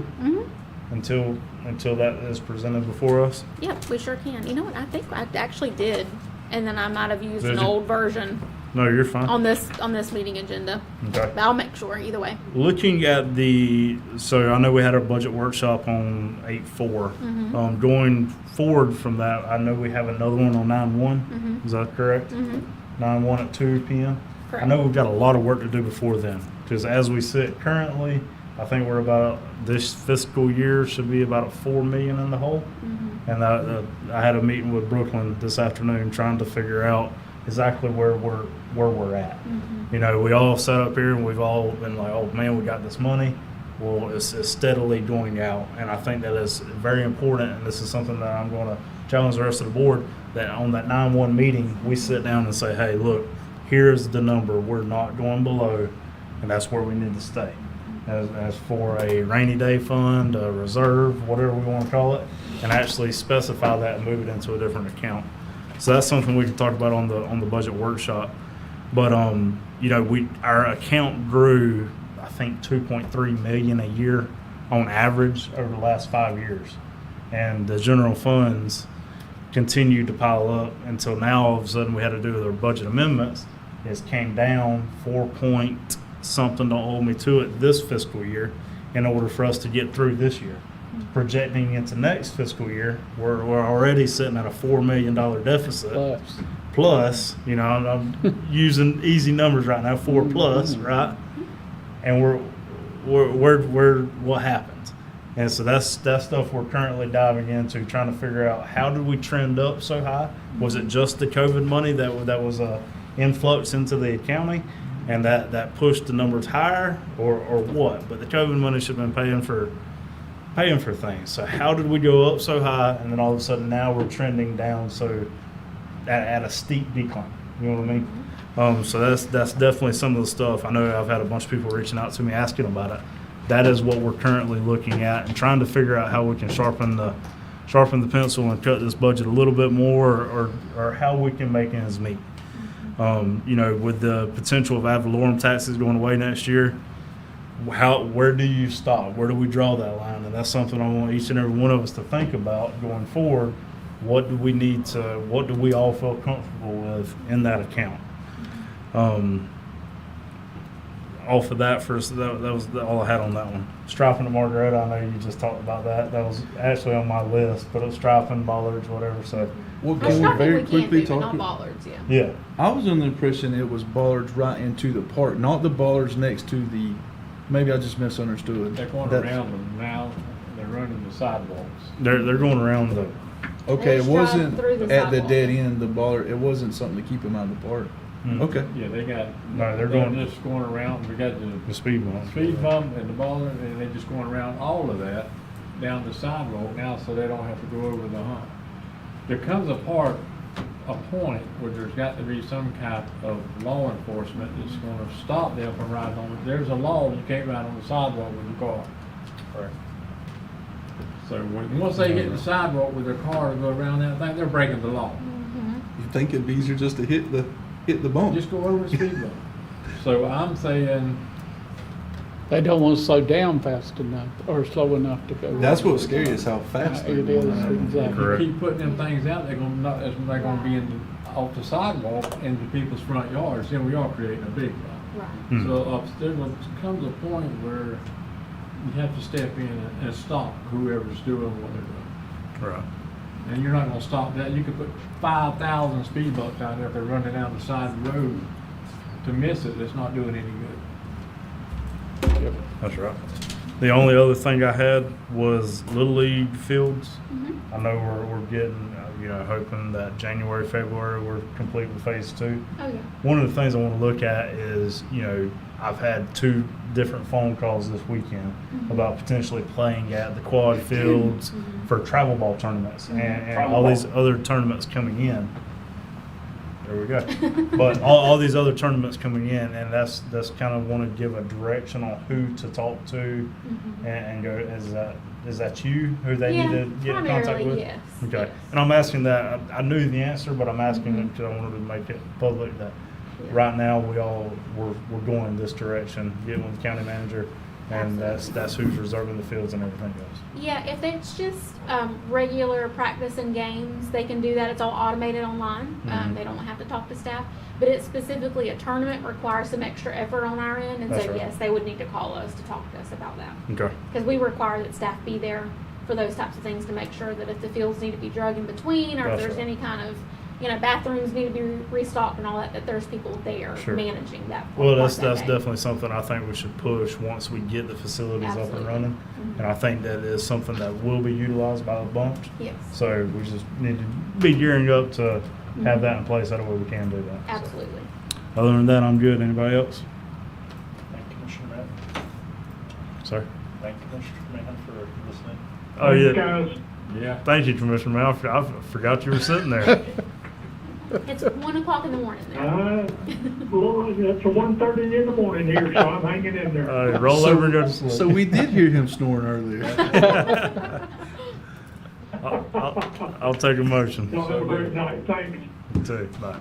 until that is presented before us? Yeah, we sure can. You know what? I think I actually did, and then I might have used Did an you? old version No, you're fine. on this meeting agenda. Okay. But I'll make sure either way. Looking at so I know we had our budget workshop on 8/4. Mm-hmm. Going forward from that, I know we have another one on 9/1. Is that correct? 9/1 at 2 p.m. Correct. I know we've got a lot of work to do before then, because as we sit currently, I think we're about, this fiscal year should be about $4 million in the hole. And I had a meeting with Brooklyn this afternoon trying to figure out exactly where we're at. We all sat up here and we've all been like, oh man, we got this money. Well, it's steadily going out, and I think that is very important. And this is something that I'm going to challenge the rest of the board, that on that 9/1 meeting, we sit down and say, hey, look, here's the number. We're not going below, and that's where we need to stay. As for a rainy day fund, a reserve, whatever we want to call it, and actually specify that and move it into a different account. So that's something we can talk about on the budget workshop. But you know, our account grew, I think, 2.3 million a year on average over the last 5 years, and the general funds continued to pile up until now. All of a sudden, we had to do their budget amendments. It came down 4 point something, don't hold me to it, this fiscal year, in order for us to get through this year. Projecting into next fiscal year, we're already sitting at a $4 million deficit. Plus, you know, I'm using easy numbers right now, 4 plus, right? And we're what happens? And so that's stuff we're currently diving into, trying to figure out how did we trend up so high? Was it just the COVID money that was a influx into the accounting, and that pushed the numbers higher, or what? But the COVID money should have been paying for things. So how did we go up so high, and then all of a sudden now we're trending down so at a steep decline? You know what I mean? So that's definitely some of the stuff. I know I've had a bunch of people reaching out to me asking about it. That is what we're currently looking at and trying to figure out how we can sharpen the pencil and cut this budget a little bit more, or how we can make ends meet. You know, with the potential of ad valorem taxes going away next year, where do you stop? Where do we draw that line? And that's something I want each and every one of us to think about going forward. What do we all feel comfortable with in that account? Off of that first, that was all I had on that one. Striping the Margaretta, I know you just talked about that. That was actually on my list, but it was striping, bollards, whatever, so. Well, There's can we nothing very we can't quickly do, but talk? not bollards, yeah. Yeah, I was under the impression it was bollards right into the park, not the bollards next to the, maybe I just misunderstood. They're going That's- around them now, they're running the sidewalks. they're going around the, Okay, it They just drive wasn't through the at the sidewalk. dead end, the bollard, it wasn't something to keep them out of the park. Hmm. Okay. Yeah, they got, No, they're they're going- just going around, we got the the speed bump. speed bump and the baller, and they're just going around all of that down the sidewalk now, so they don't have to go over the hump. There comes a point where there's got to be some kind of law enforcement that's gonna stop them from riding on it. There's a law, you can't ride on the sidewalk with your car. Right. So once they get the sidewalk with their car to go around that thing, they're breaking the law. You think it'd be easier just to hit the bump? Just go over the speed bump. So I'm saying, They don't want to slow down fast enough or slow enough to go. That's what's scary is how fast they're It is, going. exactly. Correct. you keep putting them things out, they're gonna be off the sidewalk into people's front yards, then we are creating a big problem. Right. Hmm. So there comes a point where you have to step in and stop whoever's doing what they're doing. Right. And you're not gonna stop that. You could put 5,000 speed bumps out there if they're running down the side of the road. To miss it, it's not doing any good. That's right. The only other thing I had was Little League fields. I know we're getting, hoping that January, February, we're complete with phase 2. Oh, yeah. One of the things I want to look at is, I've had 2 different phone calls this weekend about potentially playing at the quad fields for travel ball tournaments and all these other tournaments coming in. There we go. But all these other tournaments coming in, and that's kind of want to give a direction on who to talk to and go, is that you who they need to get in contact primarily, with? yes. Okay. Yes. And I'm asking that, I knew the answer, but I'm asking it because I wanted to make it public that right now we're going in this direction, getting with the county manager, and that's who's reserving the fields and everything else. Yeah, if it's just regular practice and games, they can do that. It's all automated online. They don't have to talk to staff. But it's specifically a tournament, requires some extra effort on our end. And That's so, right. yes, they would need to call us to talk to us about that. Okay. Because we require that staff be there for those types of things to make sure that if the fields need to be drug in between, or if That's there's right. any kind of, bathrooms need to be restocked and all that there's people there Sure. managing that. Well, part that's that day. definitely something I think we should push once we get the facilities up and Absolutely. running. And I think that is something that will be utilized by the bumps. Yes, So we just need to be gearing up to have that in place. That way we can do that. So, absolutely. other than that, I'm good. Anybody else? Thank you, Commissioner Matt. Sir? Thank you, Commissioner Mann, for listening. Oh, yeah. Yeah. Thank you, Commissioner Mel. I forgot you were sitting there. It's 1 o'clock in the morning there. Well, it's 1:30 in the morning here, so I'm hanging in there. Roll over and go to sleep. So we did hear him snoring earlier. I'll take a motion. Y'all have a great night. Thanks. You too. Bye.